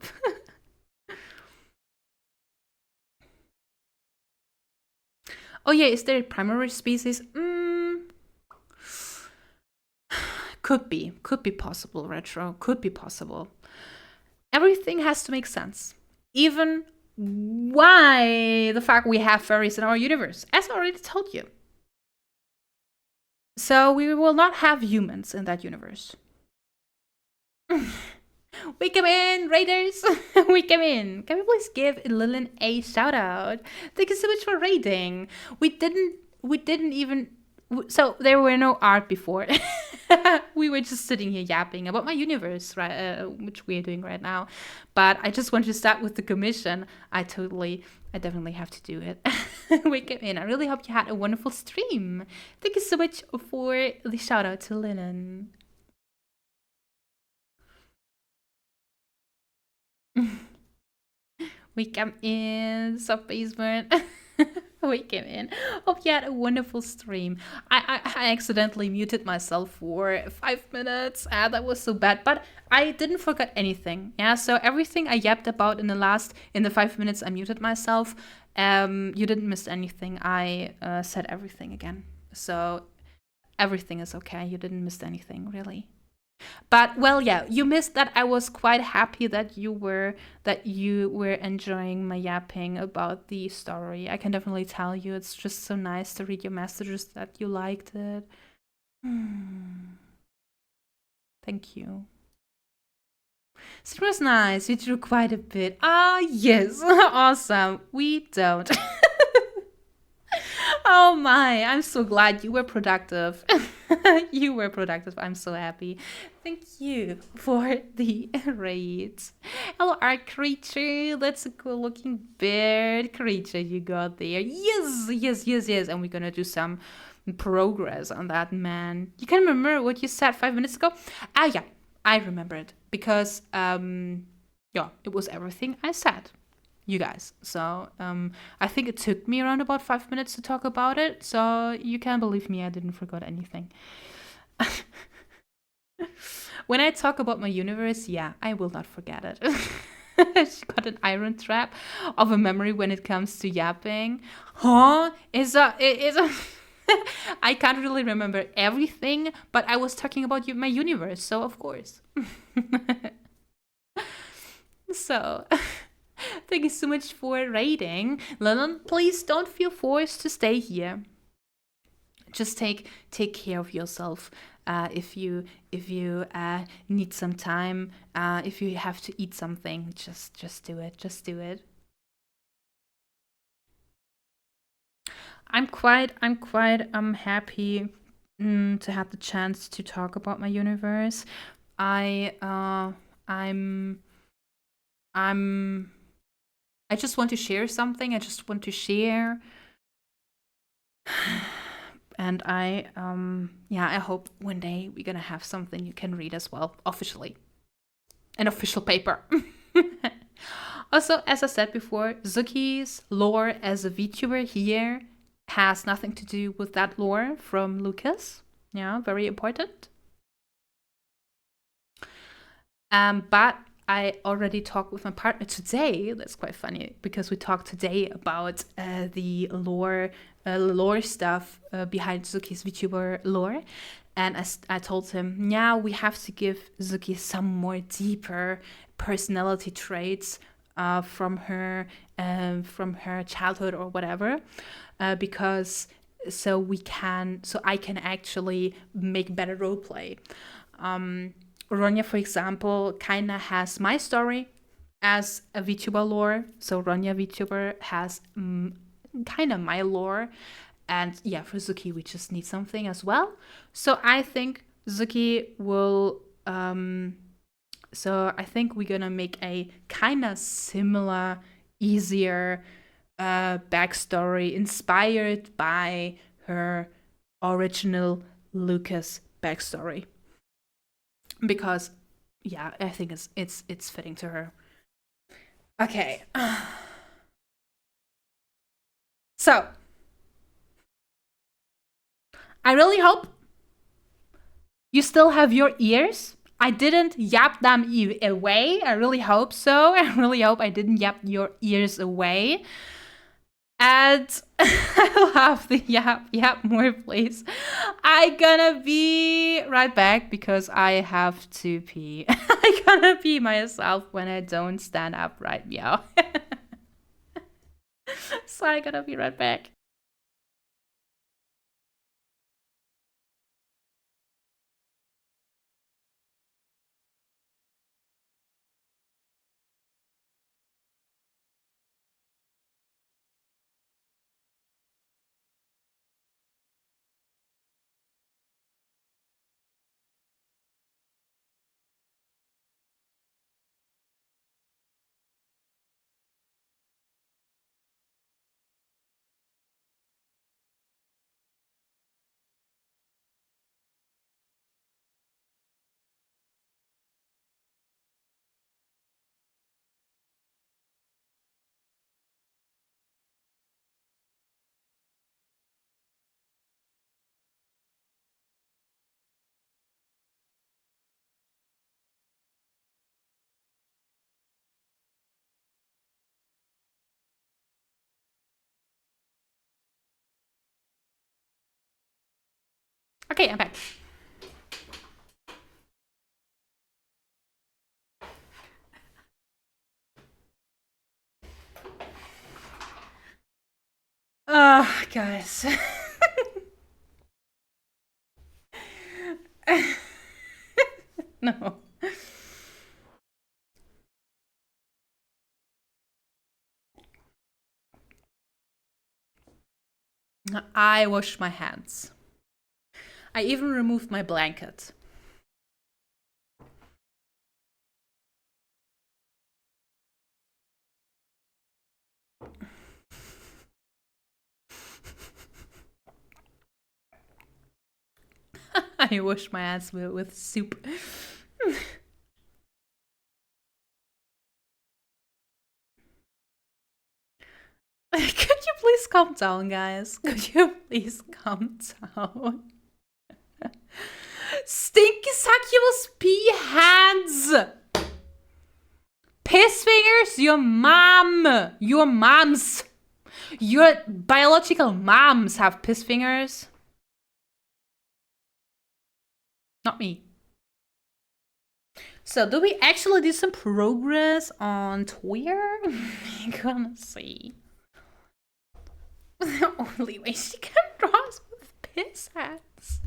Oh yeah, is there a primary species? Could be possible, Retro. Could be possible. Everything has to make sense. Even why the fuck we have furries in our universe, as I already told you. So we will not have humans in that universe. We come in, Raiders. We come in. Can we please give Lillian a shout out? Thank you so much for raiding. We didn't even. So there were no art before. We were just sitting here yapping about my universe, right? Which we are doing right now. But I just want to start with the commission. I definitely have to do it. We came in. I really hope you had a wonderful stream. Thank you so much for the shout out to Lillian. We come in, sub basement. We came in. Hope you had a wonderful stream. I accidentally muted myself for 5 minutes. That was so bad. But I didn't forget anything. Yeah, so everything I yapped about in the 5 minutes I muted myself, you didn't miss anything. I said everything again. So everything is okay. You didn't miss anything, really. But well, yeah, you missed that. I was quite happy that you were enjoying my yapping about the story. I can definitely tell you, it's just so nice to read your messages that you liked it. Thank you. It was nice. You drew quite a bit. Ah, yes, awesome. We don't. Oh my, I'm so glad you were productive. You were productive. I'm so happy. Thank you for the raids. Hello, art creature. That's a cool looking bird creature you got there. Yes, yes, yes, yes. And we're gonna do some progress on that, man. You can remember what you said 5 minutes ago? Ah, yeah, I remember it because, yeah, it was everything I said. You guys. So I think it took me around about 5 minutes to talk about it. So you can believe me, I didn't forget anything. When I talk about my universe, yeah, I will not forget it. She got an iron trap of a memory when it comes to yapping. Huh? I can't really remember everything, but I was talking about my universe, so of course. So thank you so much for raiding. Lennon, please don't feel forced to stay here. Just take care of yourself. If you need some time, if you have to eat something, just do it. Just do it. I'm quite happy to have the chance to talk about my universe. I just want to share something. I just want to share. And I hope one day we're gonna have something you can read as well, officially. An official paper. Also, as I said before, Zuki's lore as a VTuber here has nothing to do with that lore from Lucas. Yeah, very important. But I already talked with my partner today. That's quite funny because we talked today about the lore stuff behind Zuki's VTuber lore. And I told him, yeah, we have to give Zuki some more deeper personality traits from her childhood or whatever, because so I can actually make better roleplay. Ronya, for example, kind of has my story as a VTuber lore. So Ronya VTuber has kind of my lore. And yeah, for Zuki, we just need something as well. So I think Zuki will... so I think we're going to make a kind of similar, easier backstory inspired by her original Lucas backstory. Because yeah, I think it's fitting to her. Okay. So I really hope you still have your ears. I didn't yap them away. I really hope so. I really hope I didn't yap your ears away. And I'll have the yap more, please. I gonna be right back because I have to pee. I gonna pee myself when I don't stand up right now. So I gotta be right back. Okay, I'm back. Guys. No. I washed my hands. I even removed my blanket. I washed my hands with soup. Could you please calm down, guys? Could you please calm down? Stinky succubus pee hands! Piss fingers? Your mom! Your moms! Your biological moms have piss fingers. Not me. So, do we actually do some progress on Twitter? I'm gonna see. The only way she can draw is with piss hands.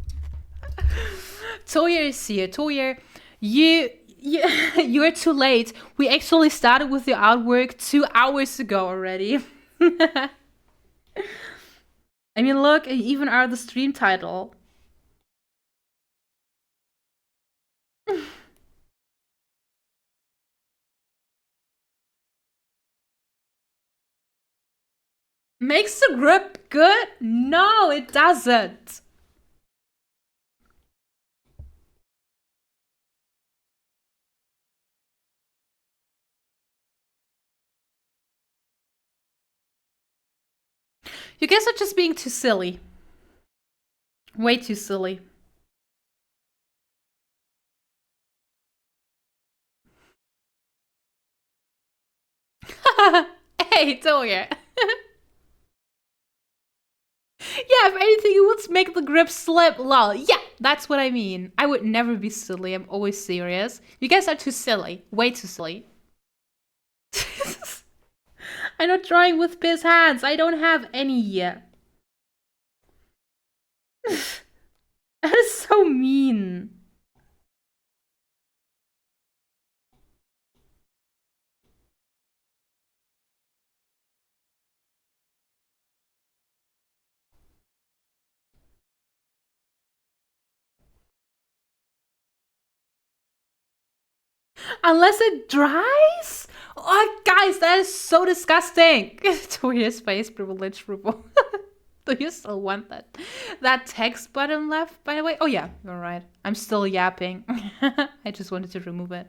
Toyer is here. Toyer, you're too late. We actually started with the artwork 2 hours ago already. I mean, look, even are the stream title. Makes the grip good? No, it doesn't. You guys are just being too silly. Way too silly. Hey, Toya. Yeah, if anything, it would make the grip slip. Lol. Yeah, that's what I mean. I would never be silly. I'm always serious. You guys are too silly. Way too silly. I'm not drawing with piss hands. I don't have any yet. That is so mean. Unless it dries? Oh, guys, that is so disgusting. Toya's face privilege removal. Do you still want that text button left, by the way? Oh, yeah, you're right. I'm still yapping. I just wanted to remove it.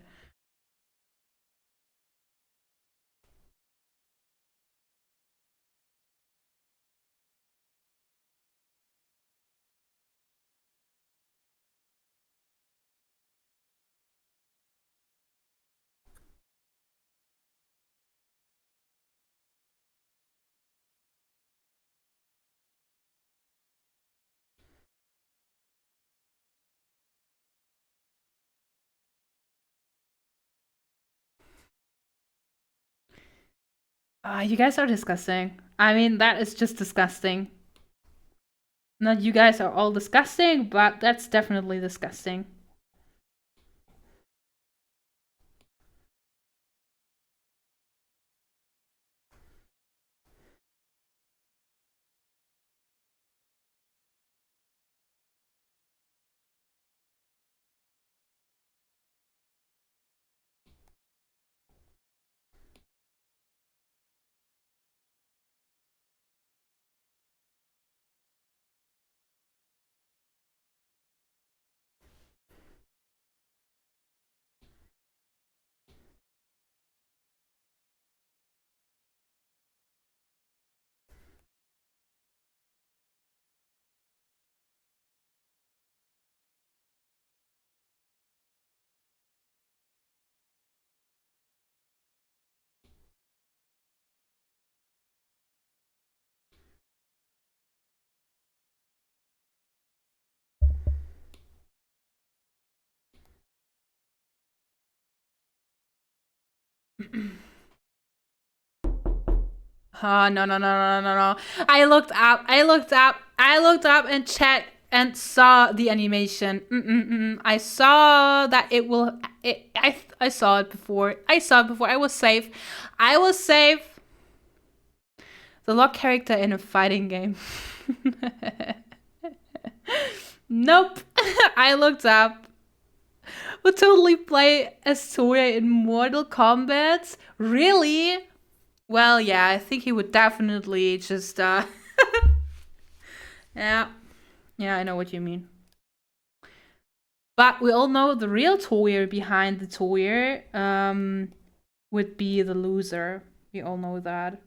You guys are disgusting. I mean, that is just disgusting. Not you guys are all disgusting, but that's definitely disgusting. Oh, no, no, no, no, no, no. I looked up and checked and saw the animation. I saw that it will. I saw it before. I was safe. I was safe. The lock character in a fighting game. Nope. I looked up. Would totally play as Toya in Mortal Kombat. Really? Well, yeah, I think he would definitely just, yeah. Yeah, I know what you mean. But we all know the real Toya behind the Toya, would be the loser. We all know that.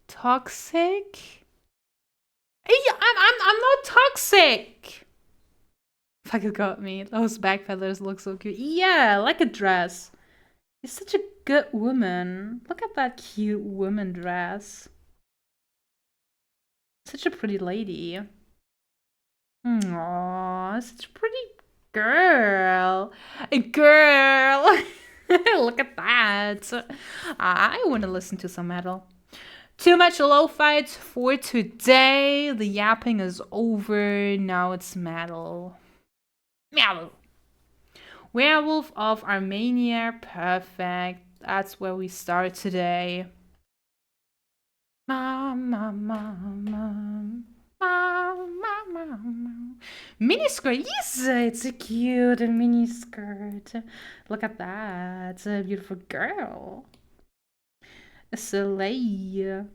Toxic? Yeah, I'm not toxic. Fuck, it got me. Those back feathers look so cute. Yeah, like a dress. You're such a good woman. Look at that cute woman dress. Such a pretty lady. Aww, such a pretty girl. A girl. Look at that. I want to listen to some metal. Too much low fights for today. The yapping is over. Now it's metal. Metal. Werewolf of Armenia. Perfect. That's where we start today. Miniskirt. Yes, it's a cute miniskirt. Look at that. It's a beautiful girl. A soleil.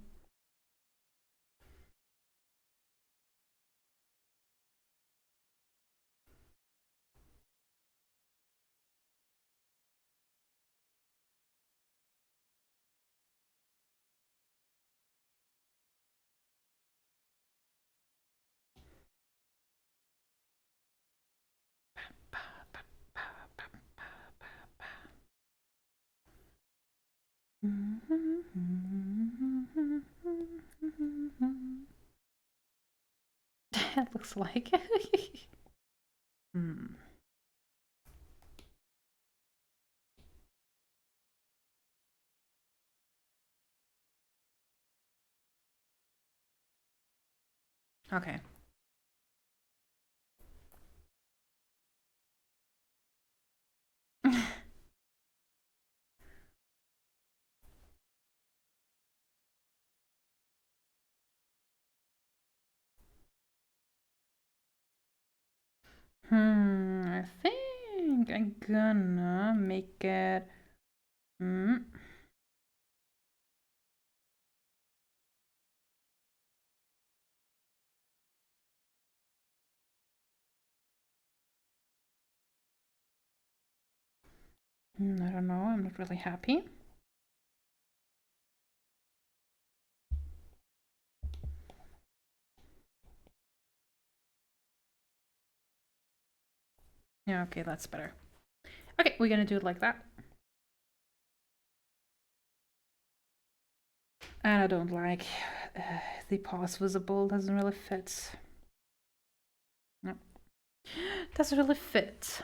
That looks like. Okay. I think I'm gonna make it. I don't know. I'm not really happy. Yeah, okay, that's better. Okay, we're gonna do it like that. And I don't like the paws visible. Doesn't really fit. No. Doesn't really fit.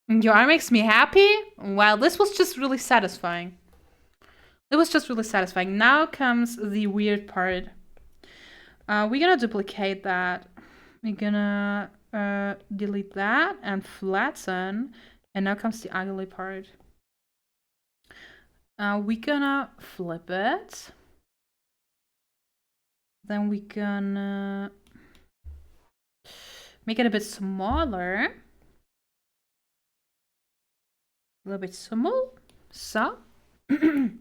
Your arm makes me happy? Wow, this was just really satisfying. It was just really satisfying. Now comes the weird part. We're gonna duplicate that. We're gonna delete that and flatten. And now comes the ugly part. We're gonna flip it. Then we're gonna make it a bit smaller. A little bit small. So. And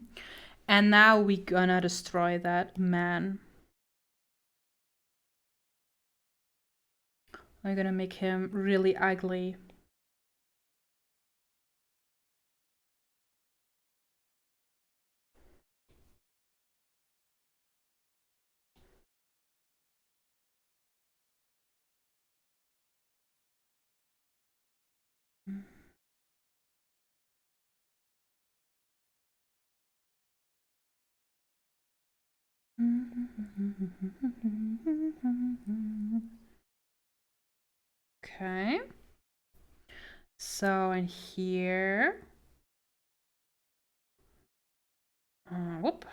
now we're gonna destroy that man. We're gonna make him really ugly. Okay. So in here, whoop.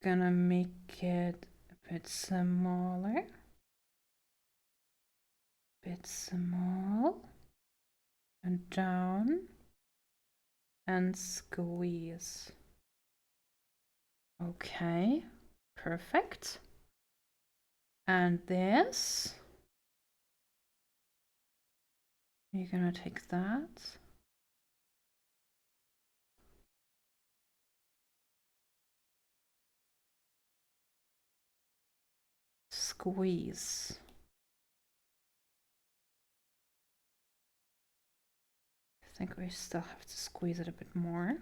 Gonna make it a bit smaller. Bit small. And down. And squeeze. Okay. Perfect. And this. You're gonna take that. Squeeze. I think we still have to squeeze it a bit more.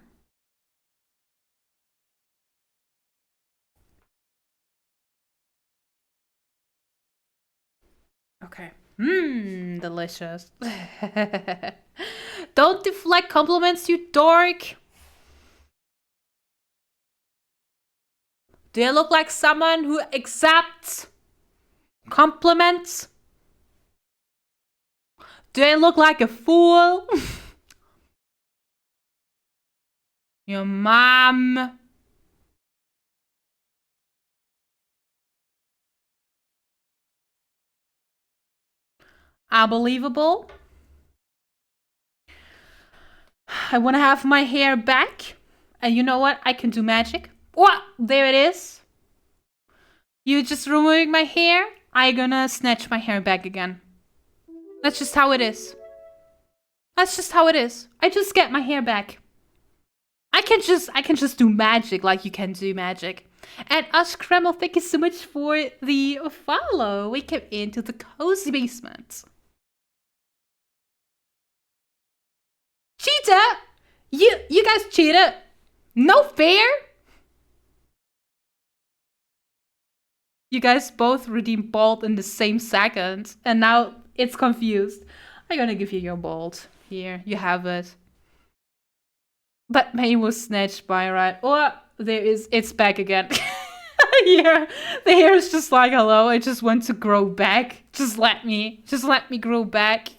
Okay. Delicious. Don't deflect compliments, you dork. Do I look like someone who accepts compliments? Do I look like a fool? Your mom. Unbelievable. I want to have my hair back. And you know what? I can do magic. What? There it is. You just removing my hair? I'm gonna snatch my hair back again. That's just how it is. That's just how it is. I just get my hair back. I can just do magic like you can do magic. And Ash Kreml, thank you so much for the follow. We came into the cozy basement. Cheater! You guys cheated. No fair. You guys both redeemed Bolt in the same second, and now it's confused. I'm gonna give you your Bolt. Here, you have it. But May was snatched by right. Oh, it's back again. Yeah, the hair is just like, hello, I just want to grow back. Just let me grow back.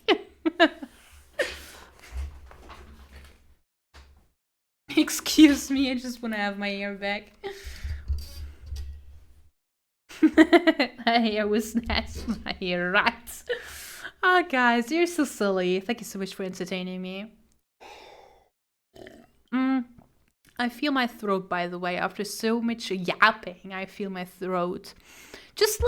Excuse me, I just want to have my hair back. My hair was snatched by your right. Oh, guys, you're so silly. Thank you so much for entertaining me. I feel my throat, by the way. After so much yapping, I feel my throat. Just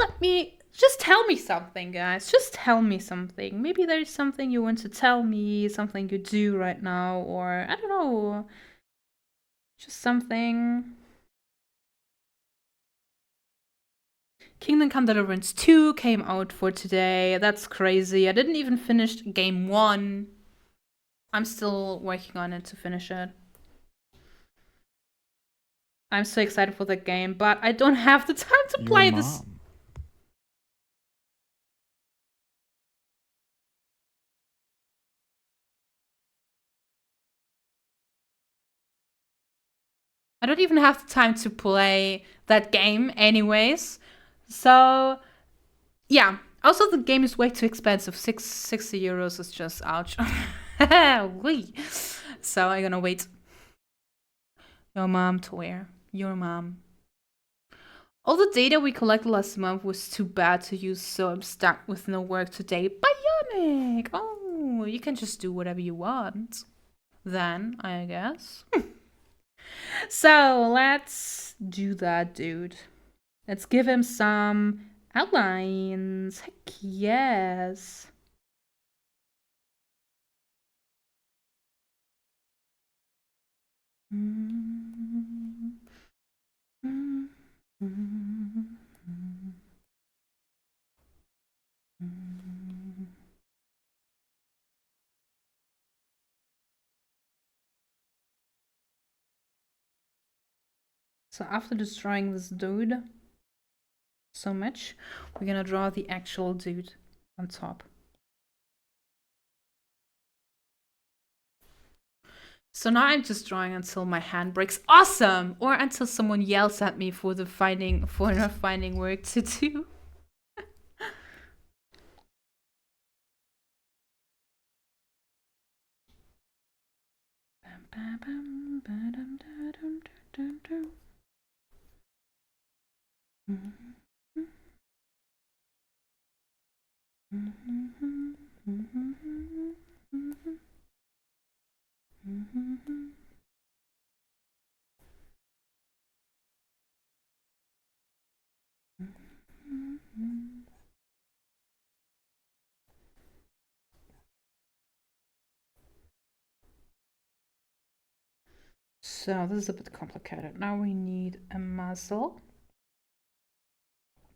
tell me something, guys. Just tell me something. Maybe there's something you want to tell me, something you do right now, or I don't know. Just something. Kingdom Come Deliverance 2 came out for today. That's crazy. I didn't even finish game 1. I'm still working on it to finish it. I'm so excited for the game, but I don't have the time to play this. I don't even have the time to play that game anyways. So, yeah. Also, the game is way too expensive. 60 euros is just ouch. So, I'm gonna wait. Your mom to wear. Your mom. All the data we collected last month was too bad to use, so I'm stuck with no work today. Bionic! Oh, you can just do whatever you want. Then, I guess. So, let's do that, dude. Let's give him some outlines. Heck yes. So after destroying this dude so much, we're gonna draw the actual dude on top. So now I'm just drawing until my hand breaks. Awesome! Or until someone yells at me for not finding work to do. So this is a bit complicated. Now we need a muzzle.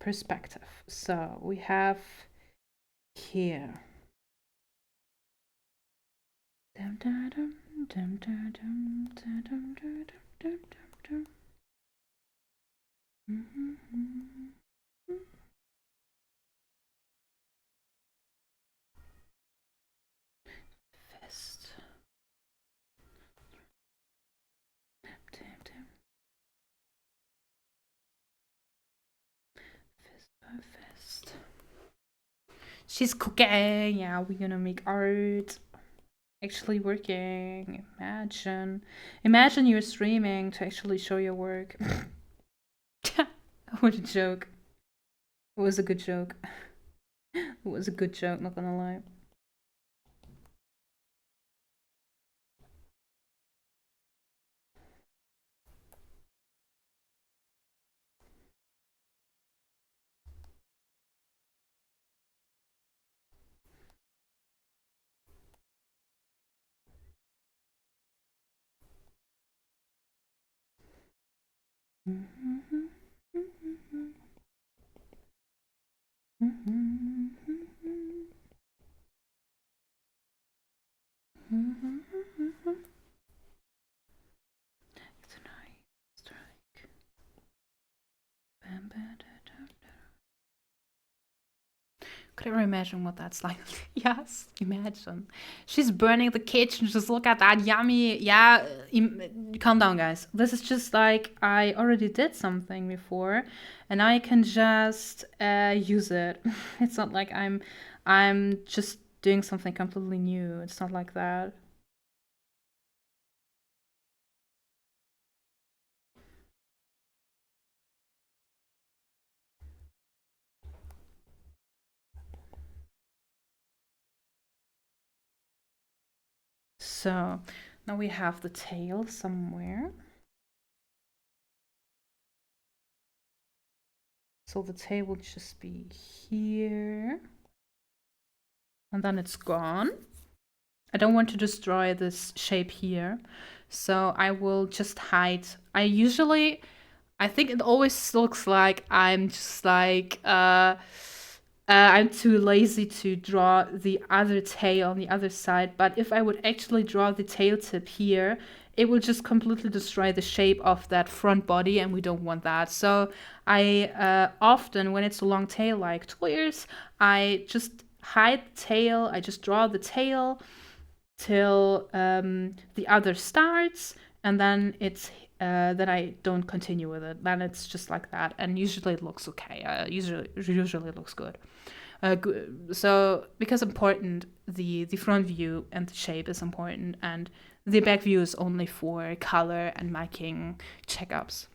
Perspective. So we have here. Fist. Fist by fist. She's cooking. Yeah, we're gonna make art. Actually working. Imagine you're streaming to actually show your work. What a joke. It was a good joke. It was a good joke, not gonna lie. Could ever imagine what that's like? Yes, imagine. She's burning the kitchen. Just look at that yummy. Yeah, calm down, guys. This is just like I already did something before, and I can just use it. It's not like I'm just doing something completely new. It's not like that. So now we have the tail somewhere. So the tail will just be here. And then it's gone. I don't want to destroy this shape here. So I will just hide. I think it always looks like I'm just like, I'm too lazy to draw the other tail on the other side. But if I would actually draw the tail tip here, it will just completely destroy the shape of that front body, and we don't want that. So I often, when it's a long tail like toys, I just hide the tail. I just draw the tail till the other starts, and then it's then I don't continue with it. Then it's just like that, and usually it looks okay. Usually it looks good. So because important, the front view and the shape is important, and the back view is only for color and making checkups.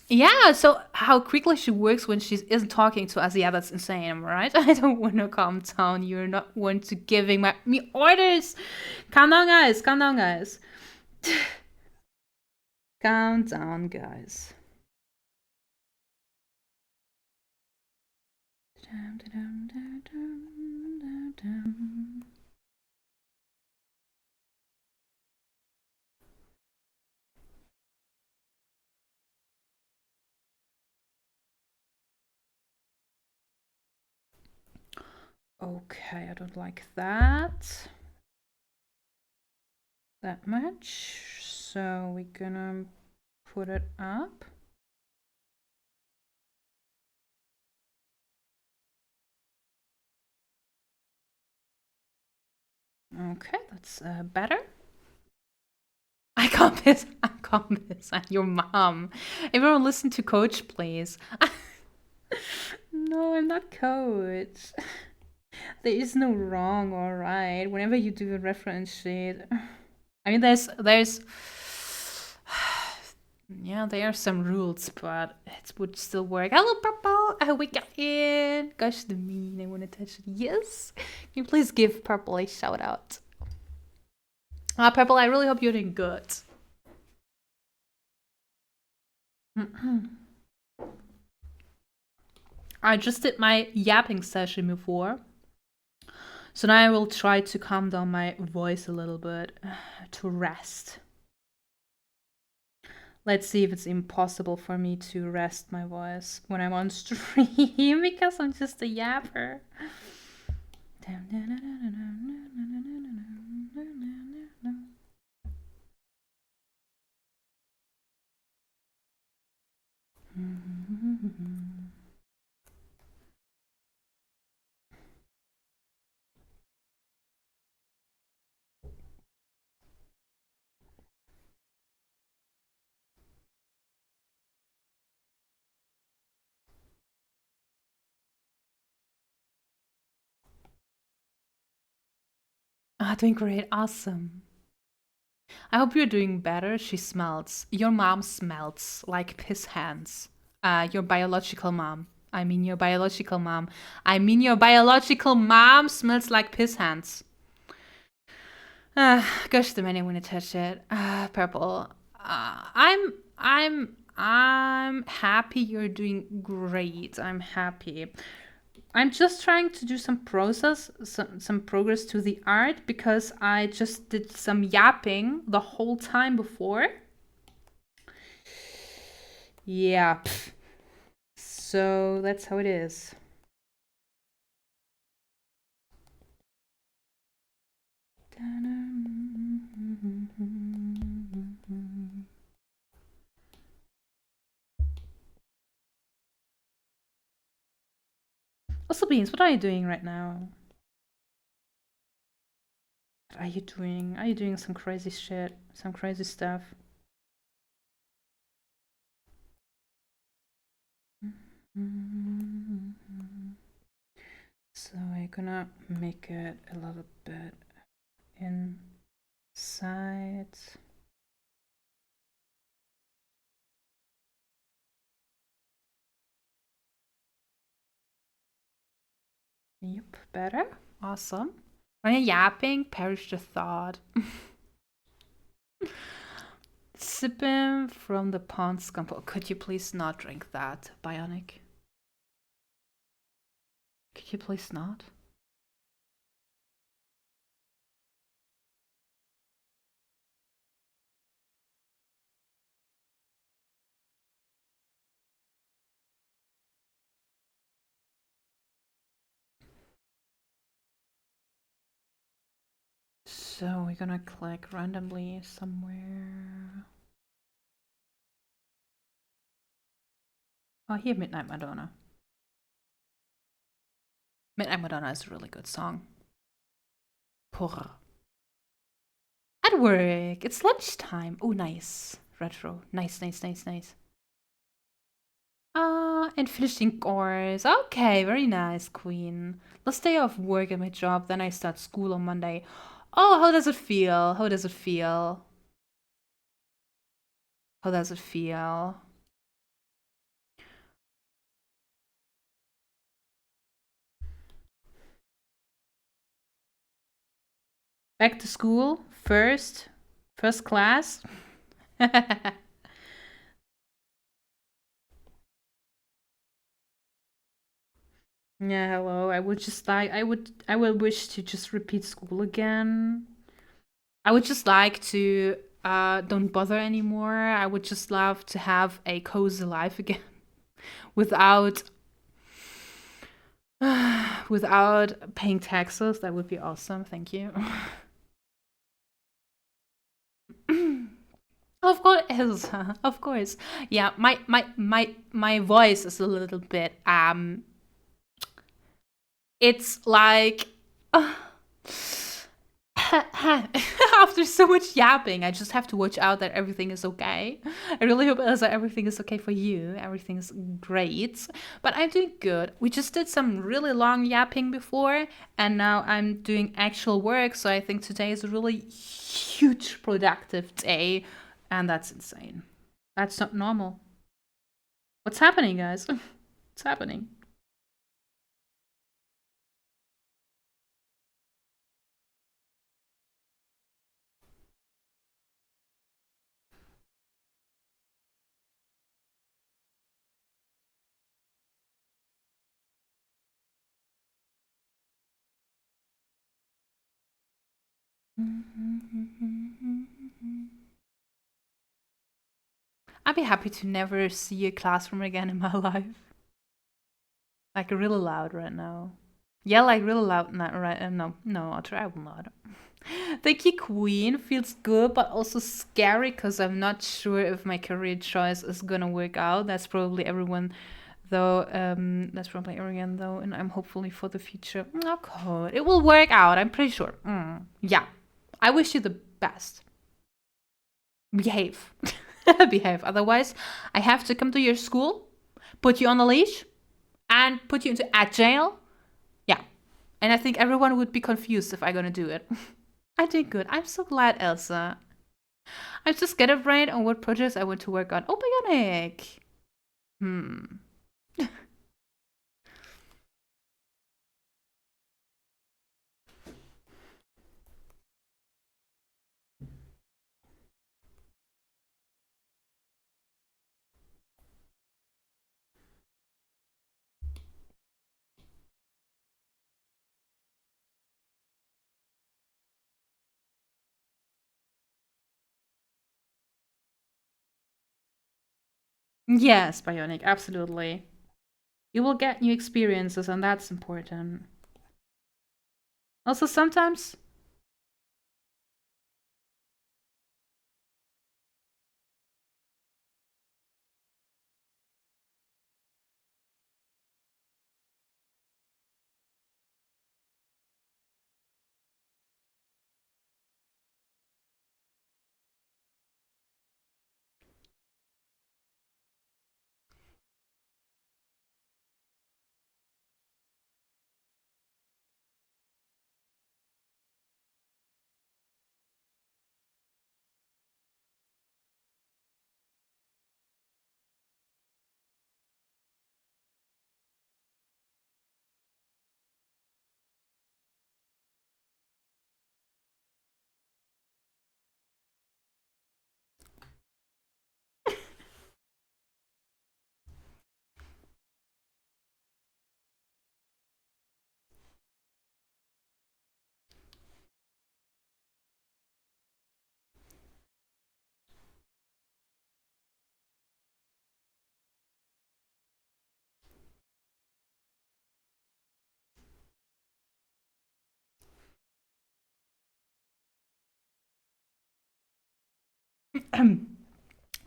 Yeah, so how quickly she works when she isn't talking to us, yeah, that's insane, right? I don't want to calm down. You're not one to giving me orders. Calm down, guys. Calm down, guys. Calm down, guys. Okay, I don't like that much. So we're gonna put it up. Okay, that's better. I can't piss. I can't piss on your mom. Everyone listen to Coach, please. No, I'm not Coach. There is no wrong or right. Whenever you do a reference sheet, I mean, there's yeah, there are some rules, but it would still work. Hello, Purple. We got in. Gosh, the mean. I want to touch it. Yes. Can you please give Purple a shout out? Purple, I really hope you're doing good. I just did my yapping session before. So now I will try to calm down my voice a little bit to rest. Let's see if it's impossible for me to rest my voice when I'm on stream because I'm just a yapper. Doing great. Awesome. I hope you're doing better. She smells. Your mom smells like piss hands. Your biological mom. I mean your biological mom. I mean your biological mom smells like piss hands. Gosh, the man I want to touch it. Purple. I'm happy you're doing great. I'm happy. I'm just trying to do some progress to the art because I just did some yapping the whole time before. Yeah. So that's how it is. Also, Beans, what are you doing right now? What are you doing? Are you doing some crazy shit? Some crazy stuff? So I'm gonna make it a little bit inside. Yep, better. Awesome. When you're yapping, perish the thought. Sipping from the pond scumpo. Could you please not drink that, Bionic? Could you please not? So we're gonna click randomly somewhere. Oh, here, Midnight Madonna. Midnight Madonna is a really good song. Pour. At work. It's lunchtime. Oh, nice. Retro. Nice, nice, nice, nice. And finishing course. Okay, very nice, Queen. Last day of work at my job, then I start school on Monday. Oh, how does it feel? How does it feel? How does it feel? Back to school? First class? Yeah, hello. I would just like I would wish to just repeat school again. I would just like to don't bother anymore. I would just love to have a cozy life again without without paying taxes. That would be awesome. Thank you. Of course, of course. Yeah, my voice is a little bit it's like After so much yapping, I just have to watch out that everything is okay. I really hope, Elsa, everything is okay for you. Everything's great. But I'm doing good. We just did some really long yapping before, and now I'm doing actual work. So I think today is a really huge productive day, and that's insane. That's not normal. What's happening, guys? What's happening? I'd be happy to never see a classroom again in my life. Like really loud right now. Yeah, like really loud. Not right. No, I'll try. I will not. Thank you, Queen. Feels good, but also scary because I'm not sure if my career choice is gonna work out. That's probably everyone, though. That's probably everyone, though, and I'm hopefully for the future. Okay, it will work out. I'm pretty sure. Yeah, I wish you the best. Behave, behave. Otherwise, I have to come to your school, put you on a leash, and put you into a jail. Yeah, and I think everyone would be confused if I'm gonna do it. I did good. I'm so glad, Elsa. I'm just scatterbrained on what projects I want to work on. Oh, Bionic! Hmm. Yes, Bionic, absolutely. You will get new experiences, and that's important. Also, sometimes.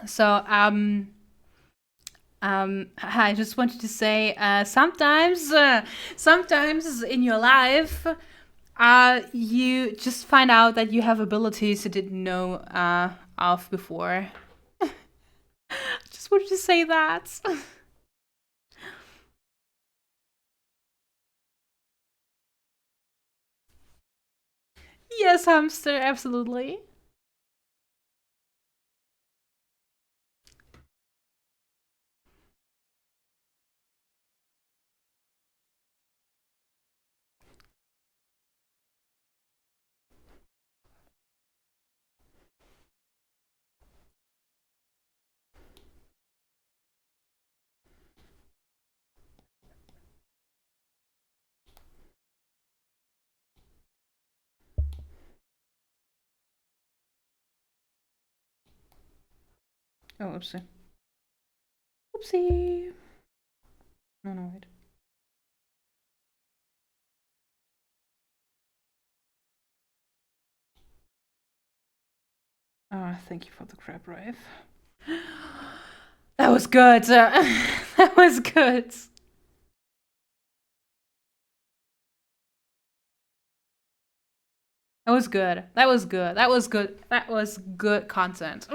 So, I just wanted to say, sometimes in your life, you just find out that you have abilities you didn't know of before. Just wanted to say that. Yes, hamster, absolutely. Oh, oopsie. Oopsie. No, no, wait. Thank you for the crab rave. That was good. That was good. That was good. That was good. That was good. That was good content.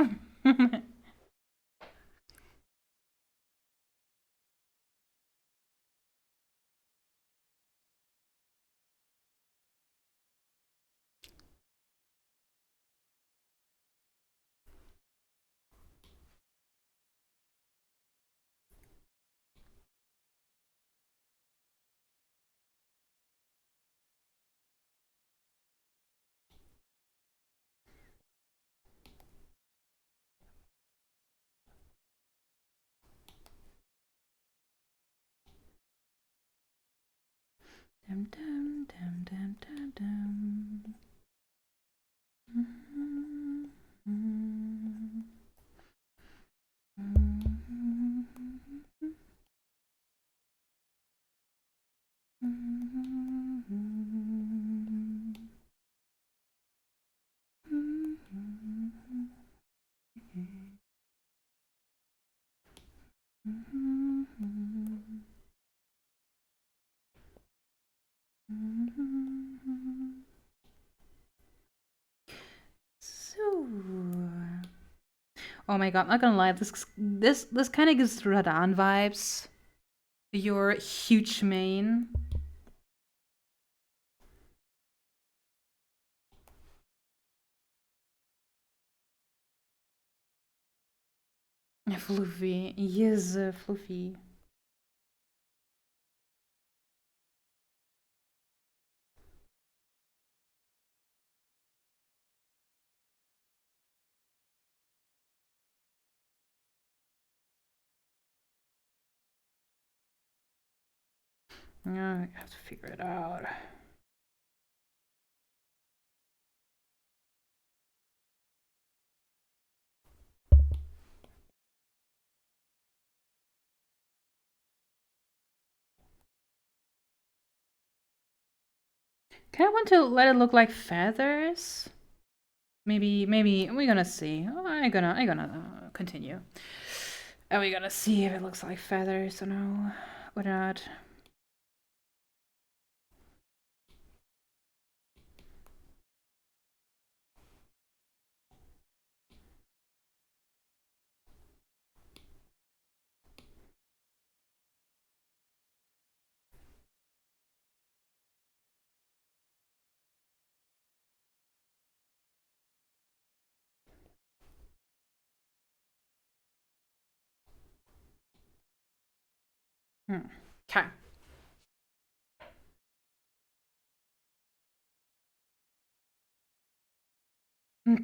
Dum, dum, dum, dum, dum, dum. So, oh my god, I'm not gonna lie, this kind of gives Radan vibes. Your huge mane. Fluffy, yes, Fluffy. I have to figure it out. Kind of want to let it look like feathers. Maybe we're gonna see. I'm gonna continue. And we're gonna see if it looks like feathers or no, or not. Okay.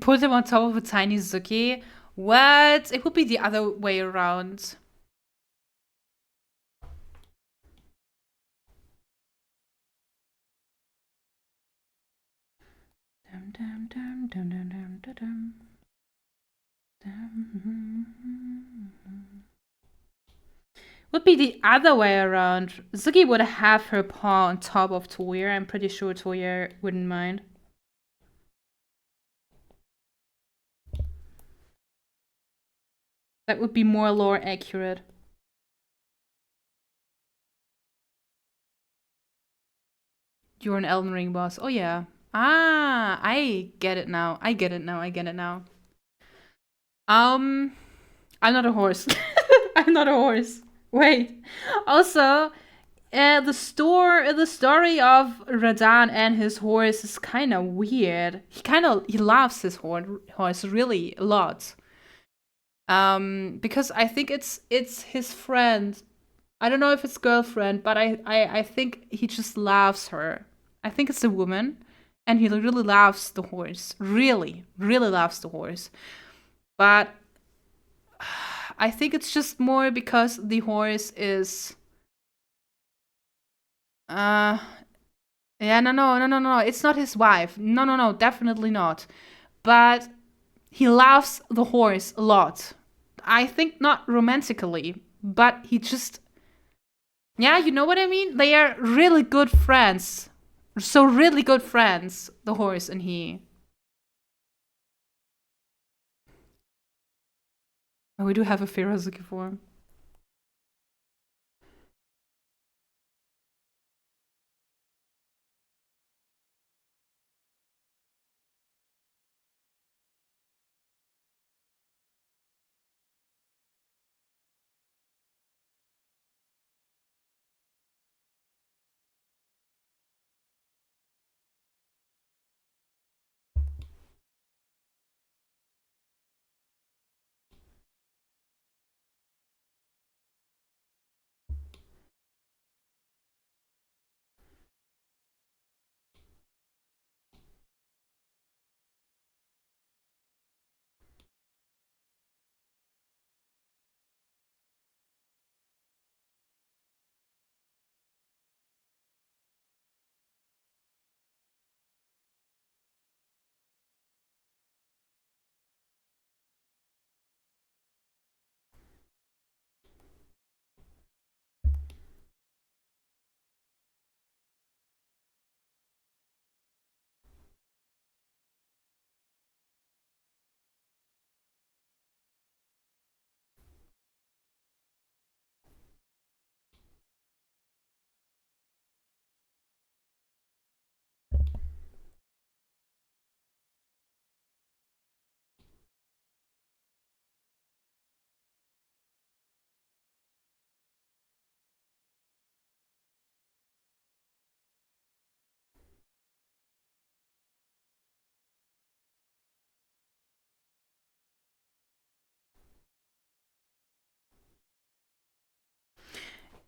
Put him on top of a tiny Zuki. What? It would be the other way around. Dum, dum, dum, dum, dum, dum, dum, dum. Would be the other way around. Zuki would have her paw on top of Toya. I'm pretty sure Toya wouldn't mind. That would be more lore accurate. You're an Elden Ring boss. Oh yeah. Ah, I get it now. I get it now. I get it now. I'm not a horse. I'm not a horse. Wait. Also, the story of Radan and his horse is kind of weird. He loves his horse really a lot. Because I think it's his friend. I don't know if it's girlfriend, but I think he just loves her. I think it's a woman, and he really loves the horse. Really, really loves the horse. But I think it's just more because the horse is. Yeah, no. It's not his wife. No, definitely not. But he loves the horse a lot. I think not romantically, but he just. Yeah, you know what I mean? They are really good friends. So, really good friends, the horse and he. Oh, we do have a Firazuki form.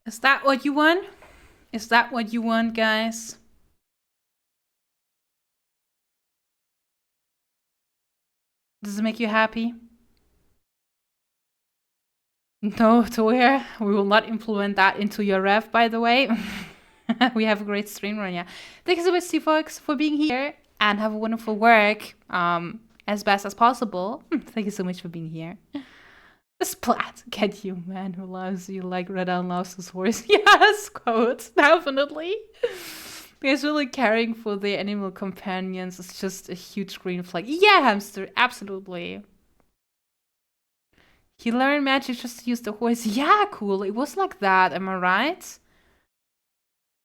Is that what you want? Is that what you want, guys? Does it make you happy? No, Toya, we will not implement that into your ref, by the way. We have a great stream, Ronya. Thank you so much, folks, for being here and have a wonderful work as best as possible. Thank you so much for being here. Splat, get you, man who loves you like Red Allen loves his horse. Yes, quote, definitely. Because really caring for the animal companions is just a huge green flag. Yeah, hamster, absolutely. He learned magic just to use the horse. Yeah, cool. It was like that, am I right?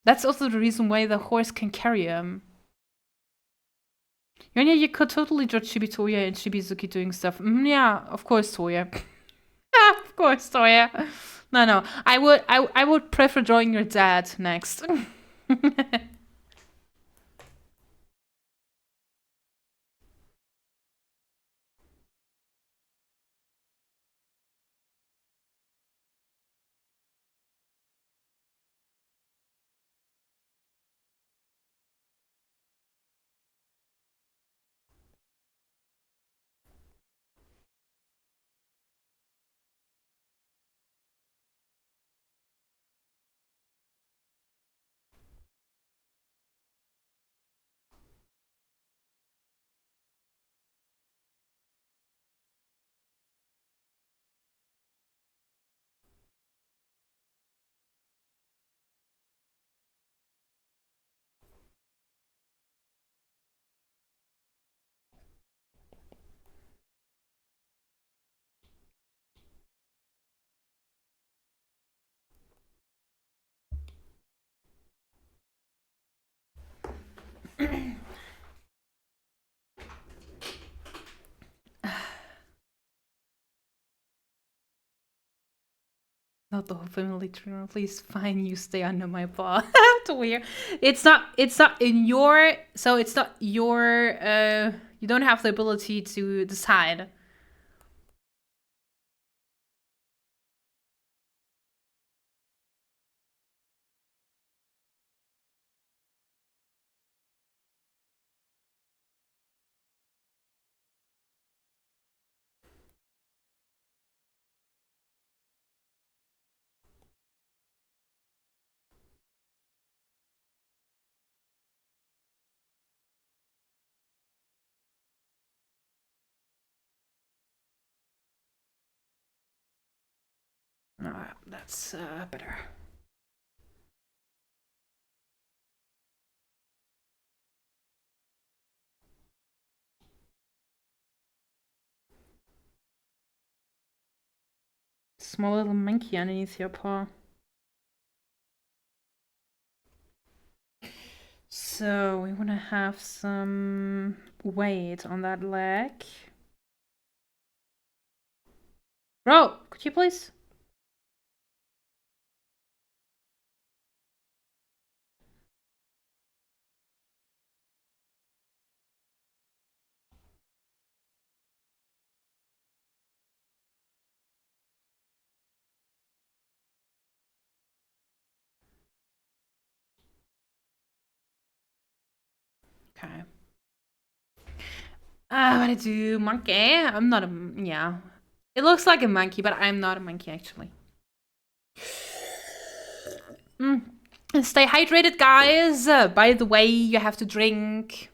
That's also the reason why the horse can carry him. Yonya, you could totally judge Shibitoya and Shibizuki doing stuff. Yeah, of course, Toya. Of course, Toya. No. I would prefer drawing your dad next. Not the whole family tree. Please fine, you stay under my paw. That's weird. It's not in your, so it's not your, you don't have the ability to decide. Oh, that's better. Small little monkey underneath your paw. So we want to have some weight on that leg. Bro, could you please? Okay. I want to do monkey. I'm not a, yeah. It looks like a monkey, but I'm not a monkey, actually. And stay hydrated, guys. By the way, you have to drink.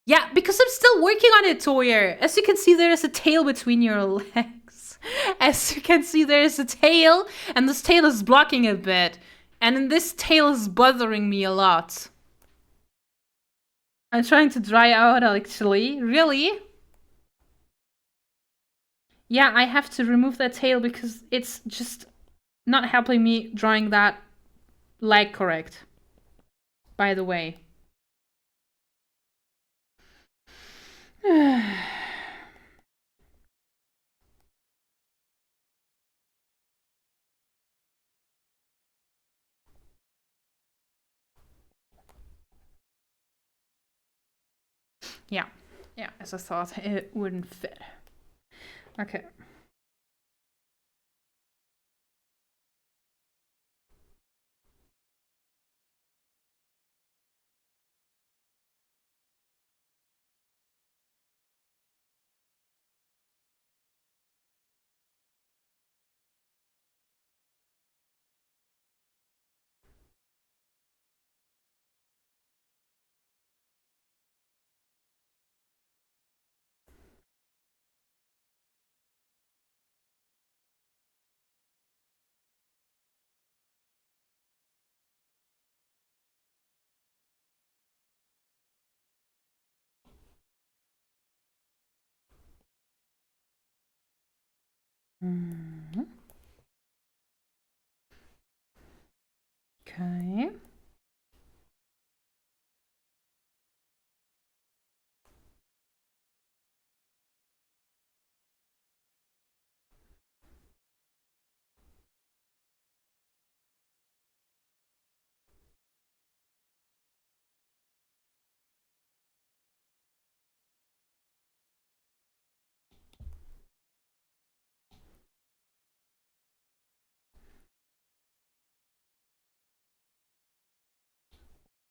Yeah, because I'm still working on it, Toyer. As you can see, there is a tail between your legs. As you can see, there is a tail, and this tail is blocking a bit. And this tail is bothering me a lot. I'm trying to dry out, actually. Really? Yeah, I have to remove that tail because it's just not helping me drawing that leg correct. By the way. Yeah, as I thought, it wouldn't fit. Okay. Mm-hmm. Okay.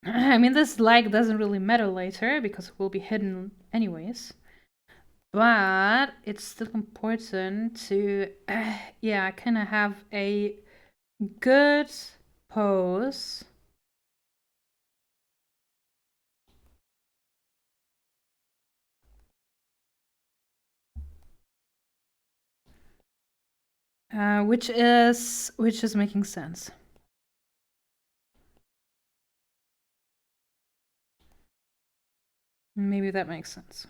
I mean, this lag doesn't really matter later because it will be hidden anyways. But it's still important to, yeah, kind of have a good pose. Which is making sense. Maybe that makes sense.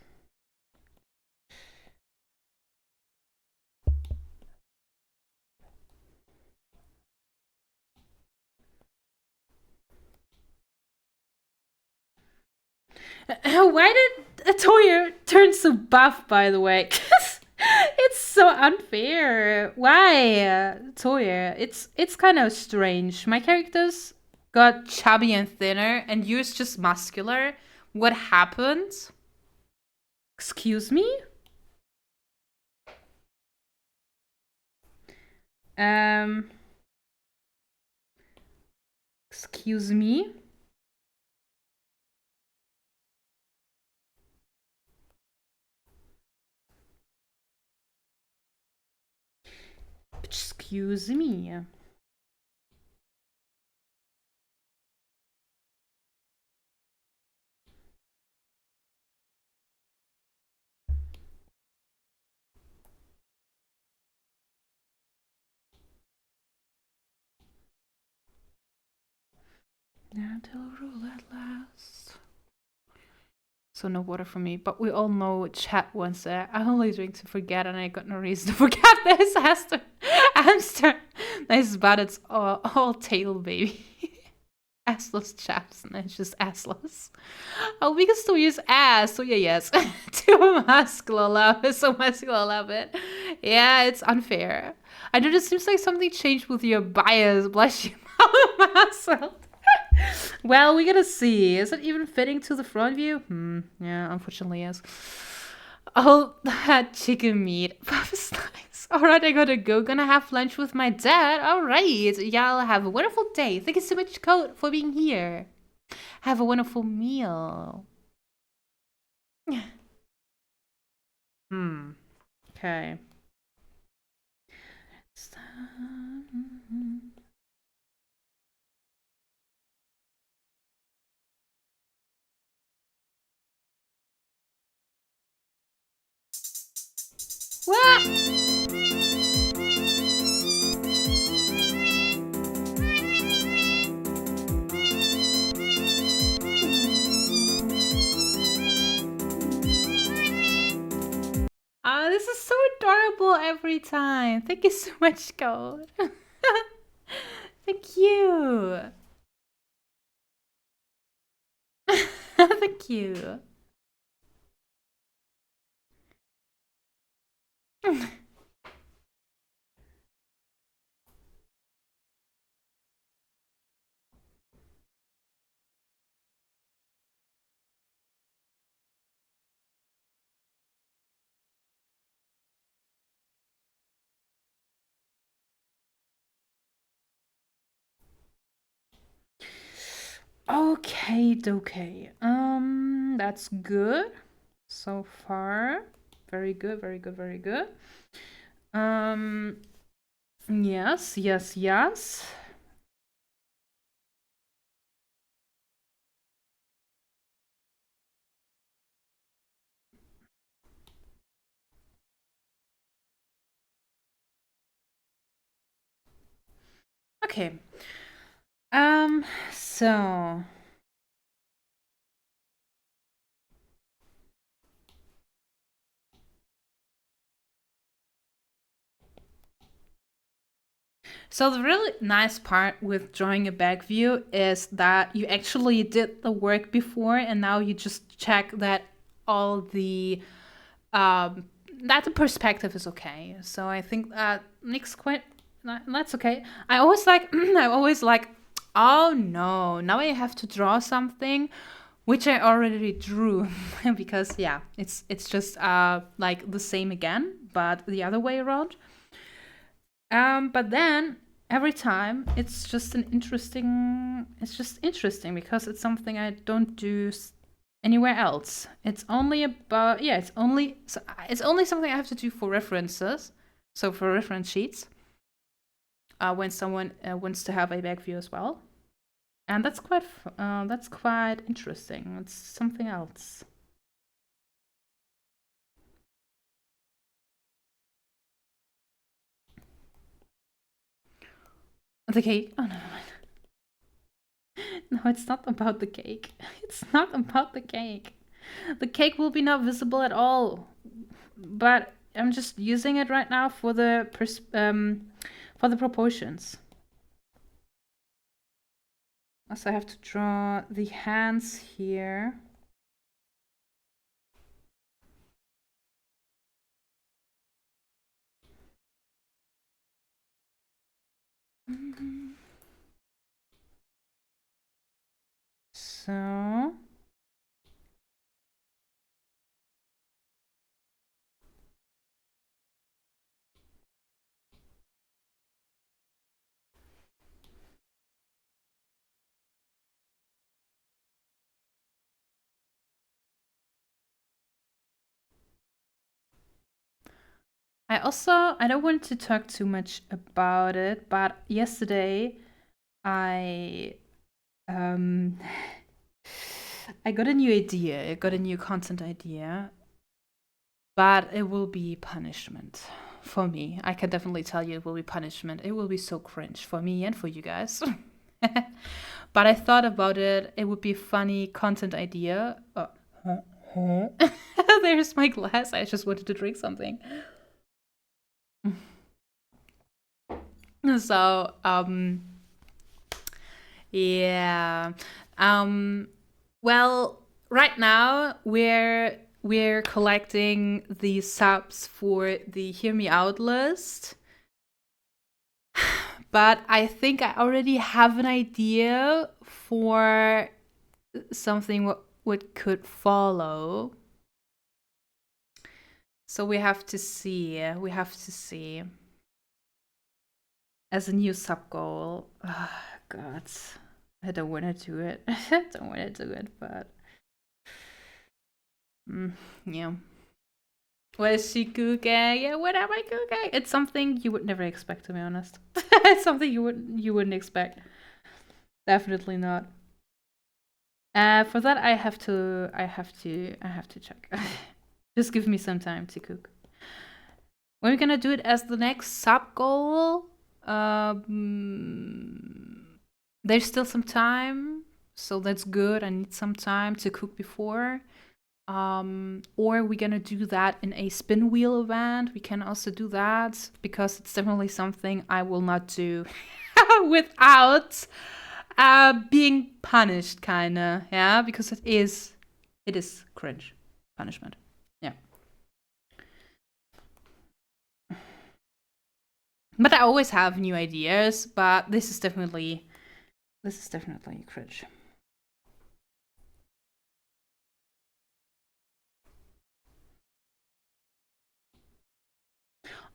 Why did Toya turn so buff, by the way? It's so unfair. Why, Toya? It's kind of strange. My characters got chubby and thinner, and yours just muscular. What happened? Excuse me? Excuse me? Excuse me. Until roulette lasts. So no water for me, but we all know chat wants it. I only drink to forget, and I got no reason to forget this. Hamster. Nice, but it's all tail, baby. Assless chaps, and it's just assless. Oh, we can still use ass. So yeah, yes. Too muscular, love it. So muscular, love it. Yeah, it's unfair. I know it seems like something changed with your bias. Bless you, muscle. Well, we gotta see. Is it even fitting to the front view? Yeah, unfortunately, yes. Oh, that chicken meat. That was nice. All right, I gotta go. Gonna have lunch with my dad. All right. Y'all have a wonderful day. Thank you so much, Code, for being here. Have a wonderful meal. Okay. What? This is so adorable every time. Thank you so much, Gold. Thank you. Thank you. Okay. That's good so far. Very good, very good, very good. Yes. Okay. So So the really nice part with drawing a back view is that you actually did the work before, and now you just check that all the that the perspective is okay. So I think that makes quite that's okay. I always like I always like, oh no, now I have to draw something which I already drew because yeah, it's just like the same again, but the other way around. But then every time it's just interesting because it's something I don't do anywhere else. It's only about it's only something I have to do for references. So for reference sheets, when someone wants to have a back view as well, and that's quite interesting. It's something else. The cake. Oh no. No, it's not about the cake. It's not about the cake. The cake will be not visible at all. But I'm just using it right now for the proportions. Also, I have to draw the hands here. So I don't want to talk too much about it, but yesterday I I got a new idea. I got a new content idea, but it will be punishment for me. I can definitely tell you it will be punishment. It will be so cringe for me and for you guys. But I thought about it. It would be a funny content idea. There's my glass. I just wanted to drink something. So, yeah. Well, right now we're collecting the subs for the Hear Me Out list. But I think I already have an idea for something what could follow. So we have to see. We have to see. As a new sub goal. Oh, God. I don't want to do it. I don't want to do it, but. Yeah. What is she cooking? Yeah, what am I cooking? It's something you would never expect, to be honest. It's something you wouldn't expect. Definitely not. For that I have to check. Just give me some time to cook. When we're gonna do it as the next sub goal, there's still some time, so that's good. I need some time to cook before. Or we're gonna do that in a spin wheel event. We can also do that because it's definitely something I will not do without being punished, kinda. Yeah, because it is cringe punishment. Yeah. But I always have new ideas, but this is definitely cringe.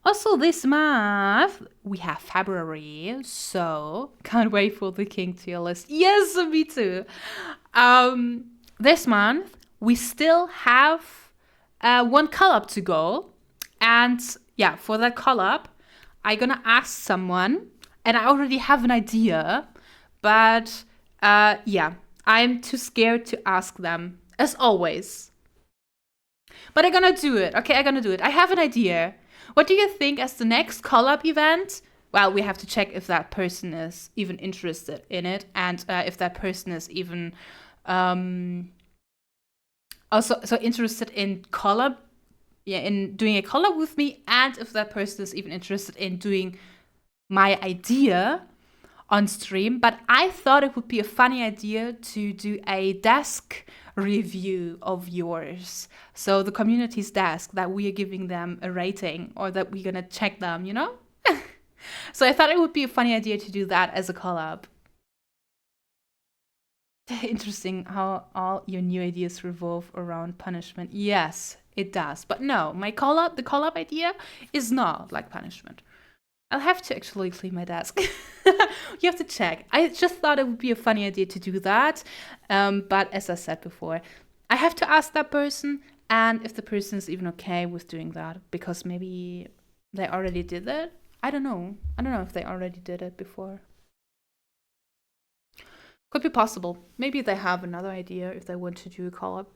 Also, this month we have February, so can't wait for the King tier list. Yes, me too. This month we still have one collab to go, and yeah, for that collab, I'm gonna ask someone, and I already have an idea, but yeah, I'm too scared to ask them, as always. But I'm gonna do it. Okay, I'm gonna do it. I have an idea. What do you think as the next collab event? Well, we have to check if that person is even interested in it, and if that person is even also so interested in collab, yeah, in doing a collab with me, and if that person is even interested in doing my idea on stream, but I thought it would be a funny idea to do a desk review of yours. So the community's desk, that we are giving them a rating, or that we're gonna check them, you know? So I thought it would be a funny idea to do that as a collab. Interesting how all your new ideas revolve around punishment. Yes, it does. But no, the collab idea is not like punishment. I'll have to actually clean my desk. You have to check. I just thought it would be a funny idea to do that. But as I said before, I have to ask that person, and if the person is even okay with doing that, because maybe they already did it. I don't know. I don't know if they already did it before. Could be possible. Maybe they have another idea if they want to do a collab.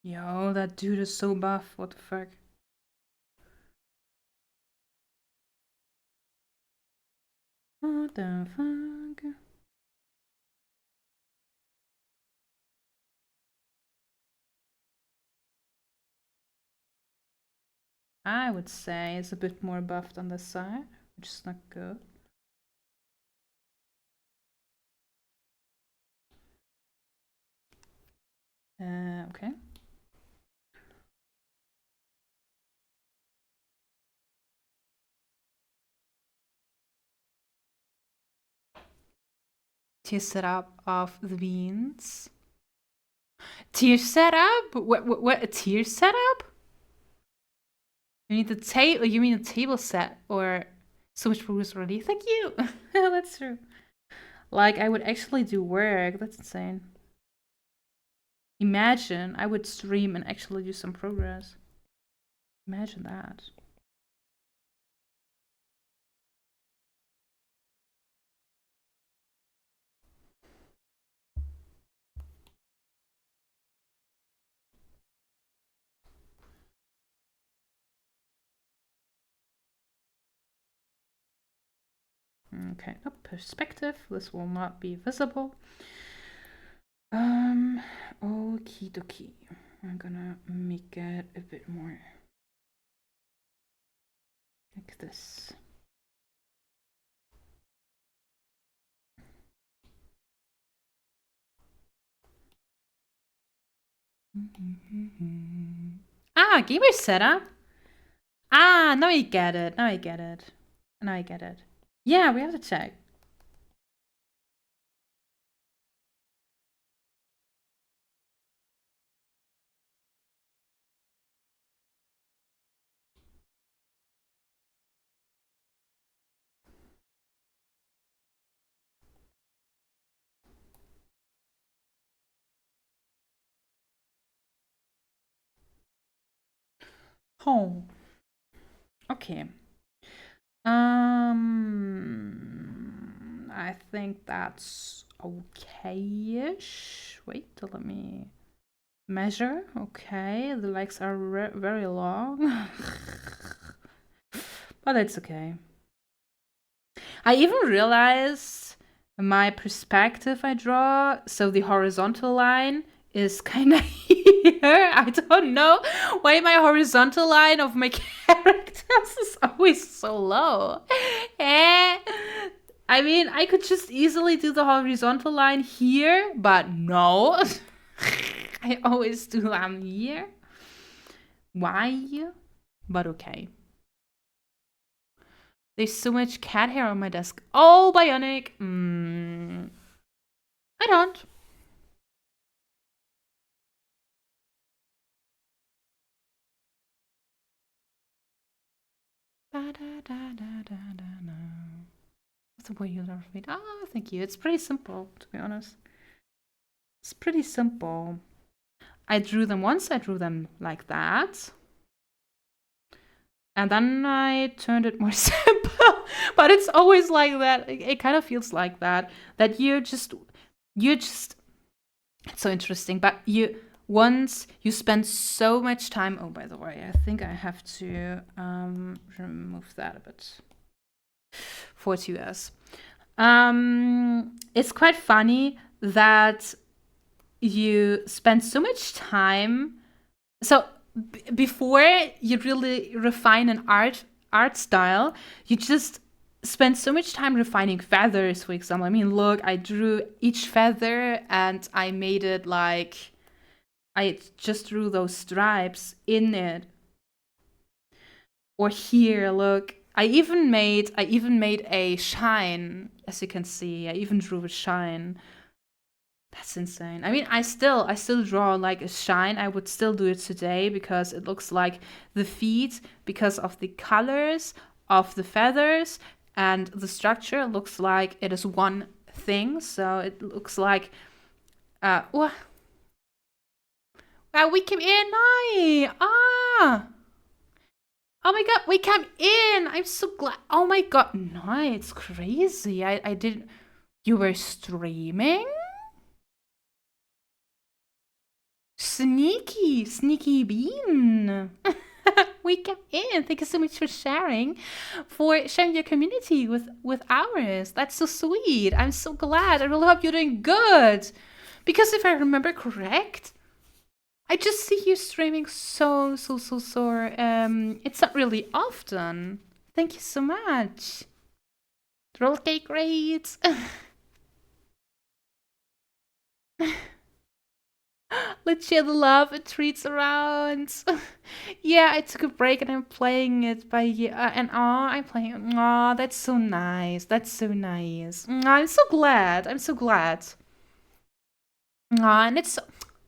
Yo, that dude is so buff. What the fuck? What the fuck? I would say it's a bit more buffed on this side, which is not good. Okay. Tier setup of the beans. Tier setup? What a tier setup? You need the table. You mean a table set, or so much progress already? Thank you. That's true. Like, I would actually do work. That's insane. Imagine I would stream and actually do some progress. Imagine that. Okay, no perspective. This will not be visible. Okie dokie. I'm gonna make it a bit more like this. Ah, gamer setup. Ah, now I get it. Now I get it. Now I get it. Yeah, we have to check. Oh. Okay. I think that's okay-ish. Wait, let me measure. Okay, the legs are very long. But it's okay. I even realized my perspective I draw, so the horizontal line is kind of here. I don't know why my horizontal line of my characters is always so low. I mean, I could just easily do the horizontal line here, but no. I always do them here. Why? But okay. There's so much cat hair on my desk. Oh, Bionic. I don't. What's the way you love me? Oh, thank you. It's pretty simple, to be honest. It's pretty simple. I drew them once. I drew them like that. And then I turned it more simple. But it's always like that. It kind of feels like that. That you're just... It's so interesting. But once you spend so much time... Oh, by the way, I think I have to remove that a bit. 4:2s. It's quite funny that you spend so much time. So before you really refine an art style, you just spend so much time refining feathers, for example. I mean, look, I drew each feather and I made it like I just drew those stripes in it. Or here, look, I even made a shine, as you can see. I even drew a shine. That's insane. I mean, I still draw like a shine. I would still do it today because it looks like the feet, because of the colors of the feathers and the structure looks like it is one thing. So it looks like oh, we came in. Hi. Oh my god, we came in. I'm so glad. Oh my god. No, it's crazy. I didn't. You were streaming? Sneaky bean. We came in. Thank you so much for sharing your community with ours. That's so sweet. I'm so glad. I really hope you're doing good. Because if I remember correct, I just see you streaming so. It's not really often. Thank you so much. Roll cake, great. Let's share the love and treats around. Yeah, I took a break and I'm playing it by and I'm playing. Aw, that's so nice. That's so nice. I'm so glad. I'm so glad. And it's so.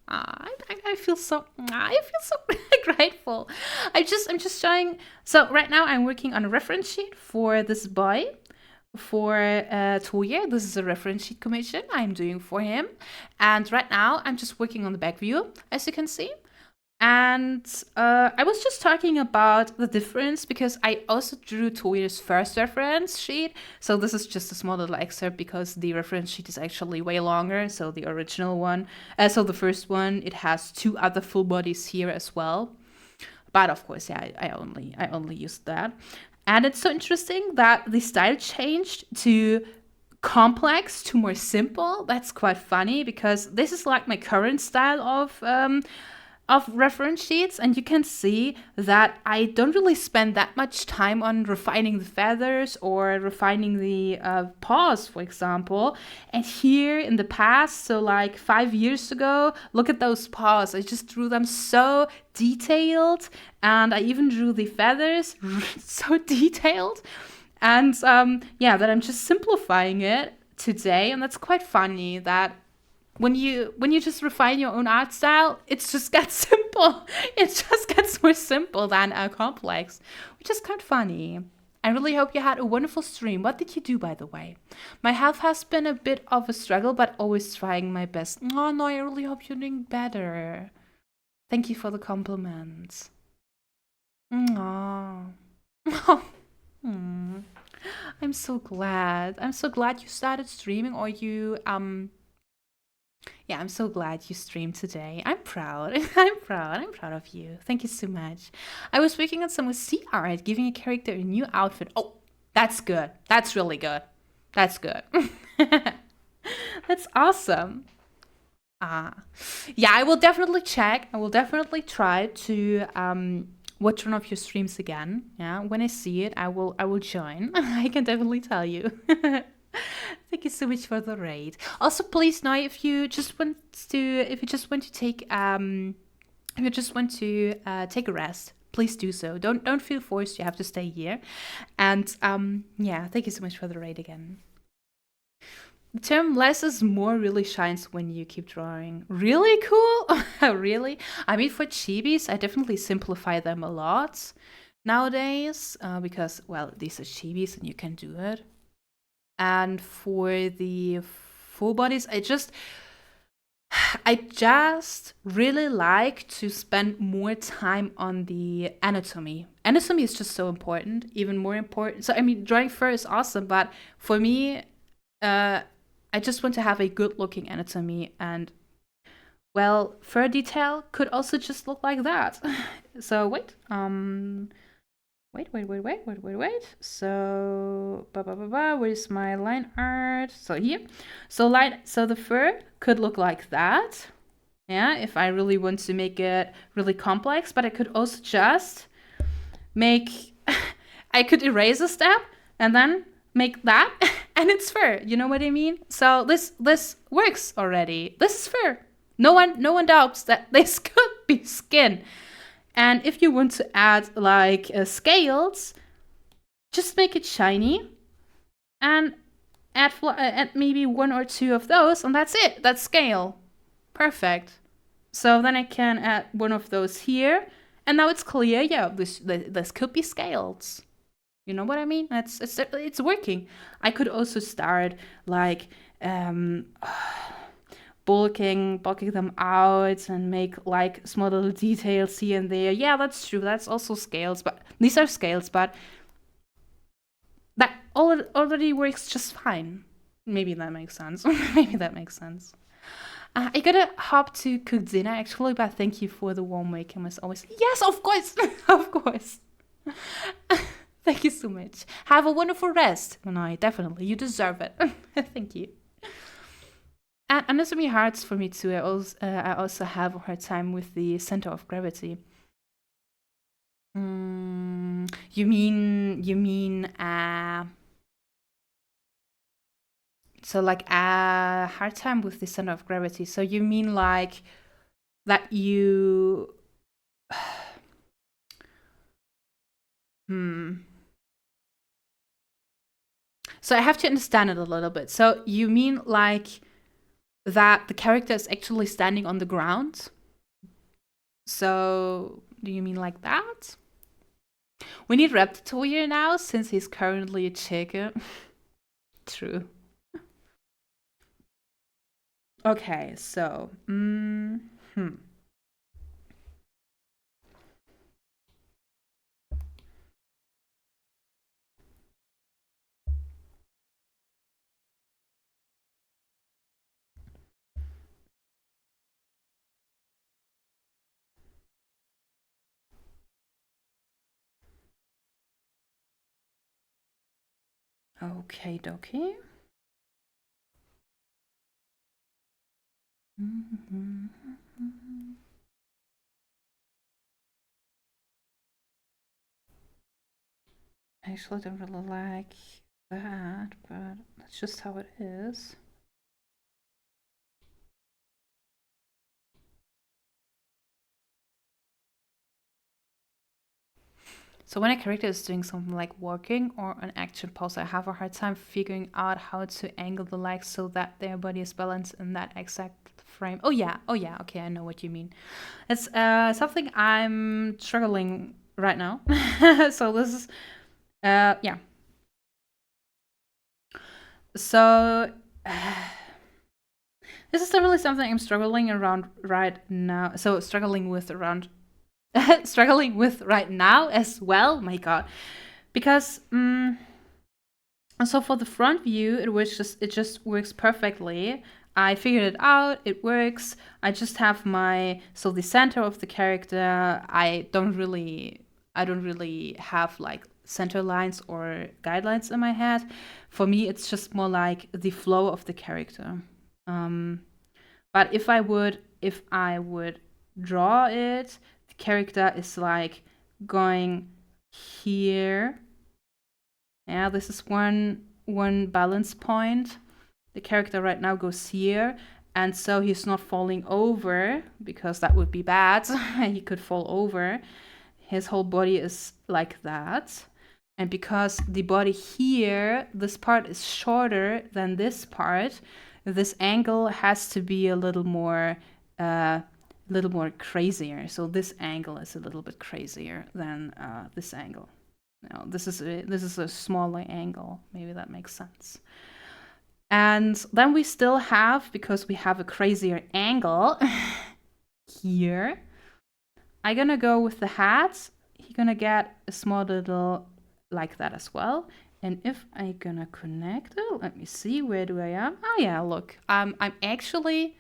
I feel so. I feel so grateful. I'm just trying. So right now I'm working on a reference sheet for this boy, for Toya. This is a reference sheet commission I'm doing for him. And right now I'm just working on the back view, as you can see. And I was just talking about the difference because I also drew Toya's first reference sheet. So this is just a small little excerpt because the reference sheet is actually way longer. So the original one, so the first one, it has 2 other full bodies here as well. But of course, yeah, I only used that. And it's so interesting that the style changed to complex to more simple. That's quite funny because this is like my current style of reference sheets, and you can see that I don't really spend that much time on refining the feathers or refining the paws, for example. And here in the past, so like 5 years ago, look at those paws. I just drew them so detailed, and I even drew the feathers so detailed. And yeah, that I'm just simplifying it today, and that's quite funny that when you just refine your own art style, it just gets simple. It just gets more simple than complex, which is kind of funny. I really hope you had a wonderful stream. What did you do, by the way? My health has been a bit of a struggle, but always trying my best. Oh no, I really hope you're doing better. Thank you for the compliments. Oh. I'm so glad. I'm so glad you started streaming, or you yeah, I'm so glad you streamed today. I'm proud. I'm proud of you. Thank you so much. I was working on some sea art, giving a character a new outfit. Oh, that's good. That's really good. That's good. That's awesome. Yeah, I will definitely check. I will definitely try to watch one of your streams again. Yeah, when I see it, I will join. I can definitely tell you. Thank you so much for the raid. Also, please know if you just want to take take a rest, please do so. Don't feel forced. You have to stay here. And yeah, thank you so much for the raid again. The term less is more really shines when you keep drawing. Really cool? Really? I mean, for chibis, I definitely simplify them a lot nowadays because, well, these are chibis and you can do it. And for the full bodies, I just really like to spend more time on the anatomy. Anatomy is just so important, even more important. So, I mean, drawing fur is awesome, but for me, I just want to have a good looking anatomy, and well, fur detail could also just look like that. So wait, Wait. So, where's my line art? So here. So the fur could look like that. Yeah, if I really want to make it really complex, but I could also just make, I could erase a step and then make that and it's fur. You know what I mean? So this works already. This is fur. No one doubts that this could be skin. And if you want to add like scales, just make it shiny and add maybe 1 or 2 of those, and that's it. That's scale. Perfect. So then I can add 1 of those here, and now it's clear. Yeah, this could be scales. You know what I mean? It's working. I could also start like bulking them out and make like small little details here and there. Yeah, that's true. That's also scales, but these are scales, but that already works just fine. Maybe that makes sense. Maybe that makes sense. I gotta hop to cook dinner actually, but thank you for the warm welcome as always. Yes, of course, of course. Thank you so much. Have a wonderful rest. No, definitely, you deserve it. Thank you. And this really hard for me too. I also have a hard time with the center of gravity. You mean so like a hard time with the center of gravity. So you mean like that you So I have to understand it a little bit. So you mean like that the character is actually standing on the ground? So do you mean like that? We need Ratatouille now since he's currently a chicken. True. Okay, so okay, dokie. I actually don't really like that, but that's just how it is. So when a character is doing something like walking or an action pose, I have a hard time figuring out how to angle the legs so that their body is balanced in that exact frame. Oh yeah, okay, I know what you mean. It's something I'm struggling right now. So this is, yeah. So this is definitely something I'm struggling around right now. So struggling with right now as well. My God, because so for the front view, it just works perfectly. I figured it out. It works. I just have the center of the character. I don't really have like center lines or guidelines in my head. For me, it's just more like the flow of the character. But if I would draw it, the character is like going here. Yeah, this is one balance point. The character right now goes here, and so he's not falling over because that would be bad. He could fall over. His whole body is like that. And because the body here, this part is shorter than this part, this angle has to be a little more crazier. So this angle is a little bit crazier than this angle. No, this is a smaller angle. Maybe that makes sense. And then we still have, because we have a crazier angle here, I'm gonna go with the hat. He's gonna get a small little like that as well. And if I'm gonna connect it, let me see, where do I am? Oh yeah, look, I'm actually,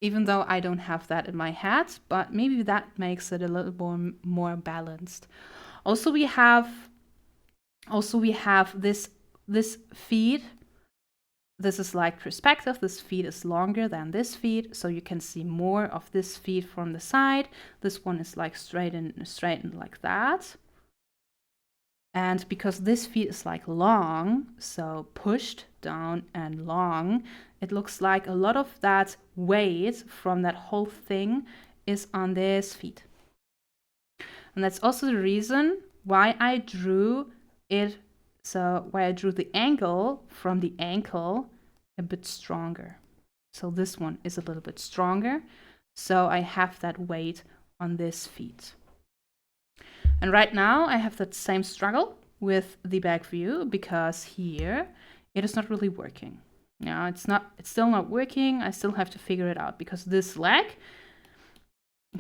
even though I don't have that in my hat, but maybe that makes it a little more balanced. Also we have this feet. This is like perspective. This feet is longer than this feet, so you can see more of this feet from the side. This one is like straightened like that. And because this feet is like long, so pushed down and long, it looks like a lot of that weight from that whole thing is on this feet. And that's also the reason why I drew it, so why I drew the angle from the ankle a bit stronger. So this one is a little bit stronger, so I have that weight on this feet. And right now I have that same struggle with the back view, because here it is not really working. Yeah, it's still not working. I still have to figure it out, because this leg,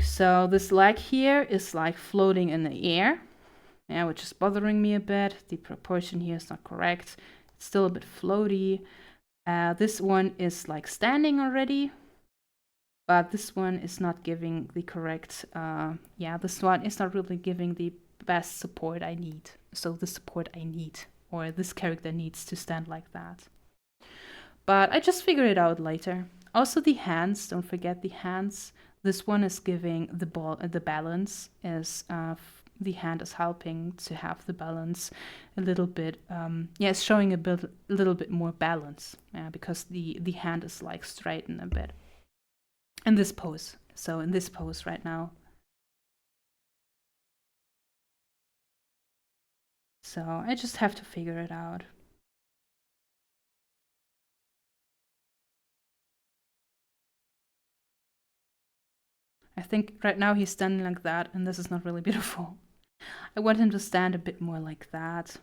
so this leg here is like floating in the air, yeah, which is bothering me a bit. The proportion here is not correct. It's still a bit floaty. This one is like standing already, but this one is not giving the correct, this one is not really giving the best support I need. So the support I need, or this character needs to stand like that. But I just figure it out later. Also the hands, don't forget the hands. This one is giving the balance, is the hand is helping to have the balance a little bit. It's showing a little bit more balance, because the hand is like straightened a bit in this pose. So in this pose right now. So I just have to figure it out. I think right now he's standing like that, and this is not really beautiful. I want him to stand a bit more like that.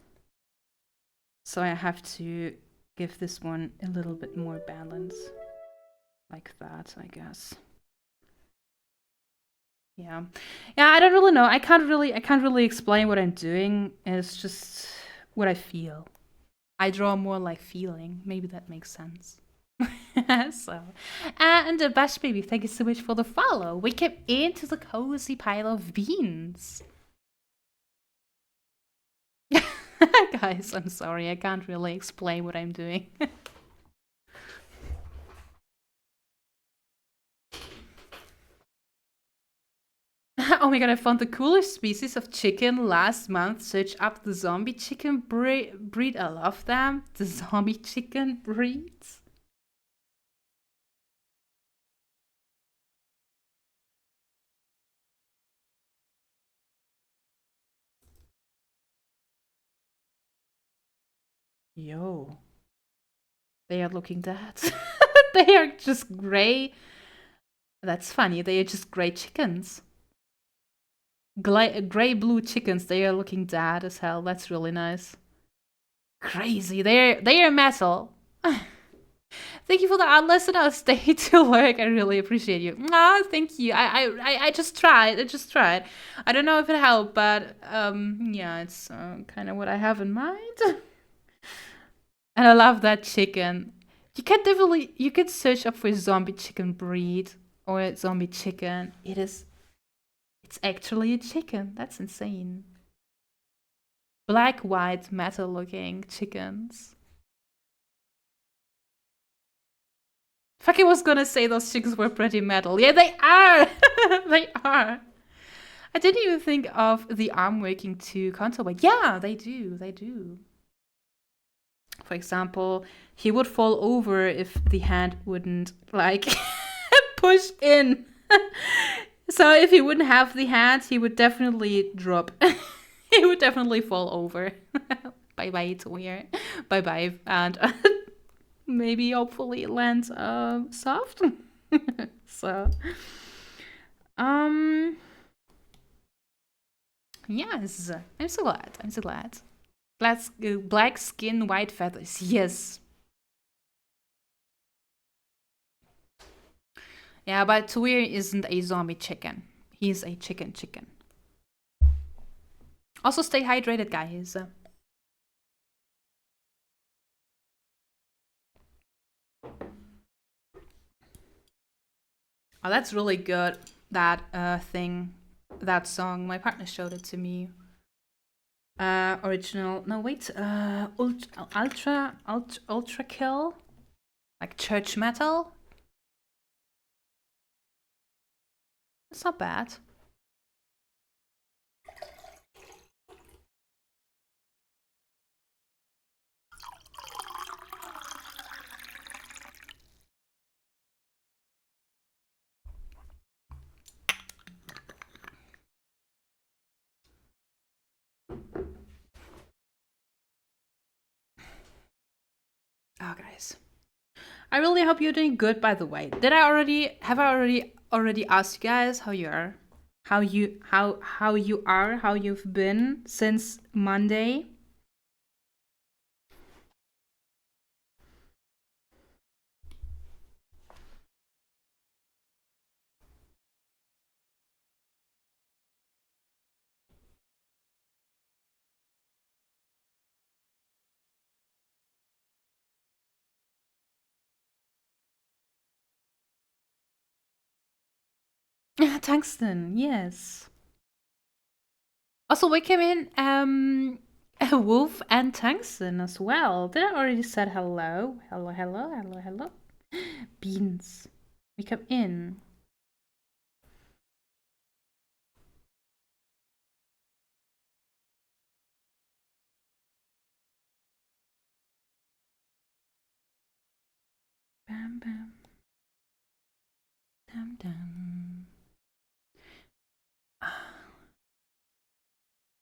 So I have to give this one a little bit more balance. Like that, I guess. Yeah, I don't really know. I can't really explain what I'm doing. It's just what I feel. I draw more like feeling. Maybe that makes sense. So, and Bash Baby, thank you so much for the follow. We came into the cozy pile of beans. Guys, I'm sorry. I can't really explain what I'm doing. Oh my god, I found the coolest species of chicken last month. Search up the zombie chicken breed. I love them. The zombie chicken breeds. Yo. They are looking dead. They are just gray. That's funny. They are just gray chickens. Gray-blue chickens. They are looking dead as hell. That's really nice. Crazy. They are metal. Thank you for the atlas, and I'll stay to work. I really appreciate you. Ah, thank you. I just tried. I don't know if it helped, but yeah, it's kind of what I have in mind. And I love that chicken. You could search up for zombie chicken breed or zombie chicken. It's actually a chicken. That's insane. Black, white, metal looking chickens. Fucking was gonna say those chickens were pretty metal. Yeah, they are! They are. I didn't even think of the arm working to counterweight. Yeah, they do. For example, he would fall over if the hand wouldn't, like, push in. So if he wouldn't have the hand, he would definitely drop. He would definitely fall over. Bye-bye, it's weird. Bye-bye, and maybe hopefully land soft. So, yes, I'm so glad. Black skin, white feathers. Yes. Yeah, but Tuir isn't a zombie chicken. He's a chicken. Also, stay hydrated, guys. Oh, that's really good. That thing, that song. My partner showed it to me. Original. No, wait. Ultra kill. Like church metal. It's not bad. Oh, guys. I really hope you're doing good, by the way. Have I already asked you guys how you are? How you are, how you've been since Monday? Tungsten, yes. Also, we came in a wolf and tungsten as well. Did I already said hello? Hello, hello, hello, hello. Beans. We come in. Bam bam. Dum dum.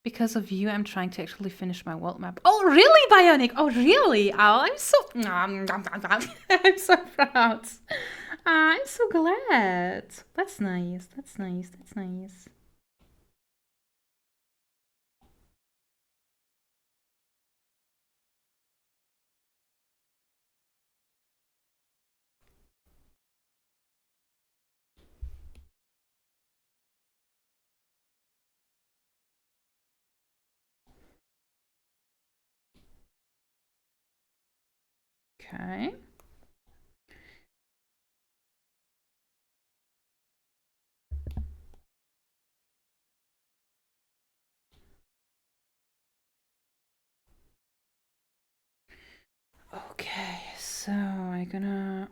Because of you, I'm trying to actually finish my world map. Oh, really, Bionic? Oh, really? Oh, I'm so... I'm so proud. I'm so glad. That's nice. That's nice. That's nice. Okay. Okay, so I'm gonna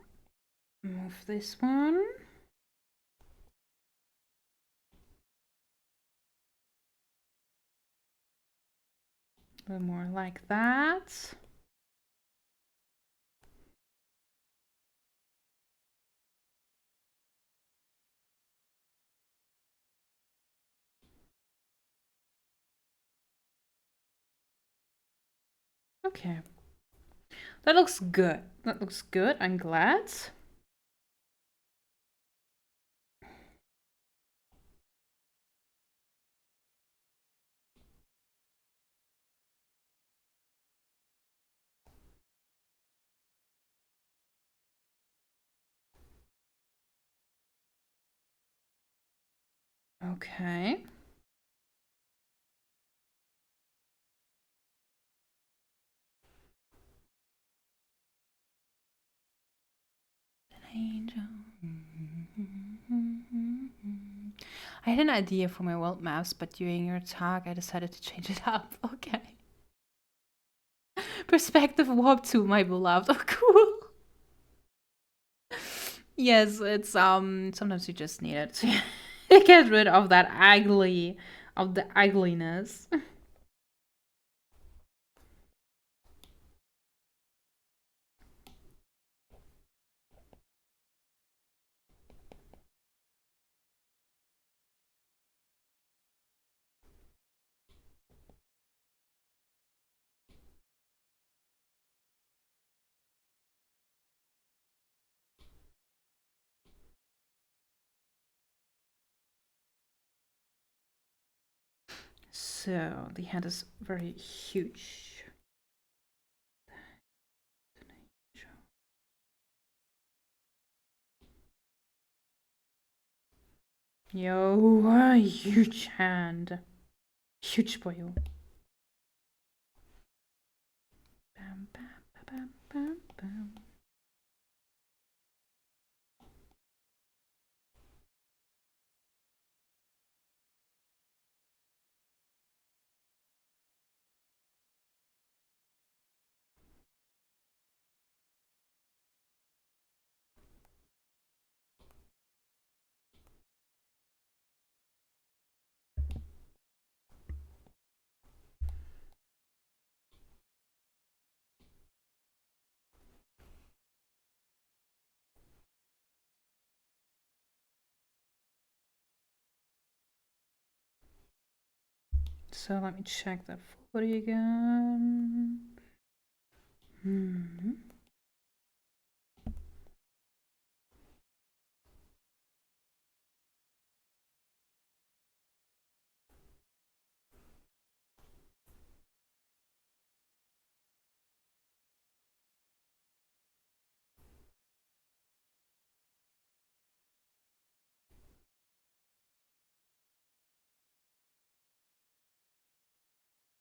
move this one. A little more like that. Okay. That looks good. That looks good. I'm glad. Okay. An angel. I had an idea for my world maps, but during your talk, I decided to change it up. Okay. Perspective warp to my beloved. Oh, cool. Yes, it's sometimes you just need it to get rid of that of the ugliness. So the hand is very huge. Yo, a huge hand. Huge boy. Bam, bam, bam, bam, bam. So let me check that footy again.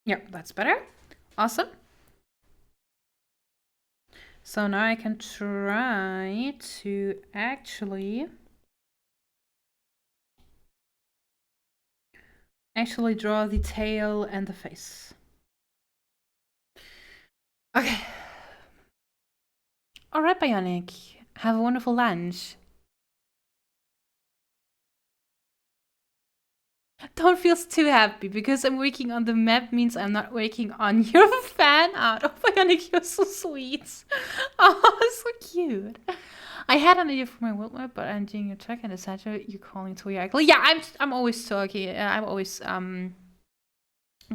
Yep, that's better. Awesome. So now I can try to actually draw the tail and the face. Okay. All right, Bionic. Have a wonderful lunch. Don't feel too happy, because I'm working on the map means I'm not working on your fan art. Oh, Bionic, you're so sweet. Oh, so cute. I had an idea for my world map, but I'm doing a check and etc. You're calling Toya ugly. Yeah, I'm always talking. I'm always calling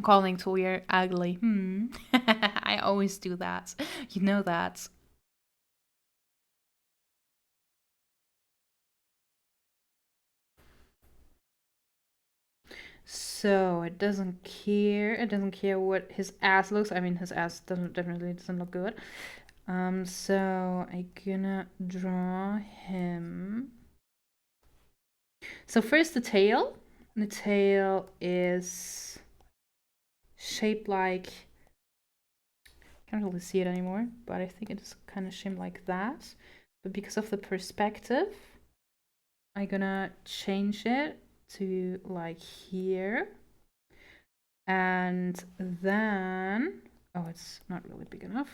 Toya ugly. I always do that. You know that. So it doesn't care. It doesn't care what his ass looks. I mean, his ass definitely doesn't look good. So I'm gonna draw him. So first the tail. The tail is shaped like, can't really see it anymore, but I think it's kind of shaped like that. But because of the perspective, I'm gonna change it to like here. And then, oh, it's not really big enough.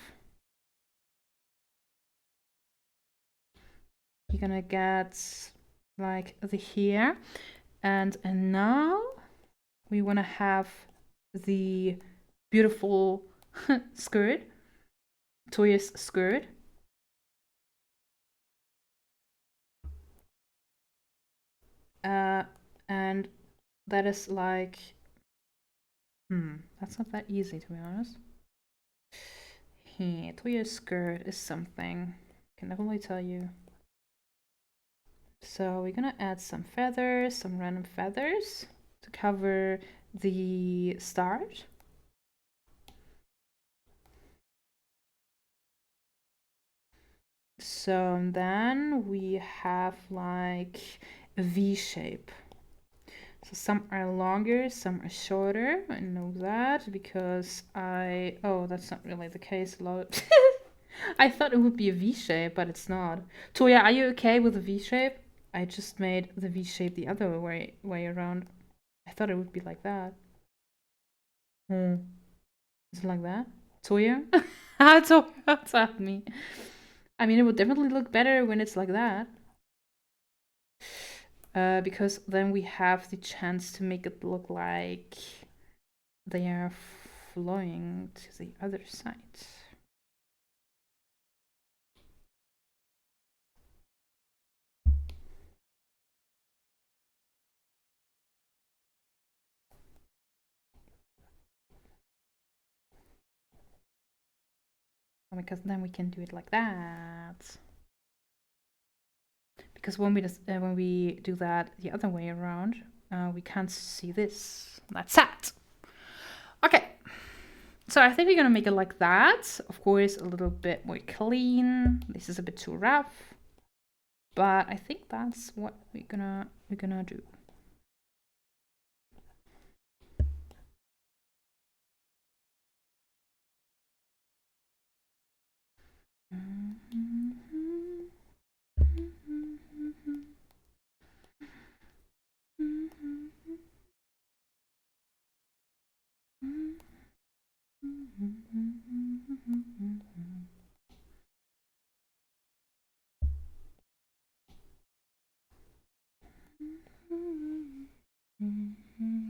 You're gonna get like the here. And now we wanna have the beautiful skirt, Toya's skirt. And that is like, that's not that easy, to be honest. Toya's skirt is something, I can definitely tell you. So we're gonna add some feathers, some random feathers to cover the start. So then we have like a V shape. So some are longer, some are shorter. I know that because oh, that's not really the case. A lot. I thought it would be a V shape, but it's not. Toya, are you okay with the V shape? I just made the V shape the other way around. I thought it would be like that. Is it like that? Toya? Toya, tell me. I mean, it would definitely look better when it's like that. Because then we have the chance to make it look like they are flowing to the other side. Because then we can do it like that. Because when we do that the other way around, we can't see this. That's sad. Okay. So I think we're gonna make it like that. Of course, a little bit more clean. This is a bit too rough, but I think that's what we're gonna do.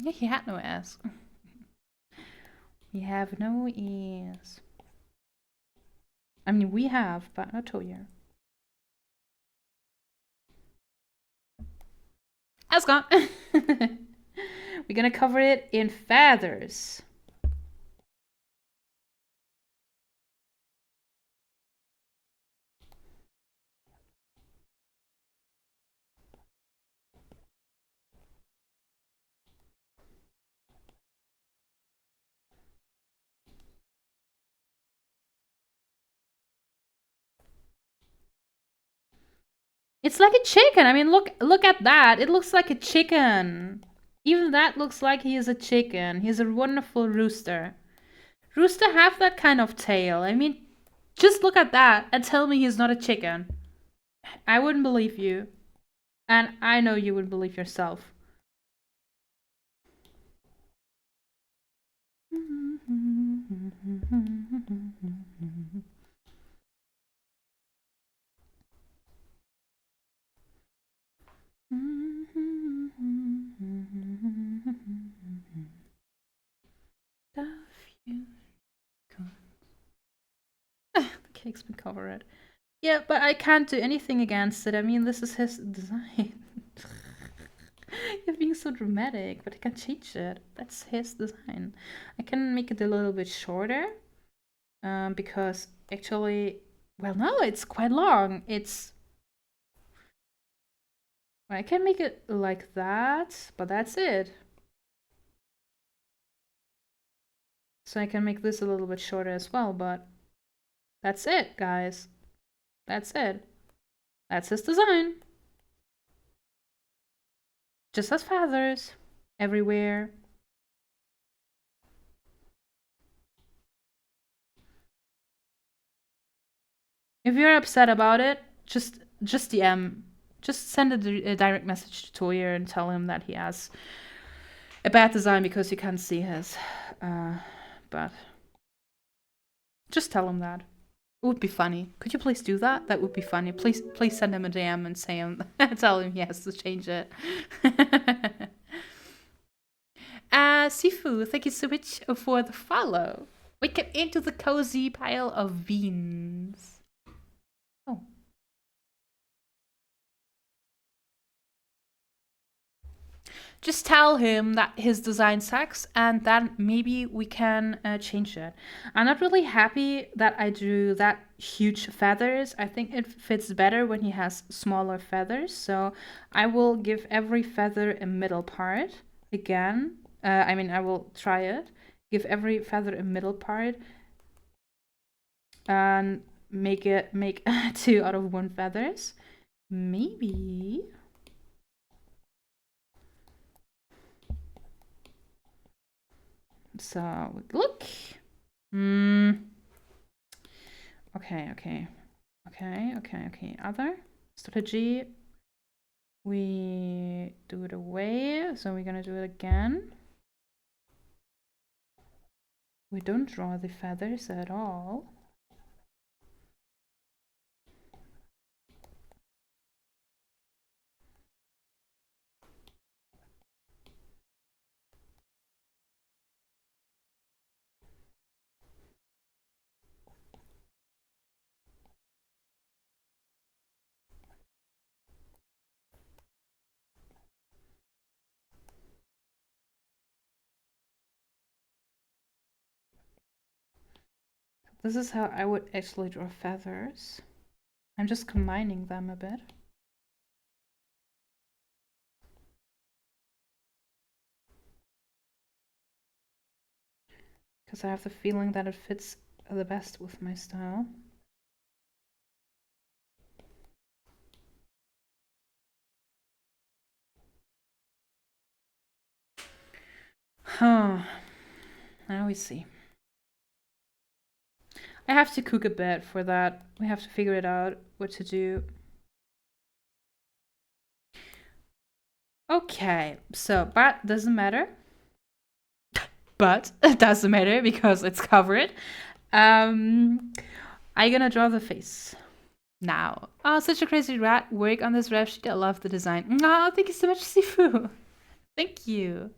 Yeah, he had no ass. We have no ears. I mean, we have, but not Toya. Ass gone. We're gonna cover it in feathers. It's like a chicken. I mean, look at that. It looks like a chicken. Even that looks like he is a chicken. He's a wonderful rooster. Rooster have that kind of tail. I mean, just look at that and tell me he's not a chicken. I wouldn't believe you. And I know you would believe yourself. The cake's been covered. Yeah, but I can't do anything against it. I mean, this is his design. You're being so dramatic, but I can change it. That's his design. I can make it a little bit shorter. Because actually, well, no, it's quite long. I can make it like that, but that's it. So I can make this a little bit shorter as well, but that's it, guys. That's it. That's his design. Just has feathers everywhere. If you're upset about it, just DM. Just send a direct message to Toyer and tell him that he has a bad design because you can't see his. But just tell him that. It would be funny. Could you please do that? That would be funny. Please send him a DM and say him, tell him he has to change it. Sifu, thank you so much for the follow. Wake up into the cozy pile of beans. Oh. Just tell him that his design sucks and then maybe we can change it. I'm not really happy that I drew that huge feathers. I think it fits better when he has smaller feathers. So I will give every feather a middle part again. I mean, I will try it. Give every feather a middle part and make 2 out of 1 feathers. Maybe. So look. Okay. Other strategy. We do it away. So we're gonna do it again. We don't draw the feathers at all. This is how I would actually draw feathers. I'm just combining them a bit. Because I have the feeling that it fits the best with my style. Huh. Now we see. I have to cook a bit for that. We have to figure it out what to do. Okay, so, but doesn't matter. But it doesn't matter because it's covered. I'm gonna draw the face now. Oh, such a crazy work on this ref sheet. I love the design. Oh, thank you so much, Sifu. Thank you.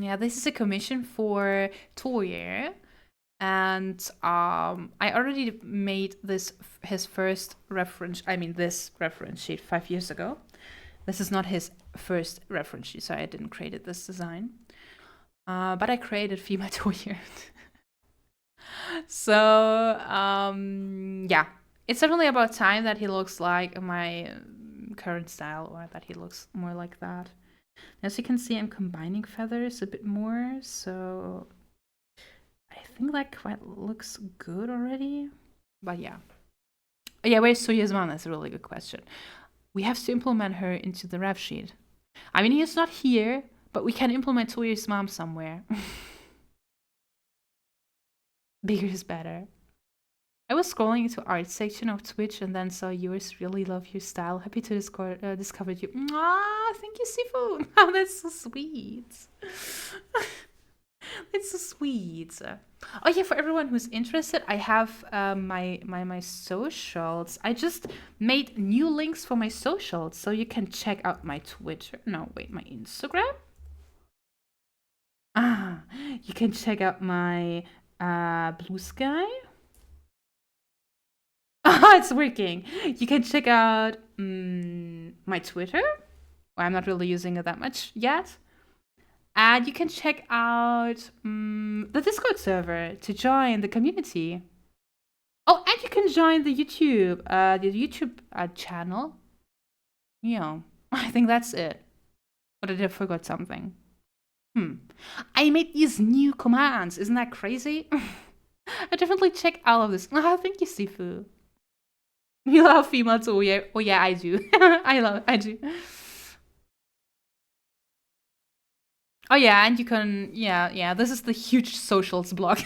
Yeah, this is a commission for Toyer. And I already made this his first reference, I mean this reference sheet 5 years ago. This is not his first reference sheet, so I didn't create this design. But I created female toy. So, yeah. It's definitely about time that he looks like my current style, or that he looks more like that. As you can see, I'm combining feathers a bit more, so I think that quite looks good already. But yeah. Yeah, where's Soya's mom? That's a really good question. We have to implement her into the ref sheet. I mean, he's not here, but we can implement Soya's mom somewhere. Bigger is better. I was scrolling into art section of Twitch and then saw yours. Really love your style. Happy to discover you. Ah, thank you, Sifu. Oh, that's so sweet. It's so sweet. Oh yeah, for everyone who's interested, I have my socials. I just made new links for my socials, so you can check out my Twitter. No, wait, my Instagram. Ah, you can check out my Blue Sky. It's working. You can check out my Twitter. Well, I'm not really using it that much yet. And you can check out the Discord server to join the community. Oh, and you can join the YouTube channel. Yeah, I think that's it. Or did I forgot something? I made these new commands. Isn't that crazy? I definitely check all of this. Oh, thank you, Sifu. You love female too, yeah? Oh yeah, I do. I do. Oh yeah, and you can, yeah, this is the huge socials blog,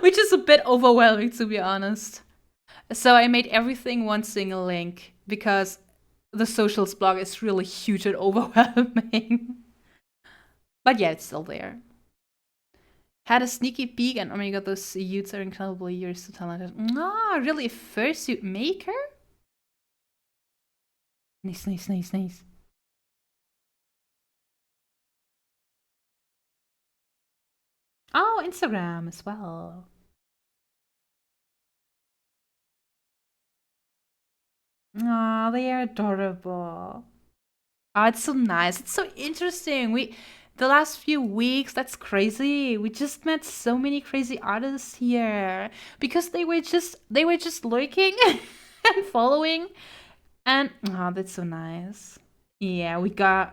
which is a bit overwhelming, to be honest. So I made everything one single link because the socials blog is really huge and overwhelming. But yeah, it's still there. Had a sneaky peek, and oh my god, those youths are incredibly, you're so talented. Ah, really, a fursuit maker? Nice, nice, nice, nice. Oh, Instagram as well. Oh, they are adorable. Oh, it's so nice. It's so interesting. The last few weeks, that's crazy. We just met so many crazy artists here because they were just lurking and following, and oh, that's so nice. Yeah,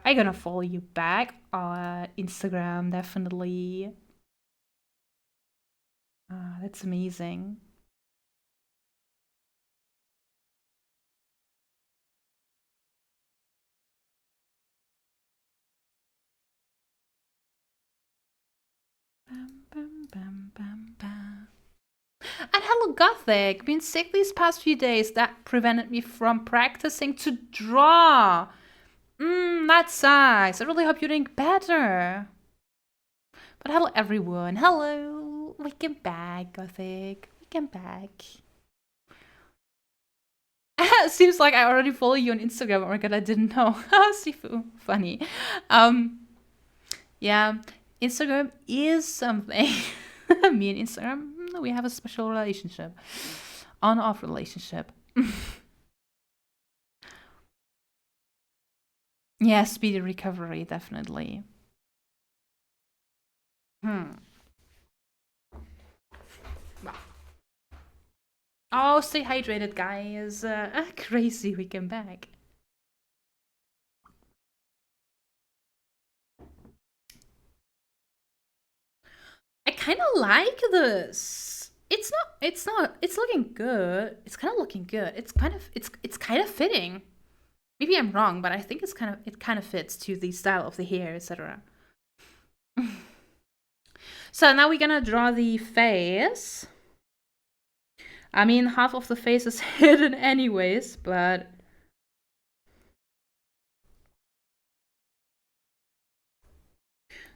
I gonna follow you back on Instagram, definitely. Ah, that's amazing. Bam, bam, bam, bam, bam. And hello, Gothic. Been sick these past few days. That prevented me from practicing to draw. That sucks. I really hope you're doing better. But hello, everyone. Hello. Welcome back, Gothic. Welcome back. Seems like I already follow you on Instagram. Oh my god, I didn't know. Sifu. Funny. Yeah, Instagram is something. Me and Instagram, we have a special relationship. On-off relationship. Yeah, speedy recovery, definitely. Oh, stay hydrated, guys. Crazy weekend back. I kind of like this. It's looking good. It's kind of looking good. It's kind of fitting. Maybe I'm wrong, but I think it kind of fits to the style of the hair, etc. So now we're gonna draw the face. I mean, half of the face is hidden anyways, but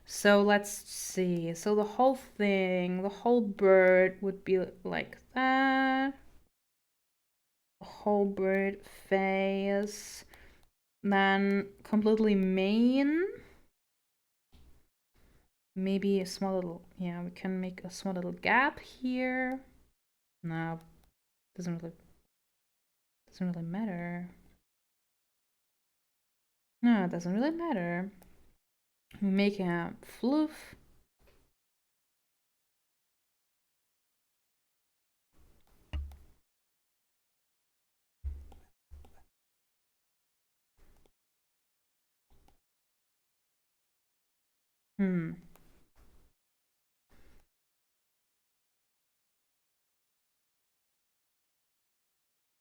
so let's see. So the whole thing, the whole bird would be like that. The whole bird face. Then completely main. Maybe a small little, yeah, we can make a small little gap here. No, doesn't really matter. No, it doesn't really matter. We make a floof.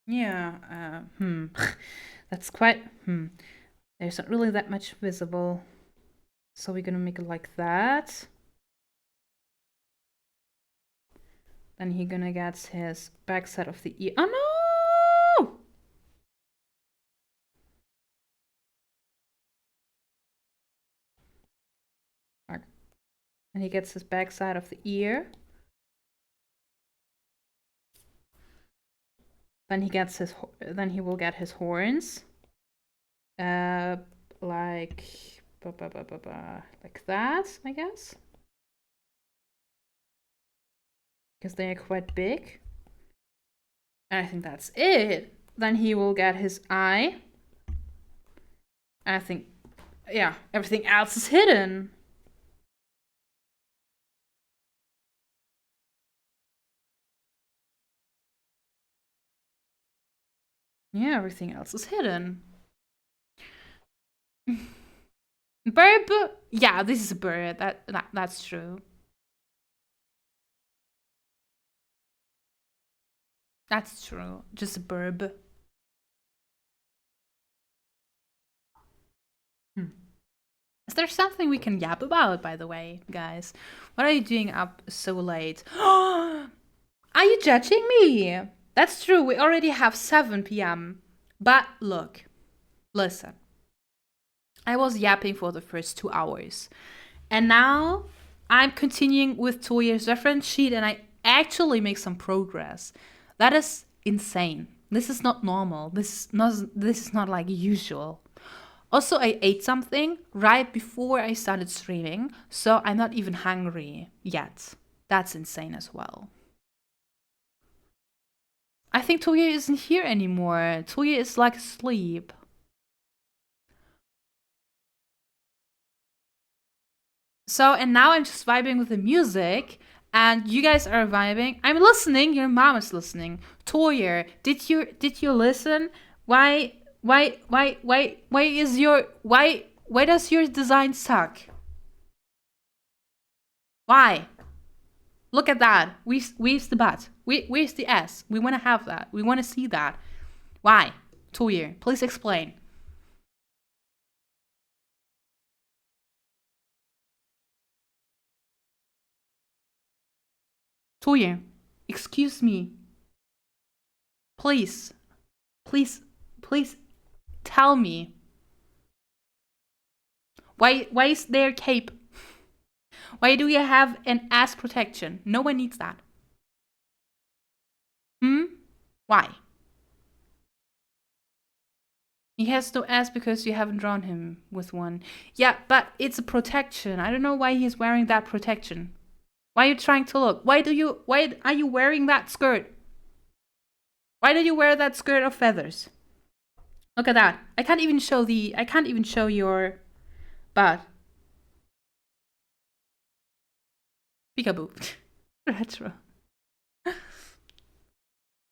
Yeah, That's quite, There's not really that much visible. So we're gonna make it like that. Then he gonna get his backside of the ear. Oh no! And he gets his backside of the ear. Then he will get his horns. Like that, I guess. Because they are quite big. And I think that's it. Then he will get his eye. And I think, yeah, everything else is hidden. Yeah, everything else is hidden. Bird? Yeah, this is a bird. That's true. That's true. Just a burb. Is there something we can yap about, by the way, guys? What are you doing up so late? Are you judging me? That's true. We already have 7 p.m. But look, listen. I was yapping for the first 2 hours. And now I'm continuing with Toya's reference sheet and I actually make some progress. That is insane. This is not normal. This is not like usual. Also, I ate something right before I started streaming, so I'm not even hungry yet. That's insane as well. I think Toya isn't here anymore. Toya is like asleep. So, and now I'm just vibing with the music, and you guys are vibing. I'm listening. Your mom is listening. Toya, did you listen? Why does your design suck? Why? Look at that. Where's the butt? Where's the S? We want to have that. We want to see that. Why? Toya, please explain. Toya, excuse me. Please, please tell me. Why is there cape? Why do you have an ass protection? No one needs that. Why? He has no ass because you haven't drawn him with one. Yeah, but it's a protection. I don't know why he's wearing that protection. Why are you trying to look? Why are you wearing that skirt? Why did you wear that skirt of feathers? Look at that. I can't even show your butt. Peekaboo. Retro.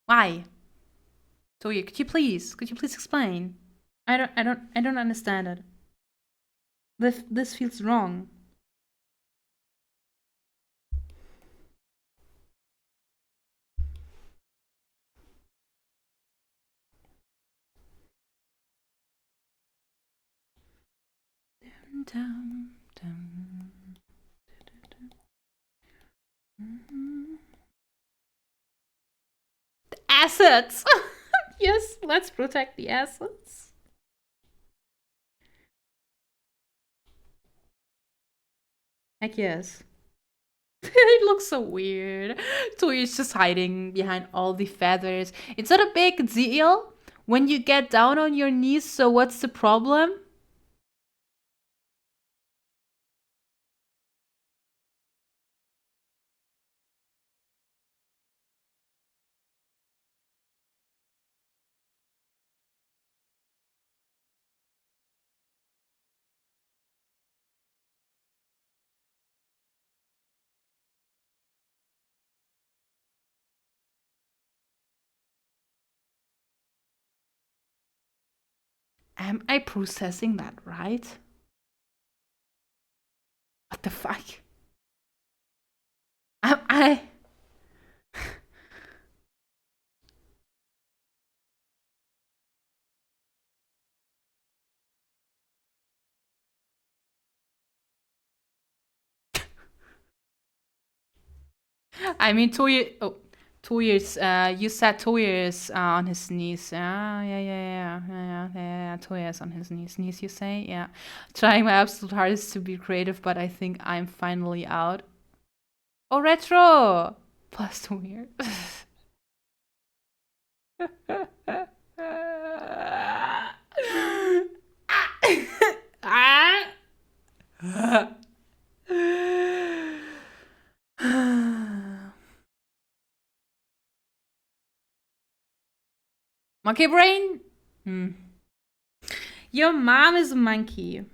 Why? Toya, could you please explain? I don't understand it. This feels wrong. The assets. Yes, let's protect the assets. Heck yes. It looks so weird. Toya's just hiding behind all the feathers. It's not a big deal when you get down on your knees, so what's the problem? Am I processing that right? What the fuck? Am I? I mean, 2 years. Oh, 2 years. You said 2 years on his knees. Yeah. 2 years on his knees. You say, yeah. Trying my absolute hardest to be creative, but I think I'm finally out. Oh, retro. Plus 2 years. Monkey brain? Your mom is a monkey.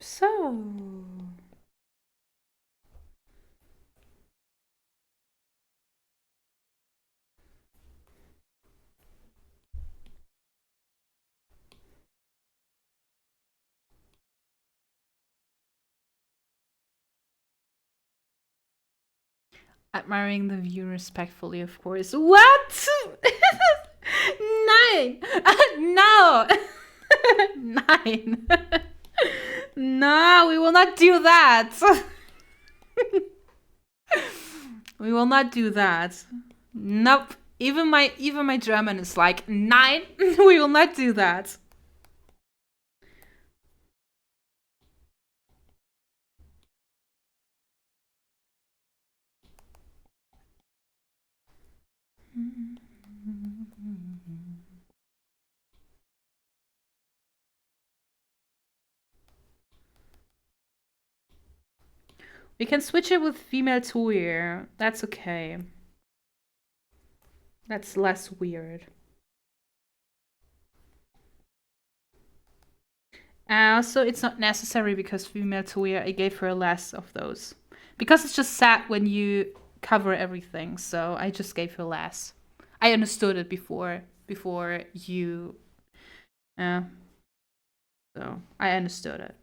So. Admiring the view respectfully, of course. What? 9. No. 9. No, we will not do that. We will not do that. Nope. Even my German is like 9. We will not do that. We can switch it with female Toyer. That's okay. That's less weird. Also, it's not necessary because female Toyer, I gave her less of those. Because it's just sad when you cover everything, so I just gave her less. I understood it before you... so, I understood it.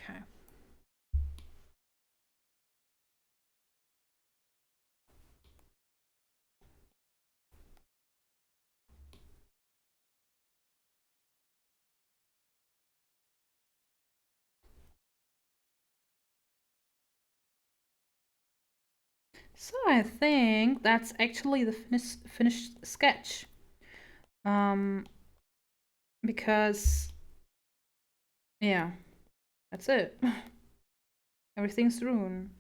Okay. So I think that's actually the finished sketch. Because, yeah, that's it. Everything's ruined.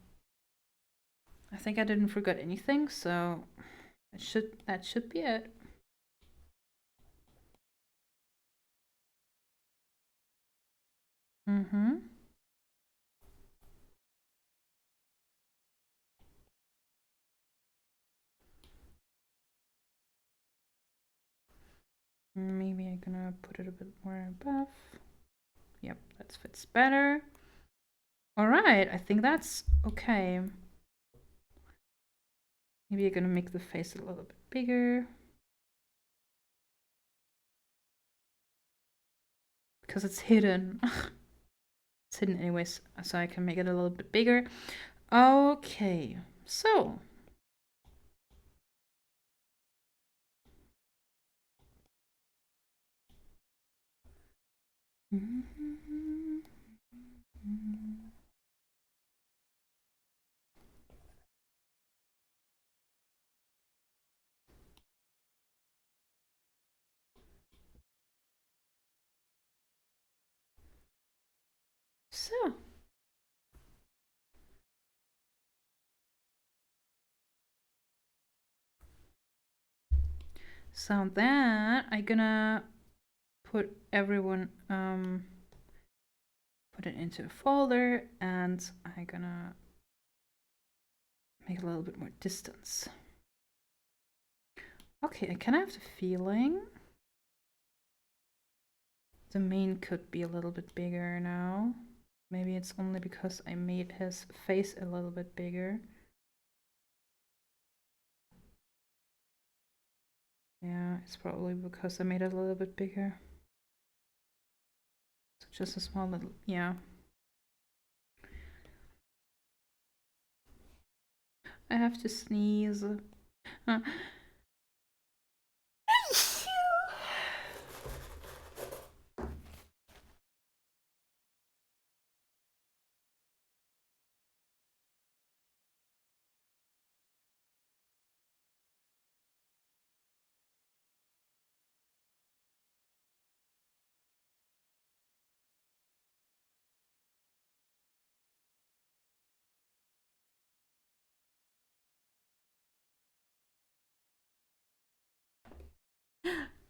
I think I didn't forget anything, so that should be it. Maybe I'm gonna put it a bit more above. Yep, that fits better. All right, I think that's okay. Maybe I'm gonna make the face a little bit bigger. Because it's hidden. It's hidden anyways, so I can make it a little bit bigger. Okay, so So. So then I'm gonna put everyone, put it into a folder, and I'm gonna make a little bit more distance. Okay, I kind of have the feeling the mane could be a little bit bigger now. Maybe it's only because I made his face a little bit bigger. Yeah, it's probably because I made it a little bit bigger. So just a small little, yeah. I have to sneeze.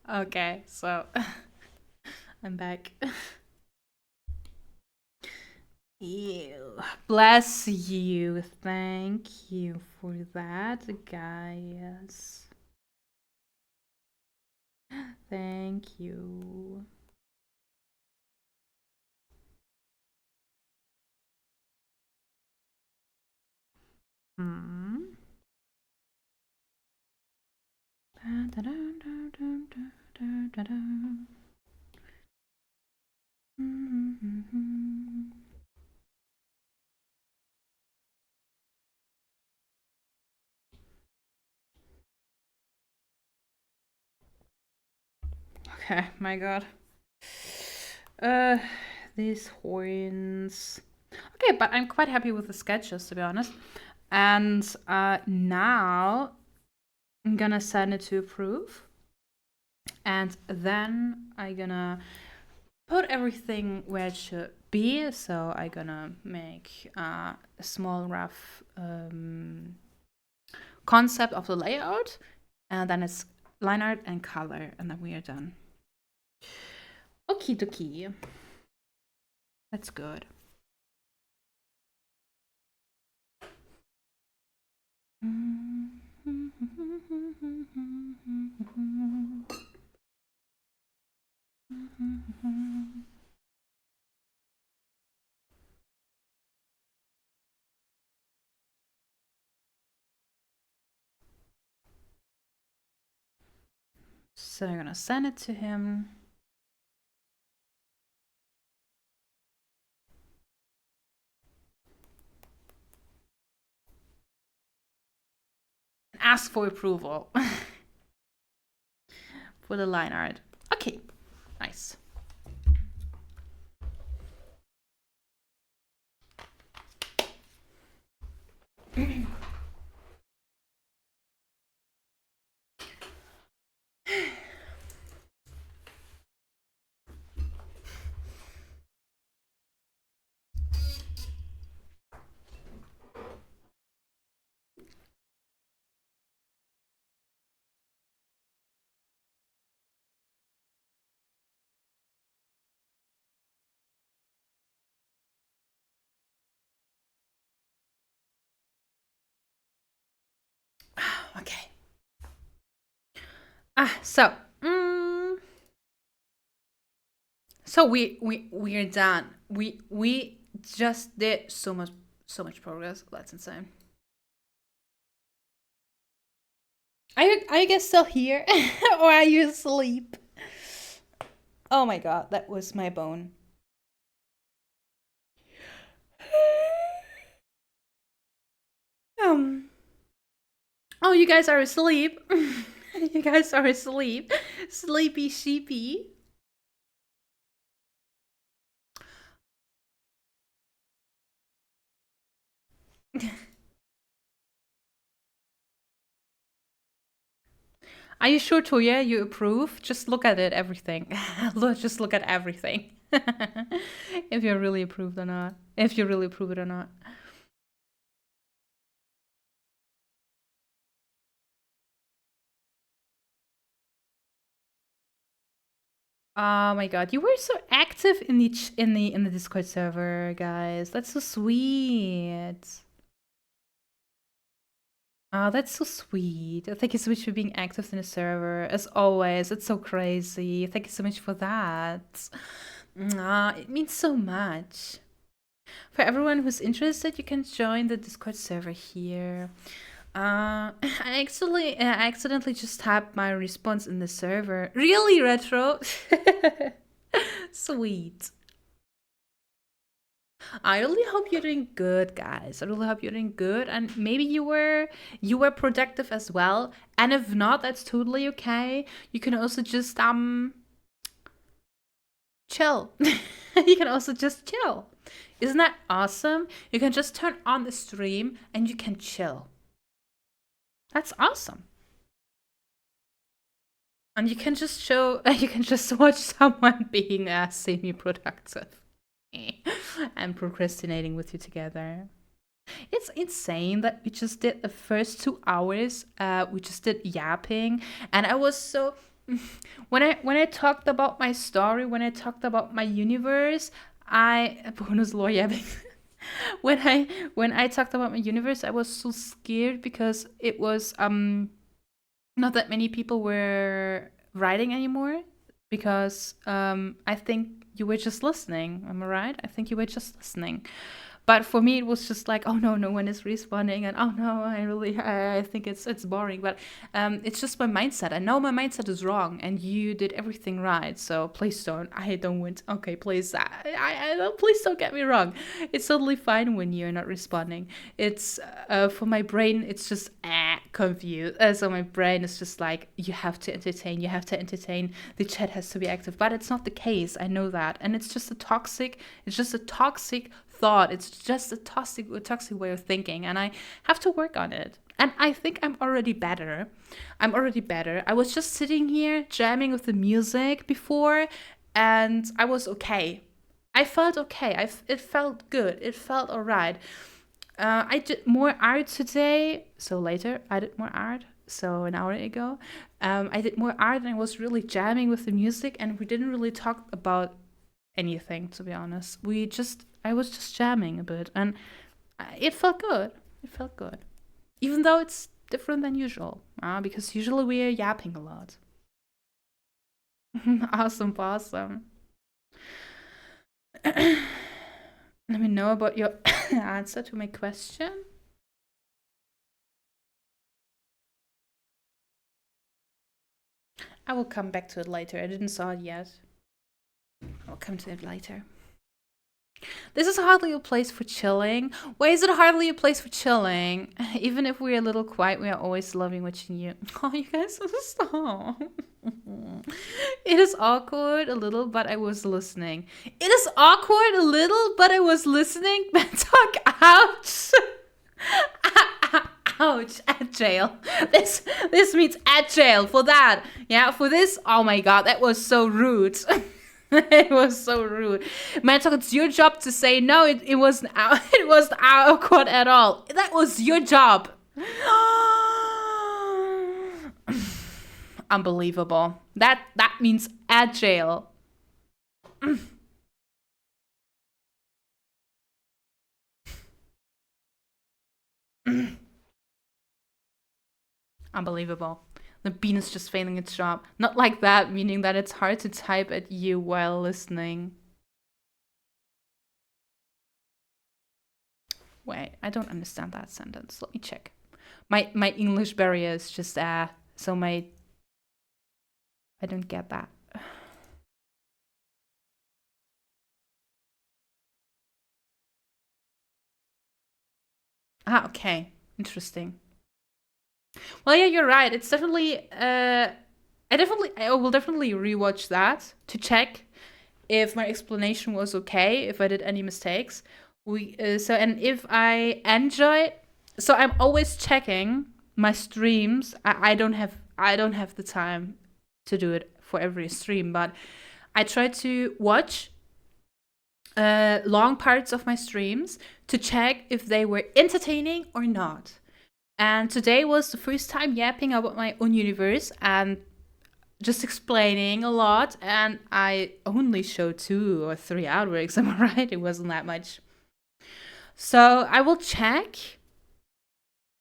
Okay, so I'm back. Ew. Bless you. Thank you for that, guys. Thank you. Hmm. Okay, my god. These horns. Okay, but I'm quite happy with the sketches, to be honest. And now I'm gonna send it to approve. And then I'm gonna put everything where it should be. So I'm gonna make a small rough concept of the layout, and then it's line art and color, and then we are done. Okie dokie. That's good. So I'm gonna send it to him. Ask for approval for the line art. Okay, nice. Okay. So we're done. We just did so much progress. That's insane. Are you guys still here, or are you asleep? Oh my god, that was my bone. Oh, you guys are asleep. You guys are asleep. Sleepy sheepy. Are you sure, Toya? You approve? Just look at it, everything. Just look at everything. If you really approved or not. If you really approve it or not. Oh my god, you were so active in the Discord server, guys. That's so sweet. Oh, that's so sweet. Thank you so much for being active in the server. As always, it's so crazy. Thank you so much for that. It means so much. For everyone who's interested, you can join the Discord server here. I accidentally just tapped my response in the server. Really, Retro? Sweet. I really hope you're doing good, guys. I really hope you're doing good, and maybe you were productive as well. And if not, that's totally okay. You can also just chill. You can also just chill. Isn't that awesome? You can just turn on the stream and you can chill. That's awesome. And you can just watch someone being semi-productive and procrastinating with you together. It's insane that we just did the first 2 hours. We just did yapping, and I was so when I talked about my story, when I talked about my universe, bonus law yapping. when I talked about my universe, I was so scared because it was not that many people were writing anymore, because I think you were just listening. Am I right? I think you were just listening. But for me, it was just like, oh no, no one is responding, and oh no, I think it's boring. But it's just my mindset. I know my mindset is wrong, and you did everything right. So please I don't want. Okay, please, please don't get me wrong. It's totally fine when you're not responding. It's for my brain, it's just confused. So my brain is just like, you have to entertain. You have to entertain. The chat has to be active, but it's not the case. I know that, and it's just a toxic. It's just a toxic thought. It's just a toxic way of thinking, and I have to work on it. And I think I'm already better. I was just sitting here jamming with the music before, and I was okay. I felt okay. It felt good. It felt alright. I did more art today. So later, I did more art. So an hour ago, I did more art, and I was really jamming with the music, and we didn't really talk about anything, to be honest. I was just jamming a bit, and it felt good. It felt good. Even though it's different than usual, because usually we are yapping a lot. Awesome. Let me know about your answer to my question. I will come back to it later. I didn't saw it yet. I'll come to it later. This is hardly a place for chilling. Why is it hardly a place for chilling? Even if we're a little quiet, we are always loving watching you. Oh, you guys are so It is awkward a little, but I was listening. It is awkward a little, but I was listening. Talk, ouch. Ouch, at jail. This means at jail for that. Yeah, for this. Oh my god, that was so rude. It was so rude. Man, it's your job to say no. It wasn't awkward at all. That was your job. Unbelievable. That means at jail. Unbelievable. The bean is just failing its job. Not like that, meaning that it's hard to type at you while listening. Wait, I don't understand that sentence. Let me check. My English barrier is just so I don't get that. Okay. Interesting. Well, yeah, you're right. It's definitely I will definitely rewatch that to check if my explanation was okay, if I did any mistakes. And if I enjoy, so I'm always checking my streams. I don't have the time to do it for every stream, but I try to watch long parts of my streams to check if they were entertaining or not. And today was the first time yapping about my own universe and just explaining a lot. And I only showed 2 or 3 artworks. Am I right? It wasn't that much. So I will check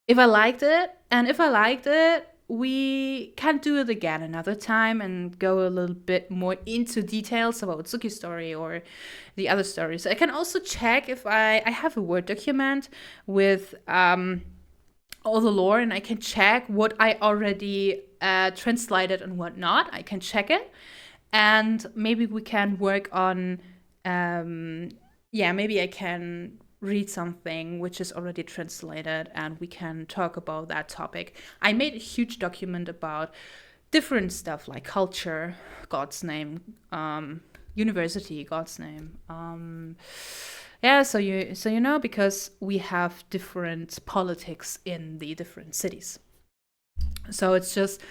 if I liked it. And if I liked it, we can do it again another time and go a little bit more into details about Suki's story or the other stories. I can also check if I have a Word document with all the lore, and I can check what I already translated and what not. I can check it, and maybe we can work on maybe I can read something which is already translated and we can talk about that topic. I made a huge document about different stuff like culture, God's name, university, God's name. So you know, because we have different politics in the different cities. So it's just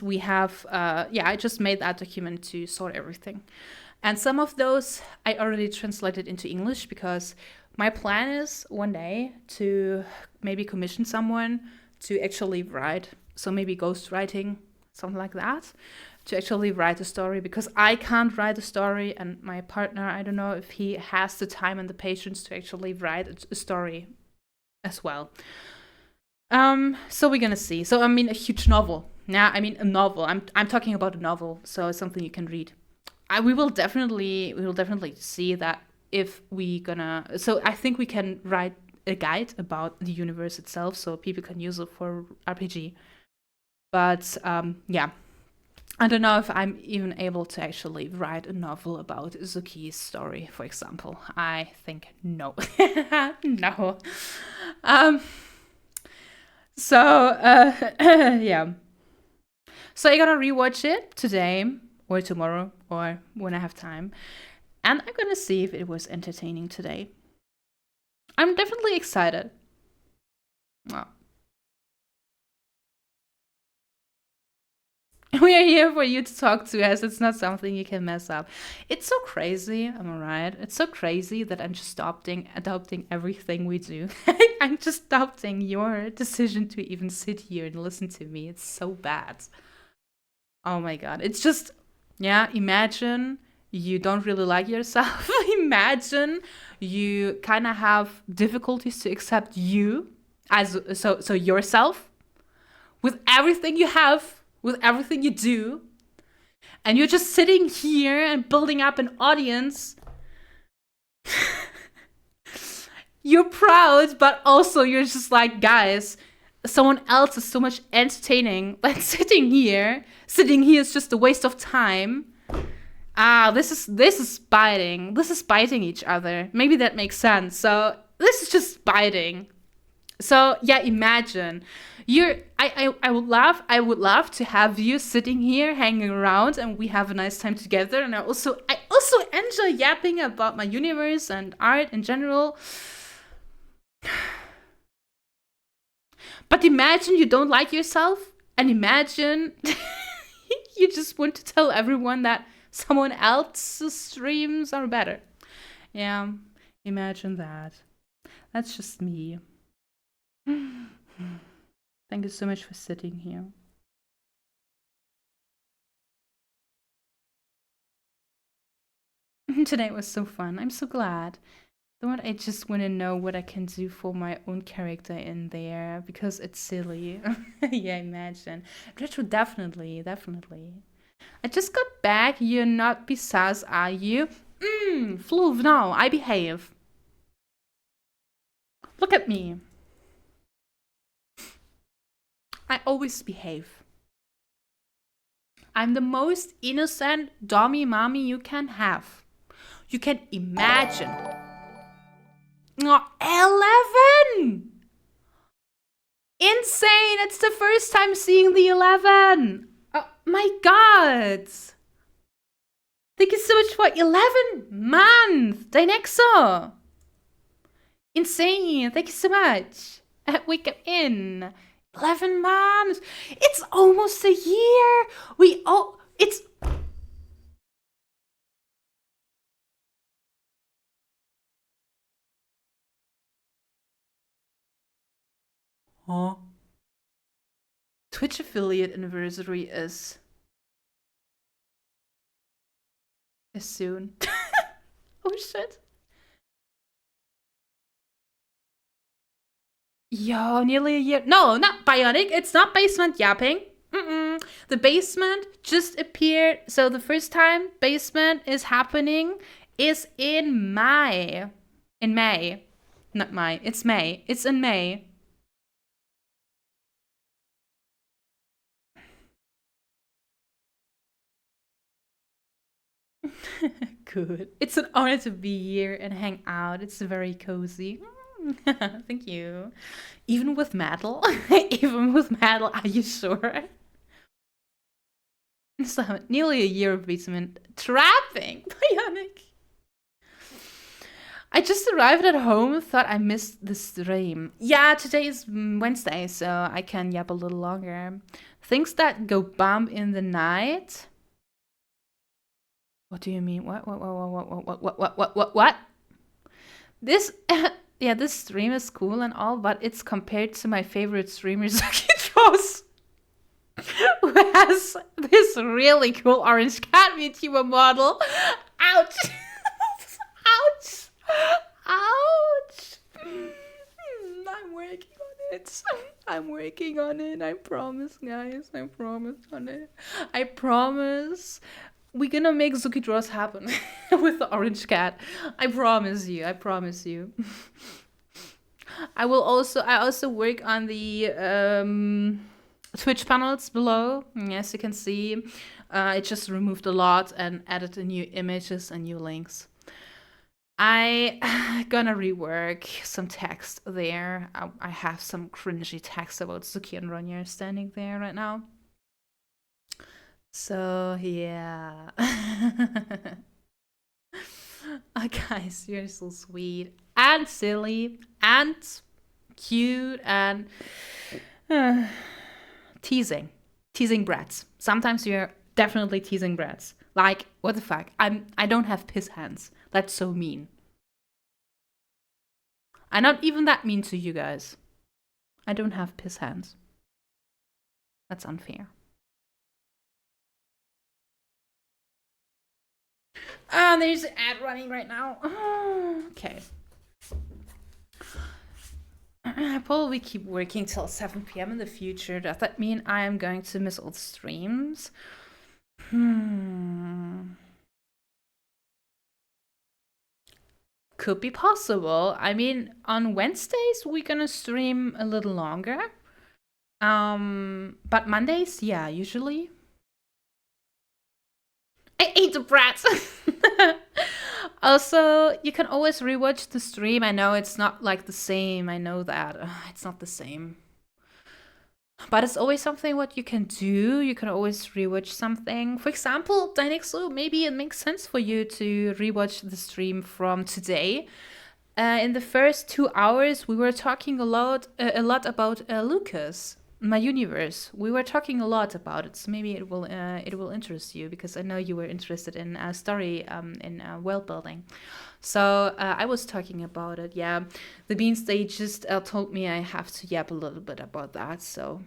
we have I just made that document to sort everything. And some of those I already translated into English because my plan is one day to maybe commission someone to actually write, so maybe ghostwriting, something like that, to actually write a story, because I can't write a story, and my partner, I don't know if he has the time and the patience to actually write a story as well. So we're gonna see. So I mean, a huge novel. Yeah, I mean a novel. I'm talking about a novel, so it's something you can read. We will definitely see that if we gonna. So I think we can write a guide about the universe itself, so people can use it for RPG. But I don't know if I'm even able to actually write a novel about Zuki's story, for example. I think no. No. Yeah. So I'm gonna rewatch it today or tomorrow or when I have time. And I'm gonna see if it was entertaining today. I'm definitely excited. Well, we are here for you to talk to us. It's not something you can mess up. It's so crazy, am I right? It's so crazy that I'm just adopting everything we do. I'm just adopting your decision to even sit here and listen to me. It's so bad. Oh my god. It's just, imagine you don't really like yourself. Imagine you kind of have difficulties to accept you as so yourself with everything you have, with everything you do, and you're just sitting here and building up an audience. You're proud, but also you're just like, guys, someone else is so much entertaining than sitting here. Sitting here is just a waste of time. This is biting. This is biting each other. Maybe that makes sense. So this is just biting. So yeah, imagine I would love to have you sitting here hanging around and we have a nice time together. And I also enjoy yapping about my universe and art in general. But imagine you don't like yourself, and imagine you just want to tell everyone that someone else's streams are better. Yeah, imagine that. That's just me. Thank you so much for sitting here. Today was so fun. I'm so glad. I just want to know what I can do for my own character in there, because it's silly. Yeah, imagine. Retro, definitely. I just got back. You're not Pisaz, are you? Fluv, no, I behave. Look at me. I always behave. I'm the most innocent dommy mommy you can have. You can imagine. Oh, 11! Insane! It's the first time seeing the 11! Oh my god! Thank you so much for 11 months, Dynexo! Insane. Thank you so much. Wake up in 11 months. It's almost a year. It's. Huh? Twitch affiliate anniversary is soon. Oh shit. Yo, nearly a year. No, not Bionic. It's not Basement yapping. The Basement just appeared. So the first time Basement is happening is in May. In May. Not May. It's May. It's in May. Good. It's an honor to be here and hang out. It's very cozy. Thank you. Even with metal? Even with metal, are you sure? So, nearly a year of basement trapping. Bionic. I just arrived at home, thought I missed the stream. Yeah, today is Wednesday, so I can yap a little longer. Things that go bump in the night. What do you mean? What? This, yeah, this stream is cool and all, but it's compared to my favorite streamer, RonyarDraws, who has this really cool orange cat VTuber model. Ouch! Ouch! Ouch! I'm working on it. I'm working on it. I promise, guys. I promise on it. I promise. We're gonna make RonyarDraws happen with the orange cat. I promise you. I promise you. I also work on the Twitch panels below. As you can see, I just removed a lot and added new images and new links. I gonna rework some text there. I have some cringy text about Suki and Ronyar standing there right now. So yeah. Guys, you're so sweet and silly and cute and teasing brats. Sometimes you're definitely teasing brats. Like, what the fuck? I don't have piss hands. That's so mean. I'm not even that mean to you guys. I don't have piss hands. That's unfair. There's an ad running right now. Okay. I probably keep working till 7 p.m. in the future. Does that mean I am going to miss all the streams? Could be possible. I mean, on Wednesdays we're gonna stream a little longer. But Mondays, yeah, usually. I ate the brats. Also, you can always rewatch the stream. I know it's not like the same. I know that. It's not the same. But it's always something what you can do. You can always rewatch something. For example, Dynexo, maybe it makes sense for you to rewatch the stream from today. In the first 2 hours, we were talking a lot about Lucas, my universe. We were talking a lot about it, so maybe it will interest you, because I know you were interested in story in world building. So I was talking about it. Yeah, the beans, they just told me I have to yap a little bit about that. So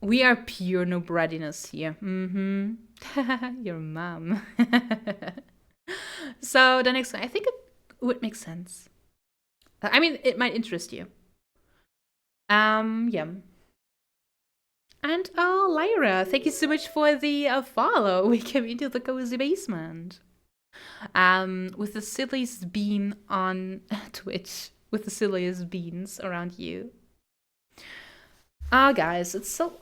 we are pure no breadiness here. Your mom. So the next one, I think it would make sense. I mean, it might interest you. Yeah. And Lyra, thank you so much for the follow. We came into the cozy basement. With the silliest bean on Twitch, with the silliest beans around you. Guys, it's so.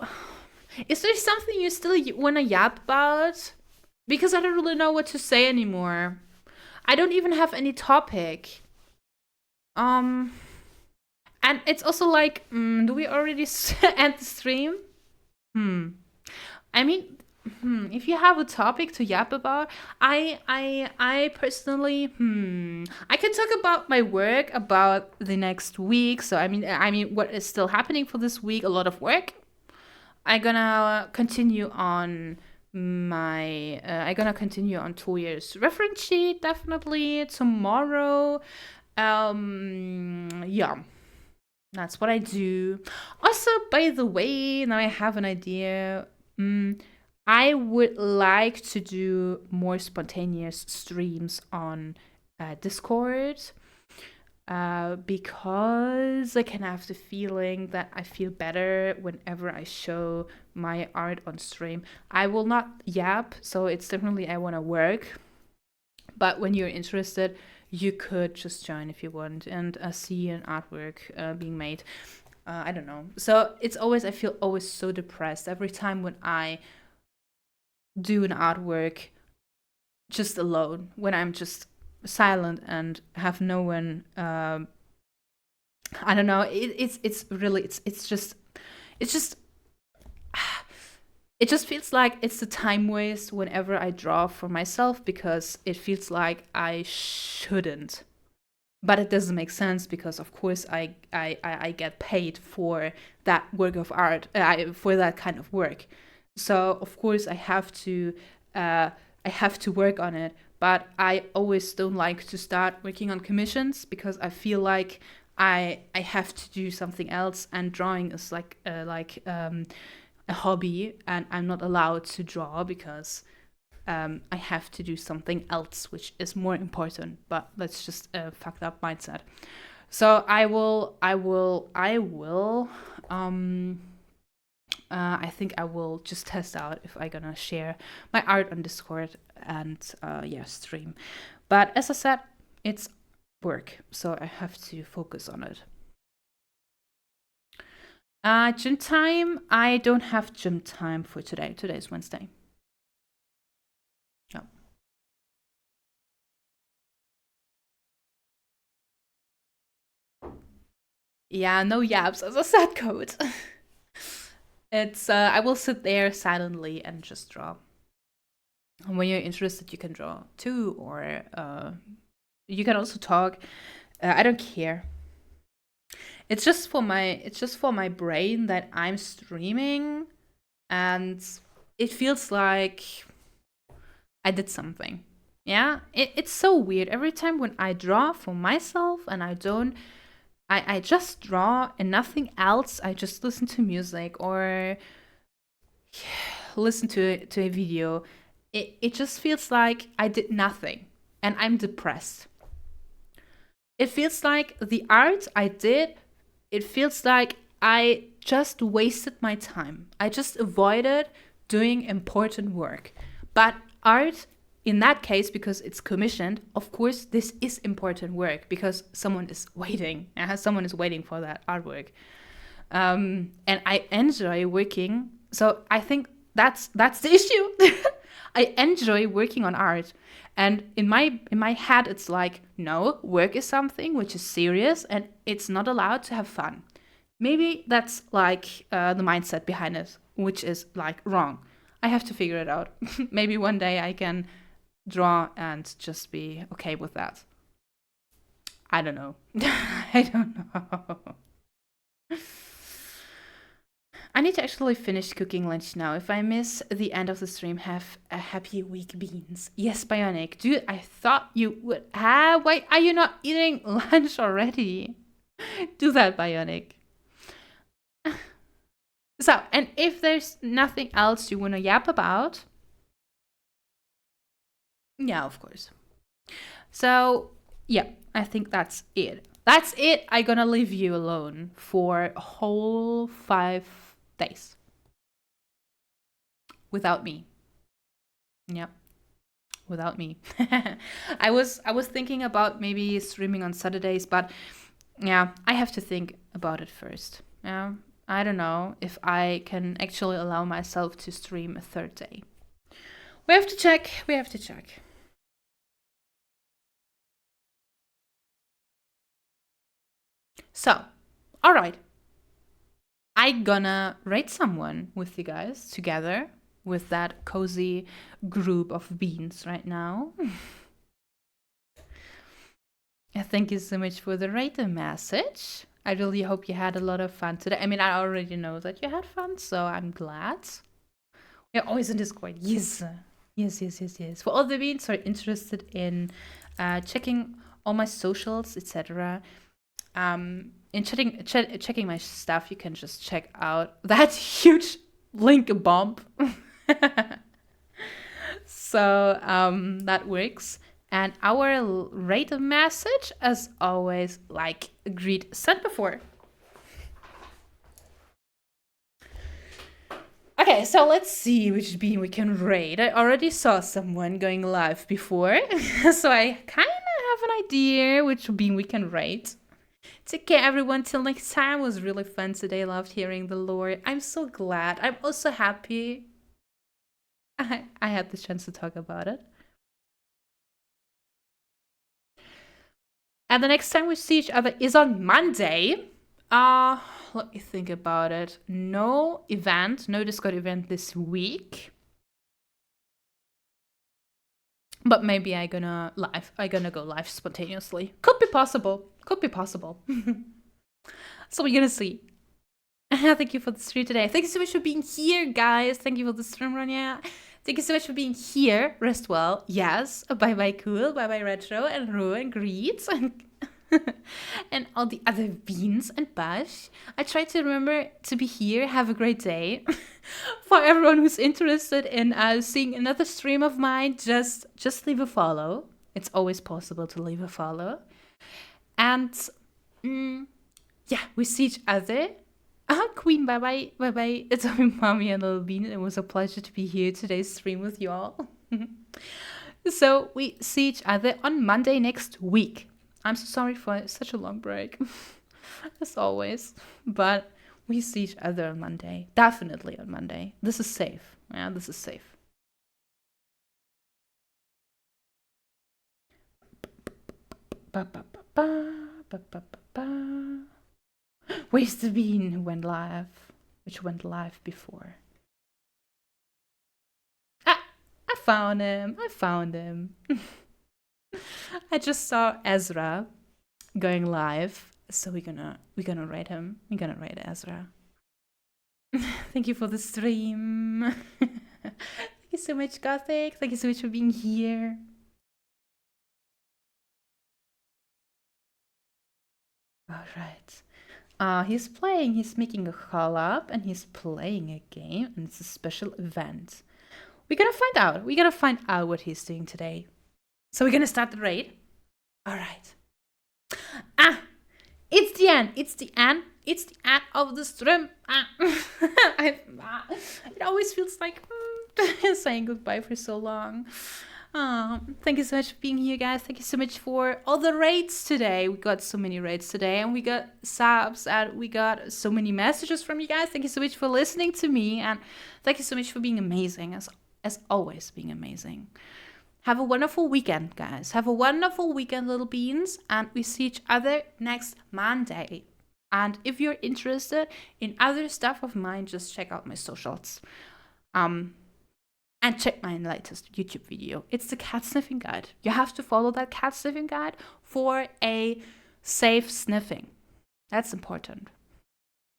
Is there something you still wanna yap about? Because I don't really know what to say anymore. I don't even have any topic. And it's also like, do we already end the stream? I mean, If you have a topic to yap about, I personally, I can talk about my work about the next week. So I mean, what is still happening for this week? A lot of work. I'm gonna continue on I'm gonna continue on 2 years reference sheet definitely tomorrow. Yeah, that's what I do. Also, by the way, now I have an idea. I would like to do more spontaneous streams on Discord, because I can have the feeling that I feel better whenever I show my art on stream. I will not yap, so it's definitely I want to work. But when you're interested, you could just join if you want and see an artwork being made. I don't know. So it's always, I feel always so depressed every time when I do an artwork just alone, when I'm just silent and have no one. I don't know. It's really it's just it's just it just feels like it's a time waste whenever I draw for myself, because it feels like I shouldn't. But it doesn't make sense because, of course, I get paid for that work of art, for that kind of work. So of course I have to work on it. But I always don't like to start working on commissions because I feel like I have to do something else, and drawing is like a hobby, and I'm not allowed to draw because I have to do something else, which is more important. But that's just a fucked up mindset. So I think I will just test out if I'm gonna share my art on Discord and yeah, stream. But as I said, it's work, so I have to focus on it. Gym time. I don't have gym time for today. Today is Wednesday. Oh. Yeah, no yaps as a sad code. It's I will sit there silently and just draw. And when you're interested, you can draw too, or you can also talk. I don't care. It's just for my brain that I'm streaming, and it feels like I did something. Yeah, it's so weird. Every time when I draw for myself and I just draw and nothing else. I just listen to music or listen to a video. It just feels like I did nothing, and I'm depressed. It feels like the art I did, it feels like I just wasted my time. I just avoided doing important work. But art, in that case, because it's commissioned, of course, this is important work because someone is waiting. Someone is waiting for that artwork. And I enjoy working. So I think that's the issue. I enjoy working on art, and in my head, it's like, no, work is something which is serious, and it's not allowed to have fun. Maybe that's like the mindset behind it, which is like wrong. I have to figure it out. Maybe one day I can draw and just be okay with that. I don't know. I don't know. I need to actually finish cooking lunch now. If I miss the end of the stream, have a happy week, beans. Yes, Bionic. Dude, I thought you would have. Why are you not eating lunch already? Do that, Bionic. So, and if there's nothing else you want to yap about, yeah, of course. So, yeah, I think that's it. That's it. I'm gonna leave you alone for a whole 5 days without me. Yep, without me. I was thinking about maybe streaming on Saturdays, but yeah, I have to think about it first. Yeah, I don't know if I can actually allow myself to stream a third day. We have to check. We have to check. So, all right. I gonna rate someone with you guys together. with that cozy group of beans right now. Thank you so much for the writer message. I really hope you had a lot of fun today. I mean, I already know that you had fun, so I'm glad. You're always in Discord. Yes. Yes. For all the beans who are interested in checking all my socials, etc., in checking my stuff, you can just check out that huge link bomb. So that works. And our rate of message, as always, like agreed, sent before. Okay, so let's see which bean we can rate. I already saw someone going live before, so I kind of have an idea which bean we can rate. Take care, everyone. Till next time. It was really fun today. Loved hearing the lore. I'm so glad. I'm also happy I had the chance to talk about it. And the next time we see each other is on Monday. Let me think about it. No event, no Discord event this week. But maybe I gonna go live spontaneously. Could be possible. So we're gonna see. Thank you for the stream today. Thank you so much for being here, guys. Thank you for the stream, Ronya. Thank you so much for being here. Rest well. Yes. Bye cool. Bye retro and Ru and Greets and and all the other beans and Bash. I try to remember to be here. Have a great day. For everyone who's interested in seeing another stream of mine, just leave a follow. It's always possible to leave a follow. And yeah, we see each other. Queen, bye. It's only Mommy and Little Bean. It was a pleasure to be here today's stream with you all. So we see each other on Monday next week. I'm so sorry for such a long break, as always. But we see each other on Monday. Definitely on Monday. This is safe. Yeah, this is safe. Where's the bean who went live? Which went live before? I found him. I just saw Ezra going live, so we're gonna rate him. We're gonna rate Ezra. Thank you for the stream. Thank you so much, Gothic. Thank you so much for being here. All right. He's making a call up and he's playing a game and it's a special event. We're gonna find out what he's doing today. So we're gonna start the raid. All right. It's the end of the stream. It always feels like saying goodbye for so long. Thank you so much for being here, guys. Thank you so much for all the raids today. We got so many raids today, and we got subs, and we got so many messages from you guys. Thank you so much for listening to me, and thank you so much for being amazing, as always, being amazing. Have a wonderful weekend, guys. Have a wonderful weekend, little beans, and we see each other next Monday. And if you're interested in other stuff of mine, just check out my socials. And check my latest YouTube video. It's the cat sniffing guide. You have to follow that cat sniffing guide for a safe sniffing. That's important.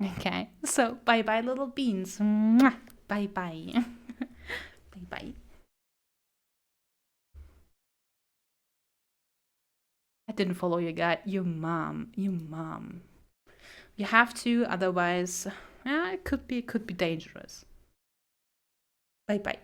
Okay, so bye-bye, little beans. Mwah. Bye-bye. Bye-bye. I didn't follow your guide. Your mom. You have to, otherwise, it could be dangerous. Bye-bye.